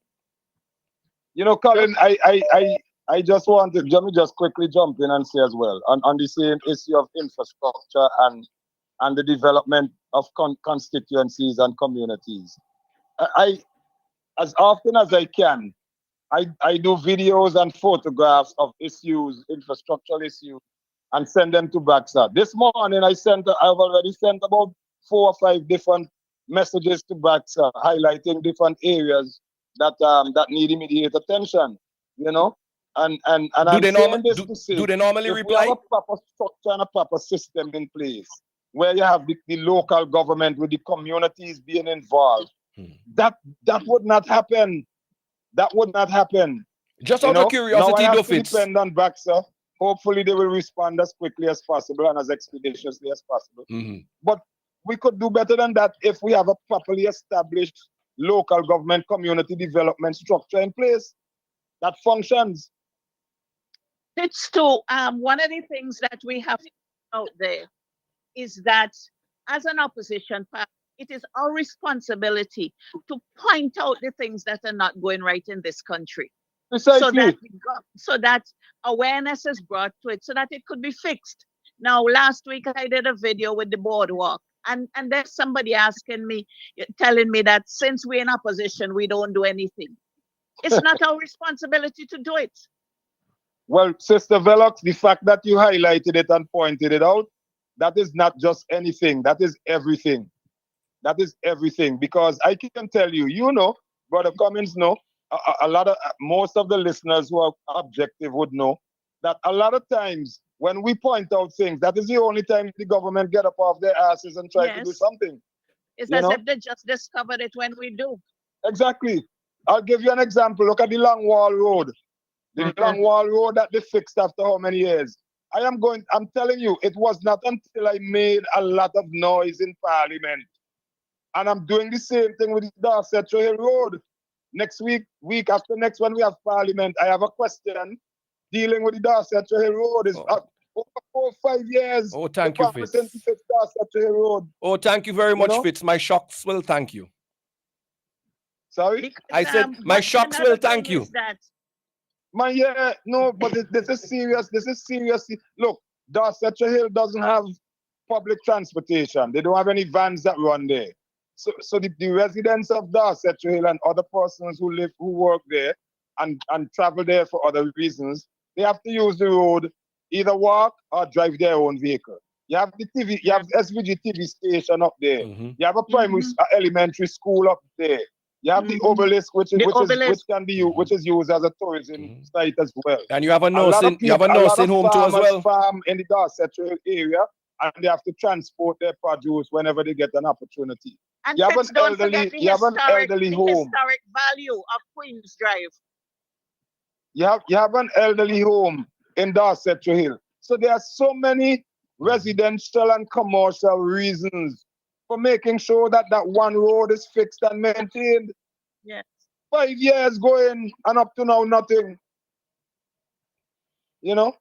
Colin, I just wanted, let me just quickly jump in and say as well, on the same issue of infrastructure and the development of constituencies and communities. I as often as I can, I do videos and photographs of issues, infrastructural issues, and send them to BAXA. This morning I've already sent about 4 or 5 different messages to BAXA highlighting different areas that need immediate attention, And I'm saying this to say, do they normally if reply? we have a proper structure and a proper system in place, where you have the local government with the communities being involved, that would not happen. That would not happen. Just out of curiosity, now I though, have to depend on BAXA. Hopefully they will respond as quickly as possible and as expeditiously as possible. But we could do better than that if we have a properly established local government community development structure in place that functions. It's to one of the things that we have out there is that as an opposition party, it is our responsibility to point out the things that are not going right in this country. Precisely. So that awareness is brought to it so that it could be fixed. Now, last week I did a video with the boardwalk, and there's somebody asking me, telling me that since we're in opposition, we don't do anything. It's not our responsibility to do it. Well, Sister Velox, the fact that you highlighted it and pointed it out, that is not just anything, that is everything. That is everything, because I can tell you, Brother Cummins most of the listeners who are objective would know that a lot of times when we point out things, that is the only time the government get up off their asses and try to do something. It's as if they just discovered it when we do. Exactly. I'll give you an example. Look at the Long Wall Road. The Long Wall Road that they fixed after how many years? I'm telling you, it was not until I made a lot of noise in Parliament. And I'm doing the same thing with the Dorset Hill Road. Next week after next, when we have Parliament, I have a question dealing with the Dorset Hill Road. over 5 years. Oh, thank you, Fitz. Road. Oh, thank you very much, know? Fitz. My shocks will thank you. Sorry? I said my shocks will thank you. Man, yeah, no, but this is serious. This is serious. Look, Dorset Hill doesn't have public transportation. They don't have any vans that run there. So the residents of Dorset Hill and other persons who work there and travel there for other reasons, they have to use the road, either walk or drive their own vehicle. You have the TV, you have SVG TV station up there. Mm-hmm. You have a primary elementary school up there. You have the obelisk, which is used as a tourism site as well. And you have a nursing home too as well. Farm in the Dorset area, and they have to transport their produce whenever they get an opportunity. And you have an elderly home. Historic value of Queens Drive. You have an elderly home in Dorset Hill. So there are so many residential and commercial reasons for making sure that that one road is fixed and maintained. Yes. 5 years going and up to now nothing. You know?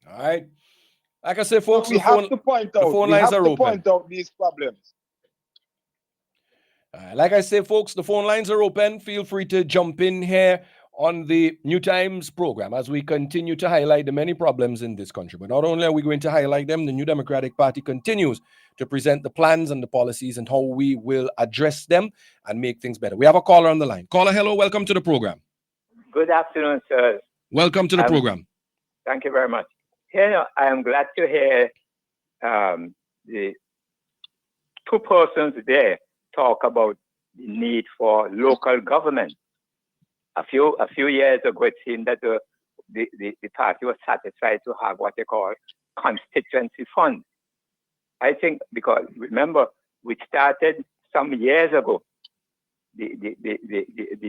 All right. Like I said, folks, we have to point out. The phone we lines have are to open. point out these problems. Like I say, folks, the phone lines are open. Feel free to jump in here on the New Times program as we continue to highlight the many problems in this country. But not only are we going to highlight them, the New Democratic Party continues to present the plans and the policies and how we will address them and make things better. We have a caller on the line. Caller, hello, welcome to the program. Good afternoon, sir. Welcome to the program. Thank you very much. Here, I am glad to hear the two persons there talk about the need for local government. A few years ago, it seemed that the party was satisfied to have what they call constituency funds. I think because remember we started some years ago the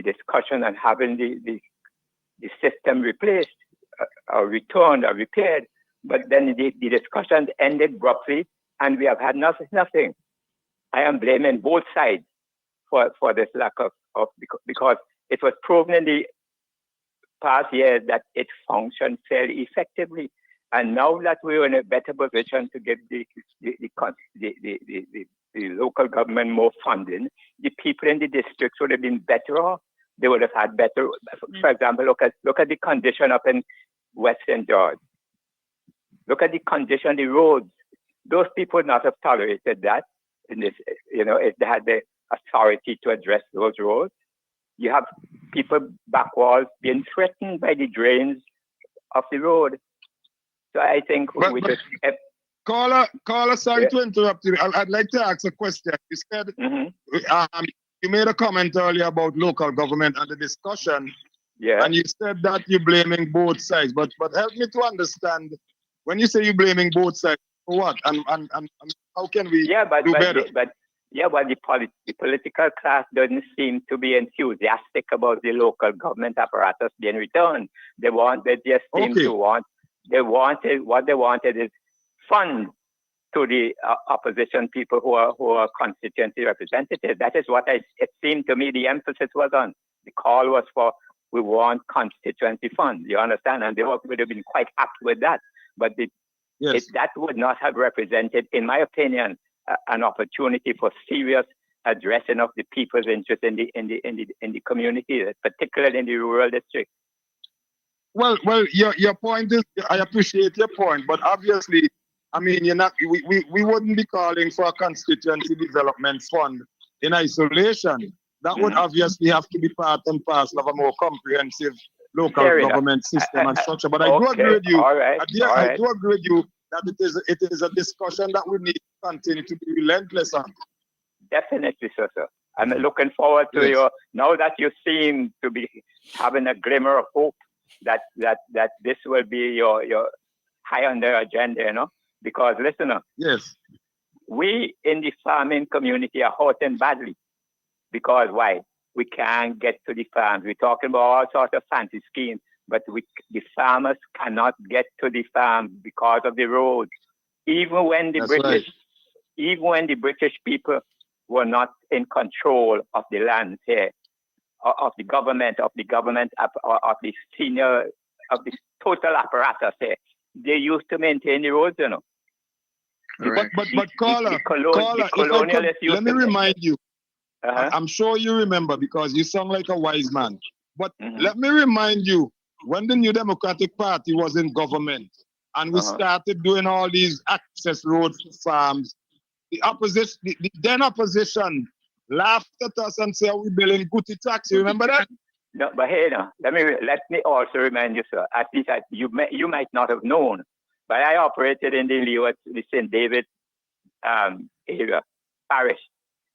discussion on having the system replaced or returned or repaired, but then the discussion ended abruptly, and we have had nothing. I am blaming both sides for this lack of because it was proven in the past years that it functioned fairly effectively. And now that we're in a better position to give the local government more funding, the people in the districts would have been better off. They would have had better, for example, look at the condition up in West St. George. Look at the condition of the roads. Those people would not have tolerated that in this, if they had the authority to address those roads. You have people back walls being threatened by the drains of the road. So I think Caller, sorry to interrupt you. I'd like to ask a question. You said you made a comment earlier about local government and the discussion. Yeah. And you said that you're blaming both sides. But help me to understand, when you say you're blaming both sides, for what? And how can we do better? But the political class doesn't seem to be enthusiastic about the local government apparatus being returned. What they wanted is fund to the opposition people who are constituency representatives. That is what it seemed to me the emphasis was on. The call was for, we want constituency funds. You understand? And they would have been quite happy with that. But that would not have represented, in my opinion, an opportunity for serious addressing of the people's interest in the community, particularly in the rural district. Well, your point is, I appreciate your point, but obviously, I mean, we wouldn't be calling for a constituency development fund in isolation. That would obviously have to be part and parcel of a more comprehensive local government system and structure. But I do agree with you. I do agree with you that it is a discussion that we need to continue to be relentless on. Definitely, sir. I'm looking forward to your, now that you seem to be having a glimmer of hope that this will be your high on the agenda, because listen, we in the farming community are hurting badly. Because why? We can't get to the farms. We're talking about all sorts of fancy schemes, but the farmers cannot get to the farm because of the roads. Even when the British people were not in control of the land here, of the government, of the total apparatus here, they used to maintain the roads, you know. But caller, let me remind you. I'm sure you remember because you sound like a wise man. But let me remind you, when the New Democratic Party was in government and we started doing all these access roads to farms, the opposition, the then opposition, laughed at us and said, "We're building Gucci tax." You remember that? No, but hey, no, let me also remind you, sir. At least you might not have known, but I operated in the St. David area, parish.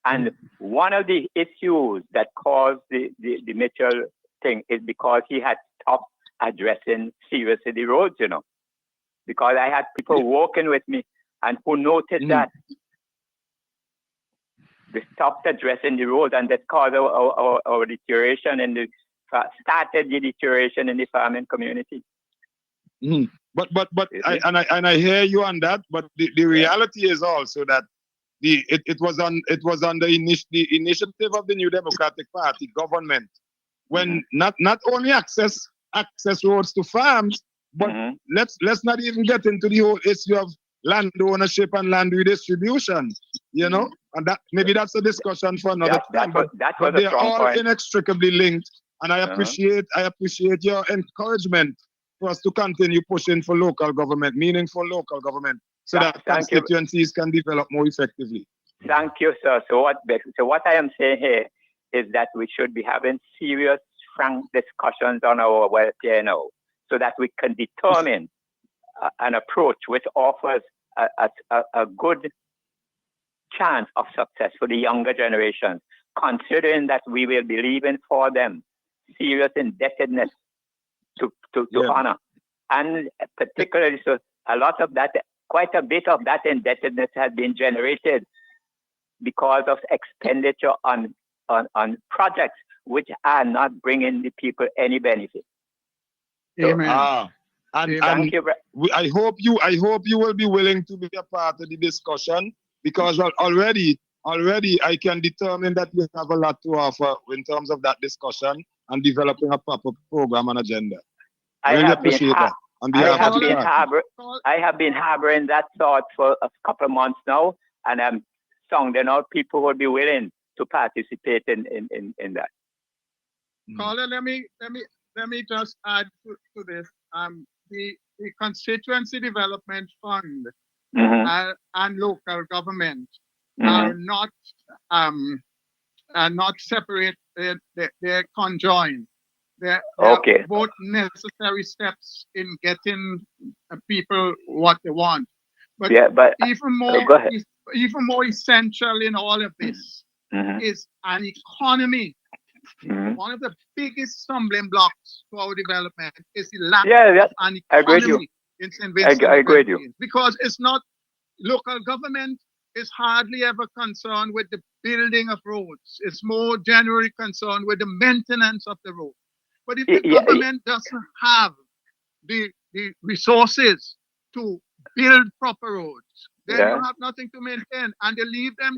And one of the issues that caused the Mitchell thing is because he had stopped addressing seriously the roads, you know. Because I had people walking with me and who noted that they stopped addressing the roads, and that caused our deterioration in started the deterioration in the farming community. But I hear you on that. But the reality is also that it was on the initiative of the New Democratic Party government when not only access roads to farms, but let's not even get into the whole issue of land ownership and land redistribution, you know, and that maybe that's a discussion for another time. But they are all inextricably linked, and I appreciate your encouragement for us to continue pushing for local government, meaningful local government, so that constituencies can develop more effectively. Thank you, sir. So what I am saying here is that we should be having serious, frank discussions on our welfare now, so that we can determine an approach which offers a good chance of success for the younger generations, considering that we will be leaving for them serious indebtedness to honor. And particularly, so a lot of that, quite a bit of that indebtedness has been generated because of expenditure on projects which are not bringing the people any benefit. Amen. Thank you. I hope you will be willing to be a part of the discussion, because already I can determine that you have a lot to offer in terms of that discussion and developing a proper program and agenda. I really appreciate that. I have been harboring that thought for a couple of months now, and I'm sounding out people who will be willing to participate in that. Caller, let me just add to this. The Constituency Development Fund and local government are not separate. They're conjoined. They're both necessary steps in getting people what they want. But even more essential in all of this is an economy. One of the biggest stumbling blocks to our development is the lack of an economy in St. Vincent. I agree with you. Because it's not, local government is hardly ever concerned with the building of roads. It's more generally concerned with the maintenance of the road. But if the government doesn't have the resources to build proper roads, then you have nothing to maintain, and they leave them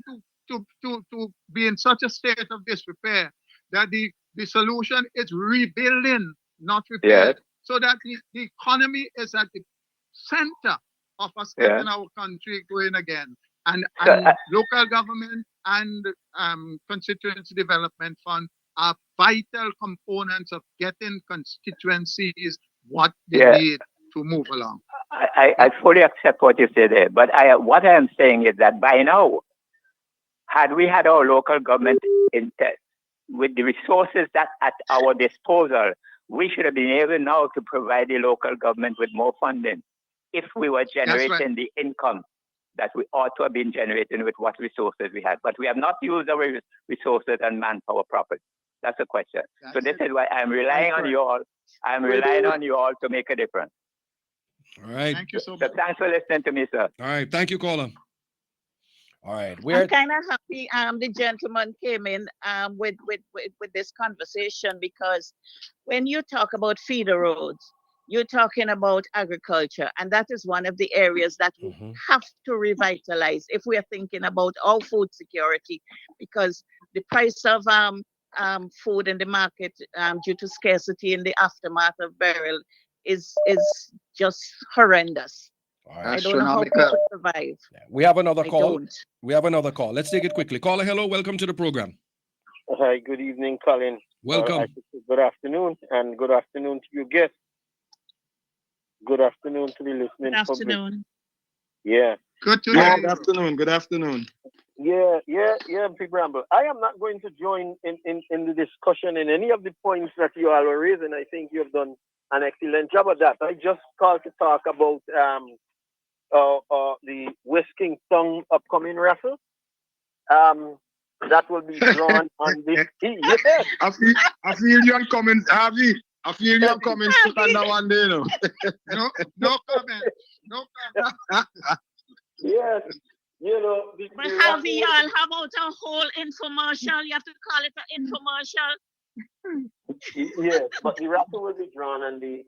to be in such a state of disrepair that the solution is rebuilding, not repair. So that the economy is at the center of us getting our country going again. And local government and constituency development fund are vital components of getting constituencies what they need to move along. I fully accept what you say there, but what I am saying is that by now, had we had our local government with the resources that at our disposal, we should have been able now to provide the local government with more funding if we were generating the income that we ought to have been generating with what resources we had. But we have not used our resources and manpower properly. That's the question. So this is why I'm relying on you all. I'm relying on you all to make a difference. All right. Thank you so much. So thanks for listening to me, sir. All right. Thank you, caller. All right. I'm kind of happy the gentleman came in with this conversation, because when you talk about feeder roads, you're talking about agriculture, and that is one of the areas that we have to revitalize if we are thinking about our food security, because the price of food in the market due to scarcity in the aftermath of burial is just horrendous. All I don't know how people survive. We have another I call. don't. We have another call. Let's take it quickly. Caller, hello. Welcome to the program. Hi, good evening, Colin. Welcome. Good afternoon, and good afternoon to your guests. Good afternoon to the listening Good public. afternoon. Yeah. Good to Good afternoon. Good afternoon. Yeah, Big Ramble. I am not going to join in the discussion in any of the points that you all were raising. I think you have done an excellent job of that. I just called to talk about the West Kingston upcoming raffle. That will be drawn on the yes. I feel you coming, Harvey. I feel you coming to that one day, no. No comment. No comment. Yes. You know, But Harvey, y'all, how about a whole infomercial? You have to call it an infomercial. Yes, but the raffle will be drawn on the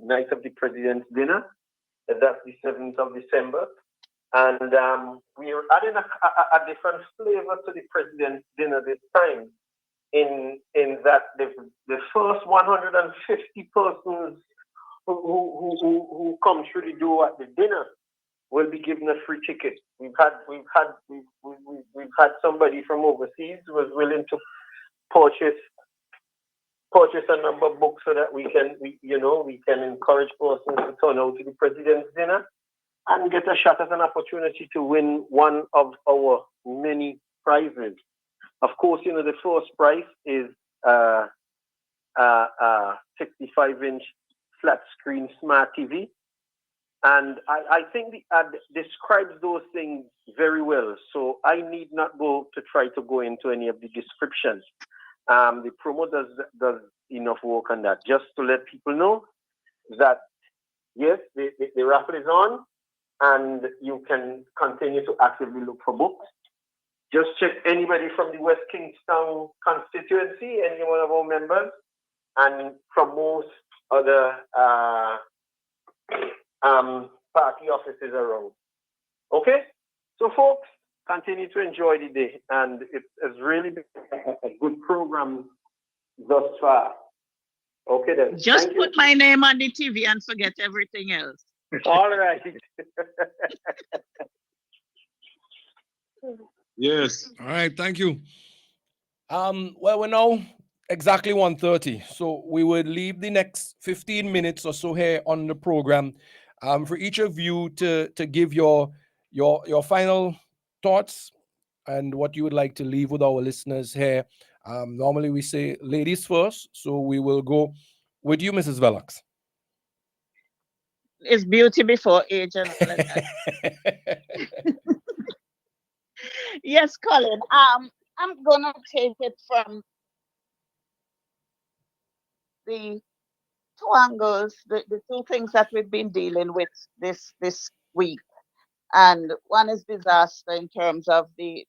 night of the President's dinner. That's the 7th of December. And we are adding a different flavor to the President's dinner this time. In that the first 150 persons who come through the door at the dinner will be given a free ticket. We've had somebody from overseas who was willing to purchase a number of books so that we can encourage persons to turn out to the President's dinner and get a shot at an opportunity to win one of our many prizes. Of course, the first prize is a 65-inch flat screen smart TV. And I think the ad describes those things very well. So I need not try to go into any of the descriptions. The promo does enough work on that. Just to let people know that, yes, the raffle is on and you can continue to actively look for books. Just check anybody from the West Kingston constituency, any one of our members, and from most other party offices around. Okay? So, folks, continue to enjoy the day. And it has really been a good program thus far. Okay, then. Just put my name on the TV and forget everything else. All right. Yes. All right. Thank you. Well, we're now exactly 1:30, so we would leave the next 15 minutes or so here on the program for each of you to give your final thoughts and what you would like to leave with our listeners here. Normally we say ladies first, so we will go with you, Mrs. Velox. It's beauty before age and all of that. Yes, Colin. I'm gonna take it from the two angles, the two things that we've been dealing with this week. And one is disaster in terms of the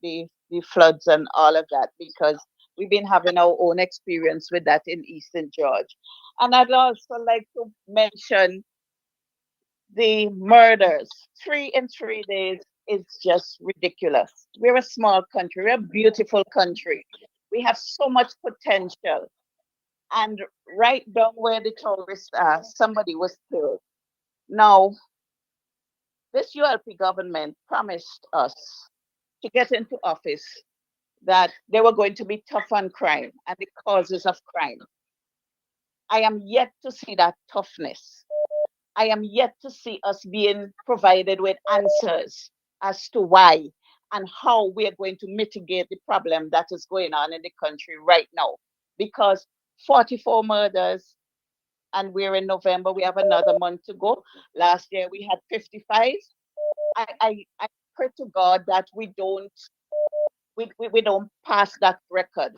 floods and all of that, because we've been having our own experience with that in Eastern Georgia. And I'd also like to mention the murders. 3 in 3 days is just ridiculous. We're a small country. We're a beautiful country. We have so much potential. And right down where the tourists are, somebody was killed. Now, this ULP government promised us to get into office that they were going to be tough on crime and the causes of crime. I am yet to see that toughness. I am yet to see us being provided with answers as to why and how we are going to mitigate the problem that is going on in the country right now. Because 44 murders, and we're in November, we have another month to go. Last year we had 55. I pray to God that we don't pass that record.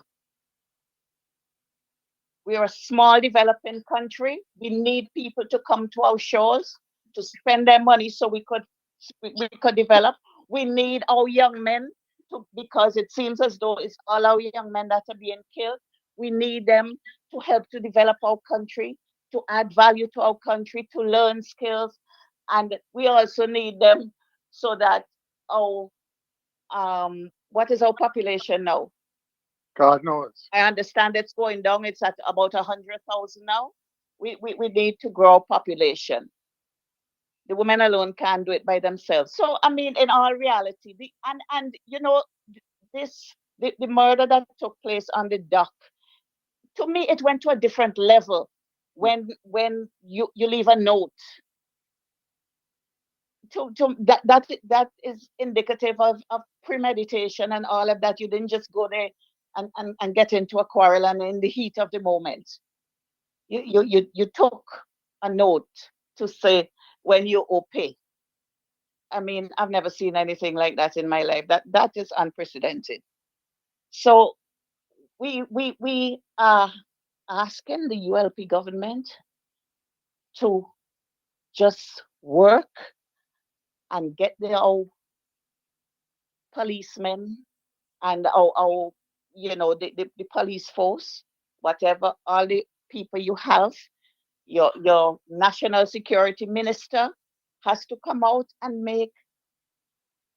We are a small developing country. We need people to come to our shores to spend their money so we could develop. We need our young men because it seems as though it's all our young men that are being killed. We need them to help to develop our country, to add value to our country, to learn skills. And we also need them so that our what is our population now? God knows. I understand it's going down. It's at about 100,000 now. we need to grow population. The women alone can't do it by themselves. So I mean, in all reality, and you know, the murder that took place on the dock, to me, it went to a different level when you leave a note. That is indicative of premeditation and all of that. You didn't just go there and get into a quarrel and in the heat of the moment. You took a note to say when you owe pay. I mean, I've never seen anything like that in my life. That is unprecedented. So we are asking the ULP government to just work and get their policemen and our you know, the police force, whatever, all the people you have, your national security minister has to come out and make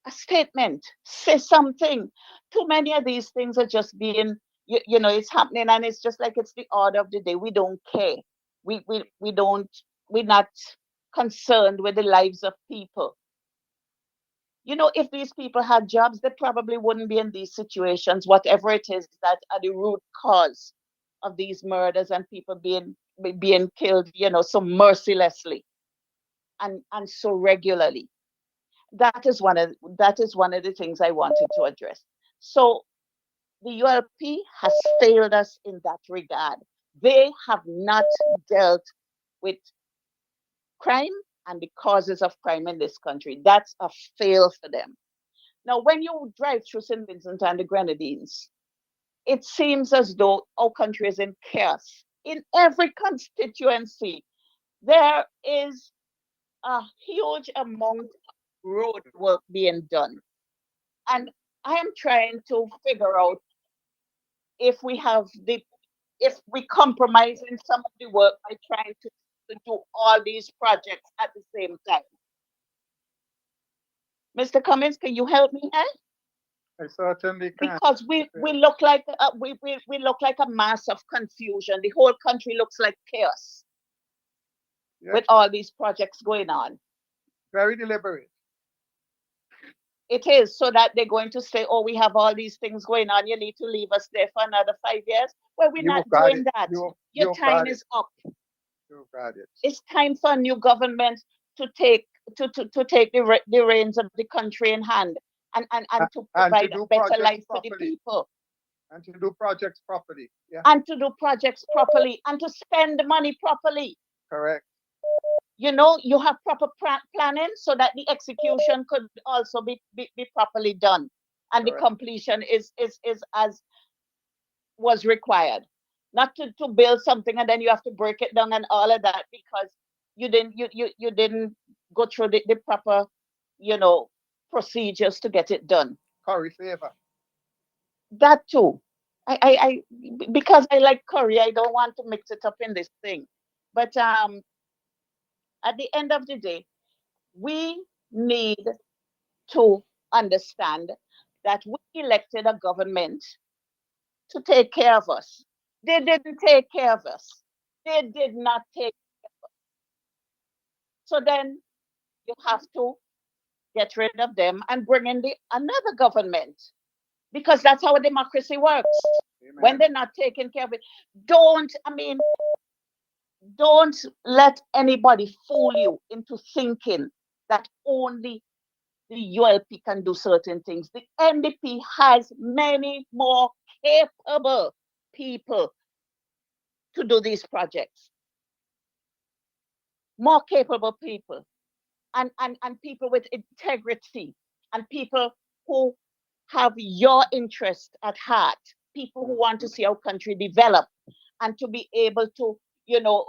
a statement, say something. Too many of these things are just being, you know, it's happening and it's just like it's the order of the day. We don't care. We don't, we're not concerned with the lives of people. You know, if these people had jobs, they probably wouldn't be in these situations, whatever it is that are the root cause of these murders and people being killed, you know, so mercilessly and so regularly. That is one of the things I wanted to address. So the ULP has failed us in that regard. They have not dealt with crime and the causes of crime in this country. That's a fail for them. Now, when you drive through St. Vincent and the Grenadines, it seems as though our country is in chaos. In every constituency, there is a huge amount of road work being done. And I am trying to figure out if we compromise in some of the work by trying to do all these projects at the same time. Mr. Cummins, can you help me here? I certainly can. Because we look like we look like a mass of confusion. The whole country looks like chaos with all these projects going on. Very deliberate. It is, so that they're going to say, oh, we have all these things going on. You need to leave us there for another 5 years. Well, we're not doing that. Your time is up. You've got it. It's time for a new government to take the reins of the country in hand and to provide a better life for the people. And to do projects properly. Yeah. And to do projects properly and to spend the money properly. Correct. You know, you have proper planning so that the execution could also be properly done and the completion is as was required. Not to build something and then you have to break it down and all of that because you didn't go through the proper, you know, procedures to get it done. Curry favor. That too. I because I like curry, I don't want to mix it up in this thing. But at the end of the day, we need to understand that we elected a government to take care of us. They didn't take care of us. They did not take care of us. So then you have to get rid of them and bring in another government because that's how democracy works. Amen. When they're not taking care of it, don't let anybody fool you into thinking that only the ULP can do certain things. The NDP has many more capable people to do these projects. More capable people and people with integrity and people who have your interest at heart, people who want to see our country develop and to be able to, you know,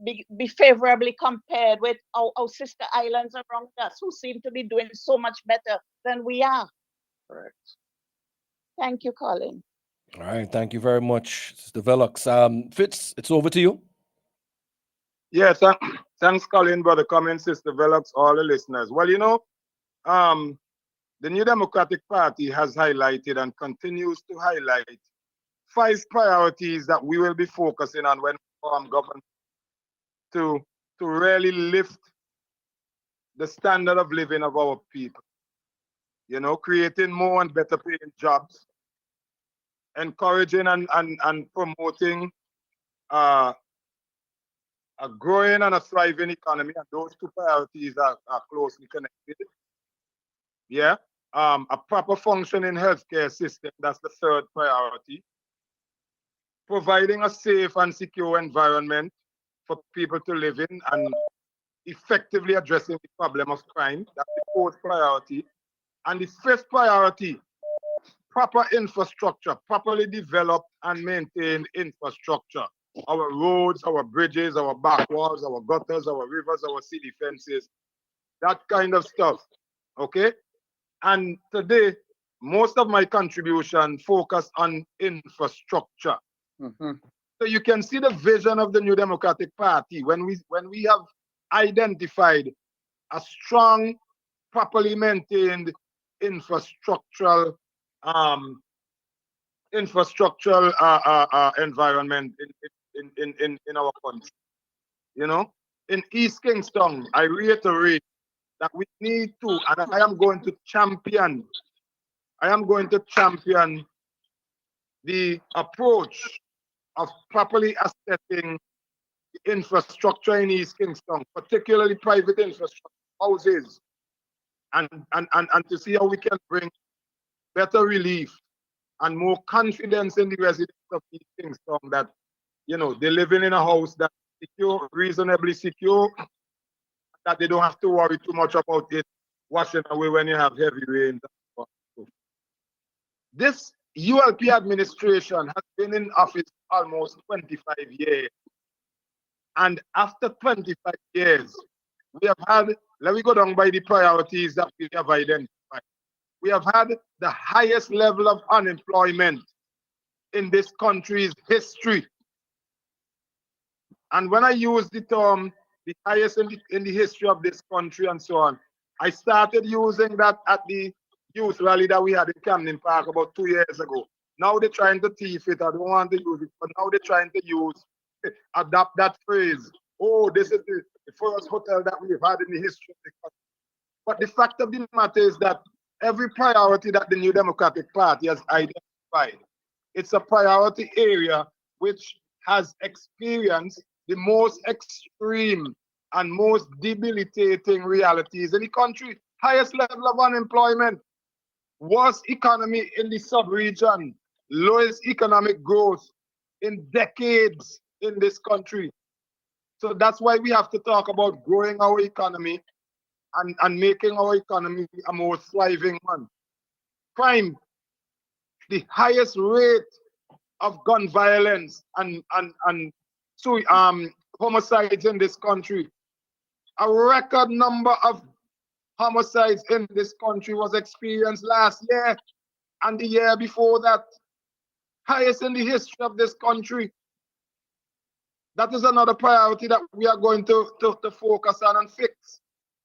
be favorably compared with our sister islands around us who seem to be doing so much better than we are. Correct. Thank you, Colin. All right, thank you very much, Sister Velux. Fitz, it's over to you. Yes, thanks, Colin, Brother Cummins, Sister Velux, all the listeners. Well, you know, the New Democratic Party has highlighted and continues to highlight 5 priorities that we will be focusing on when we form government to really lift the standard of living of our people. You know, creating more and better paying jobs, encouraging and promoting a growing and a thriving economy, and those two priorities are closely connected. Yeah. A proper functioning healthcare system, that's the third priority. Providing a safe and secure environment for people to live in and effectively addressing the problem of crime, that's the fourth priority. And the fifth priority, proper infrastructure, properly developed and maintained infrastructure. Our roads, our bridges, our backwalls, our gutters, our rivers, our city fences, that kind of stuff. Okay? And today, most of my contribution focus on infrastructure. So you can see the vision of the New Democratic Party when we have identified a strong, properly maintained infrastructural environment in our country. You know, in East Kingston, I reiterate that we need to, and I am going to champion the approach of properly assessing the infrastructure in East Kingston, particularly private infrastructure, houses, and to see how we can bring better relief and more confidence in the residents of East Kingston that, you know, they're living in a house that's secure, reasonably secure, that they don't have to worry too much about it washing away when you have heavy rain. This ULP administration has been in office almost 25 years. And after 25 years, we have had, let me go down by the priorities that we have identified. We have had the highest level of unemployment in this country's history. And when I use the term the highest in the history of this country and so on, I started using that at the youth rally that we had in Camden Park about 2 years ago. Now they're trying to thief it. I don't want to use it, but now they're trying to adapt that phrase. Oh, this is the first hotel that we've had in the history of the country. But the fact of the matter is that every priority that the New Democratic Party has identified, it's a priority area which has experienced the most extreme and most debilitating realities in the country. Highest level of unemployment, worst economy in the sub-region, lowest economic growth in decades in this country. So that's why we have to talk about growing our economy and making our economy a more thriving one. Crime, the highest rate of gun violence and homicides in this country. A record number of homicides in this country was experienced last year and the year before that. Highest in the history of this country. That is another priority that we are going to focus on and fix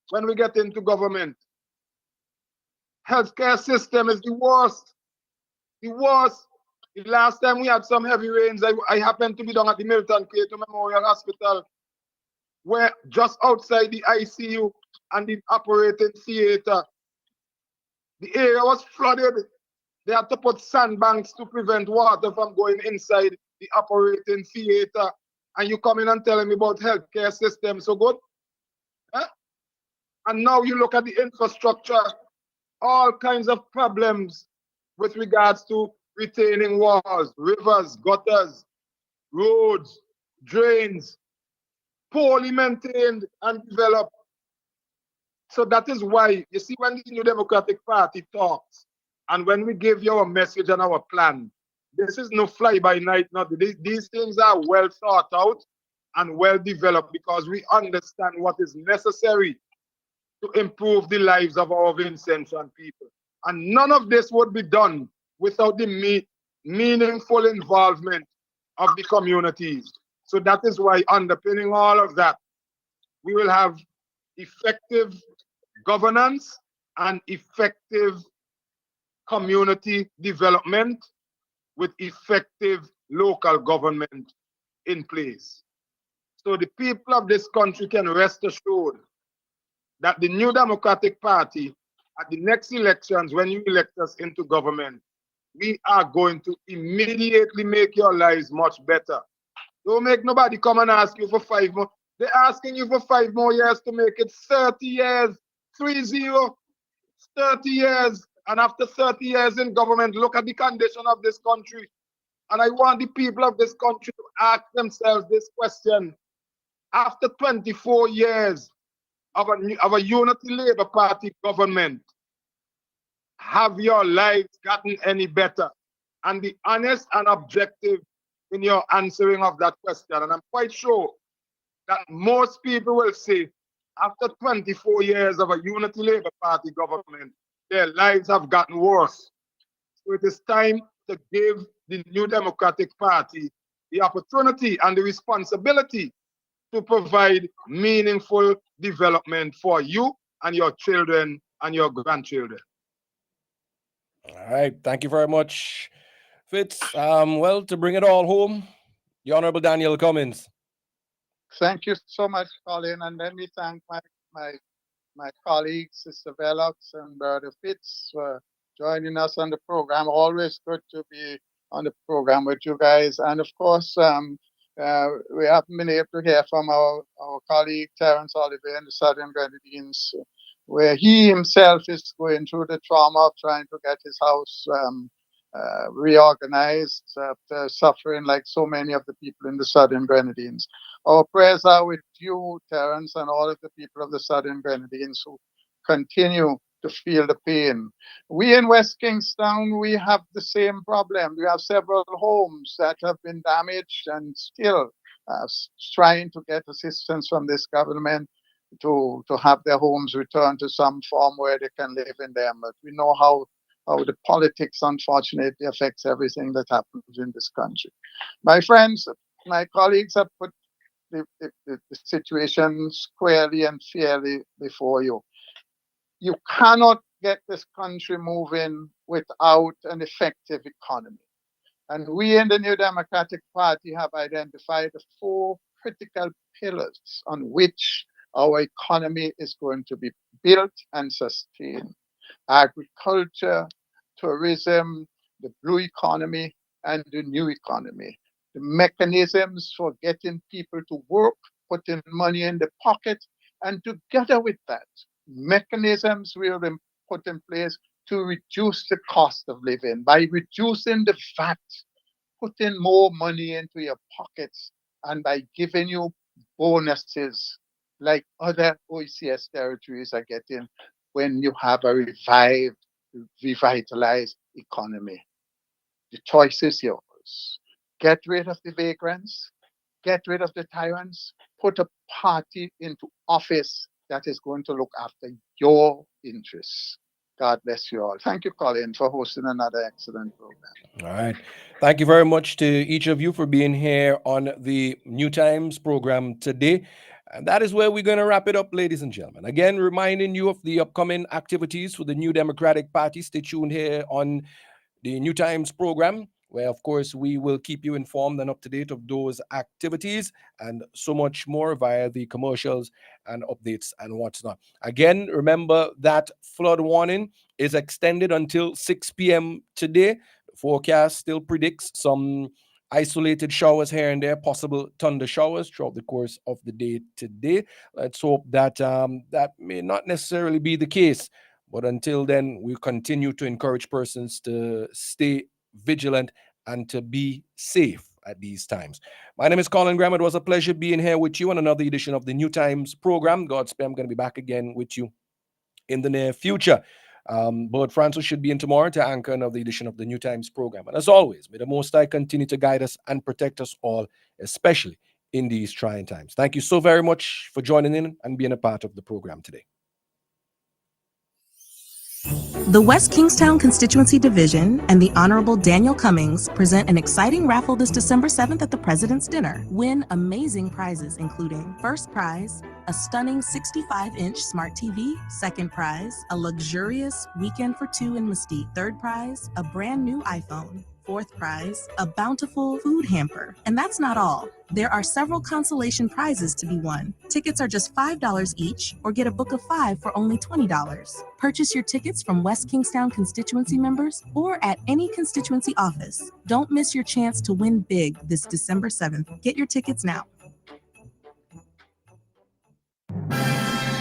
when we get into government. Healthcare system is the worst. The worst. The last time we had some heavy rains, I happened to be down at the Milton Cato Memorial Hospital, where just outside the ICU and the operating theater, the area was flooded. They had to put sandbanks to prevent water from going inside the operating theater. And you come in and telling me about healthcare system so good? Huh? And now you look at the infrastructure, all kinds of problems with regards to retaining walls, rivers, gutters, roads, drains, poorly maintained and developed. So that is why, you see, when the New Democratic Party talks, and when we give you our message and our plan, this is no fly-by-night. These things are well thought out and well developed because we understand what is necessary to improve the lives of our Vincentian people. And none of this would be done without the meaningful involvement of the communities. So that is why, underpinning all of that, we will have effective governance and effective community development with effective local government in place. So the people of this country can rest assured that the New Democratic Party, at the next elections, when you elect us into government, we are going to immediately make your lives much better. Don't make nobody come and ask you for 5 more. They're asking you for 5 more years to make it 30 years. 30. 30 years. And after 30 years in government, look at the condition of this country. And I want the people of this country to ask themselves this question. After 24 years of a Unity Labour Party government, have your lives gotten any better? And be honest and objective in your answering of that question. And I'm quite sure that most people will say, after 24 years of a Unity Labour Party government, their lives have gotten worse. So it is time to give the New Democratic Party the opportunity and the responsibility to provide meaningful development for you and your children and your grandchildren. All right. Thank you very much, Fitz. Well, to bring it all home, the Honorable Daniel Cummins. Thank you so much, Colin. And let me thank my colleagues, Sister Velox and Brother Fitz, for joining us on the program. Always good to be on the program with you guys. And of course, we haven't been able to hear from our colleague Terence Oliver in the Southern Grenadines, where he himself is going through the trauma of trying to get his house reorganized after suffering like so many of the people in the Southern Grenadines. Our prayers are with you, Terence, and all of the people of the Southern Grenadines who continue to feel the pain. We in West Kingstown, we have the same problem. We have several homes that have been damaged and still trying to get assistance from this government to have their homes returned to some form where they can live in them. But we know how the politics unfortunately affects everything that happens in this country. My friends, my colleagues have put the situation squarely and fairly before you. You cannot get this country moving without an effective economy. And we in the New Democratic Party have identified the 4 critical pillars on which our economy is going to be built and sustained: agriculture, tourism, the blue economy, and the new economy. The mechanisms for getting people to work, putting money in the pocket, and together with that, mechanisms will be put in place to reduce the cost of living by reducing the VAT, putting more money into your pockets, and by giving you bonuses like other OECS territories are getting when you have a revitalized economy. The choice is yours. Get rid of the vagrants, get rid of the tyrants, put a party into office that is going to look after your interests. God bless you all. Thank you, Colin, for hosting another excellent program. All right. Thank you very much to each of you for being here on the New Times program today. And that is where we're going to wrap it up, ladies and gentlemen. Again, reminding you of the upcoming activities for the New Democratic Party. Stay tuned here on the New Times program, where, of course, we will keep you informed and up to date of those activities and so much more via the commercials and updates and what's not. Again, remember that flood warning is extended until 6 p.m. today. The forecast still predicts some isolated showers here and there, possible thunder showers throughout the course of the day today. Let's hope that that may not necessarily be the case. But until then, we continue to encourage persons to stay vigilant and to be safe at these times. My name is Colin Graham. It was a pleasure being here with you on another edition of the New Times program. Godspeed. I'm going to be back again with you in the near future. Bert Francis should be in tomorrow to anchor another edition of the New Times program. And as always, may the Most High continue to guide us and protect us all, especially in these trying times. Thank you so very much for joining in and being a part of the program today. The West Kingstown Constituency Division and the Honorable Daniel Cummings present an exciting raffle this December 7th at the President's Dinner. Win amazing prizes including first prize, a stunning 65-inch smart TV, second prize, a luxurious weekend for 2 in Mesquite, third prize, a brand new iPhone, fourth prize, a bountiful food hamper. And that's not all. There are several consolation prizes to be won. Tickets are just $5 each, or get a book of 5 for only $20. Purchase your tickets from West Kingstown constituency members or at any constituency office. Don't miss your chance to win big this December 7th. Get your tickets now.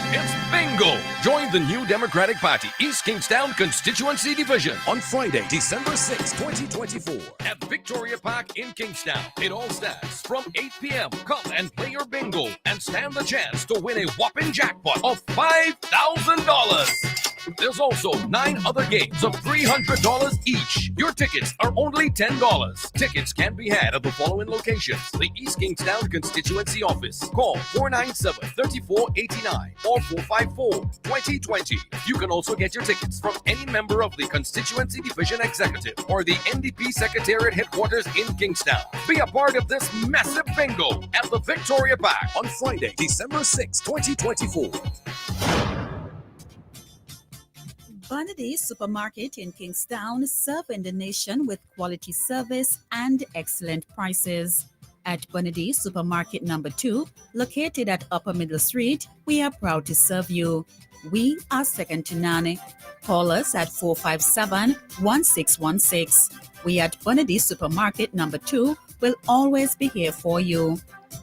It's bingo! Join the new Democratic Party East Kingstown Constituency Division on Friday, December 6, 2024 at Victoria Park in Kingstown. It all starts from 8 p.m. Come and play your bingo and stand the chance to win a whopping jackpot of $5,000. There's also 9 other games of $300 each. Your tickets are only $10. Tickets can be had at the following locations: the East Kingstown Constituency Office. Call 497-3489 or 454-2020. You can also get your tickets from any member of the Constituency Division Executive or the NDP Secretariat Headquarters in Kingstown. Be a part of this massive bingo at the Victoria Park on Friday, December 6, 2024. Bds Supermarket in Kingstown, serving the nation with quality service and excellent prices. At Bds Supermarket number 2, located at Upper Middle Street, we are proud to serve you. We are second to none. Call us at 457-1616. We at Bds Supermarket number 2 will always be here for you.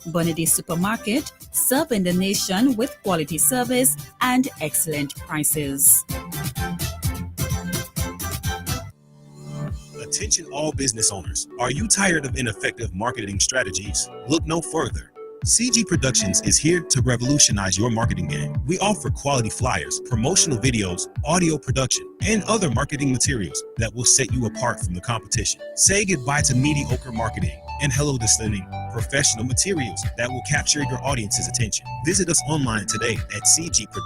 Bds Supermarket, serving the nation with quality service and excellent prices. Attention all business owners. Are you tired of ineffective marketing strategies? Look no further. CG Productions is here to revolutionize your marketing game. We offer quality flyers, promotional videos, audio production, and other marketing materials that will set you apart from the competition. Say goodbye to mediocre marketing and hello to stunning professional materials that will capture your audience's attention. Visit us online today at cgproductions.com.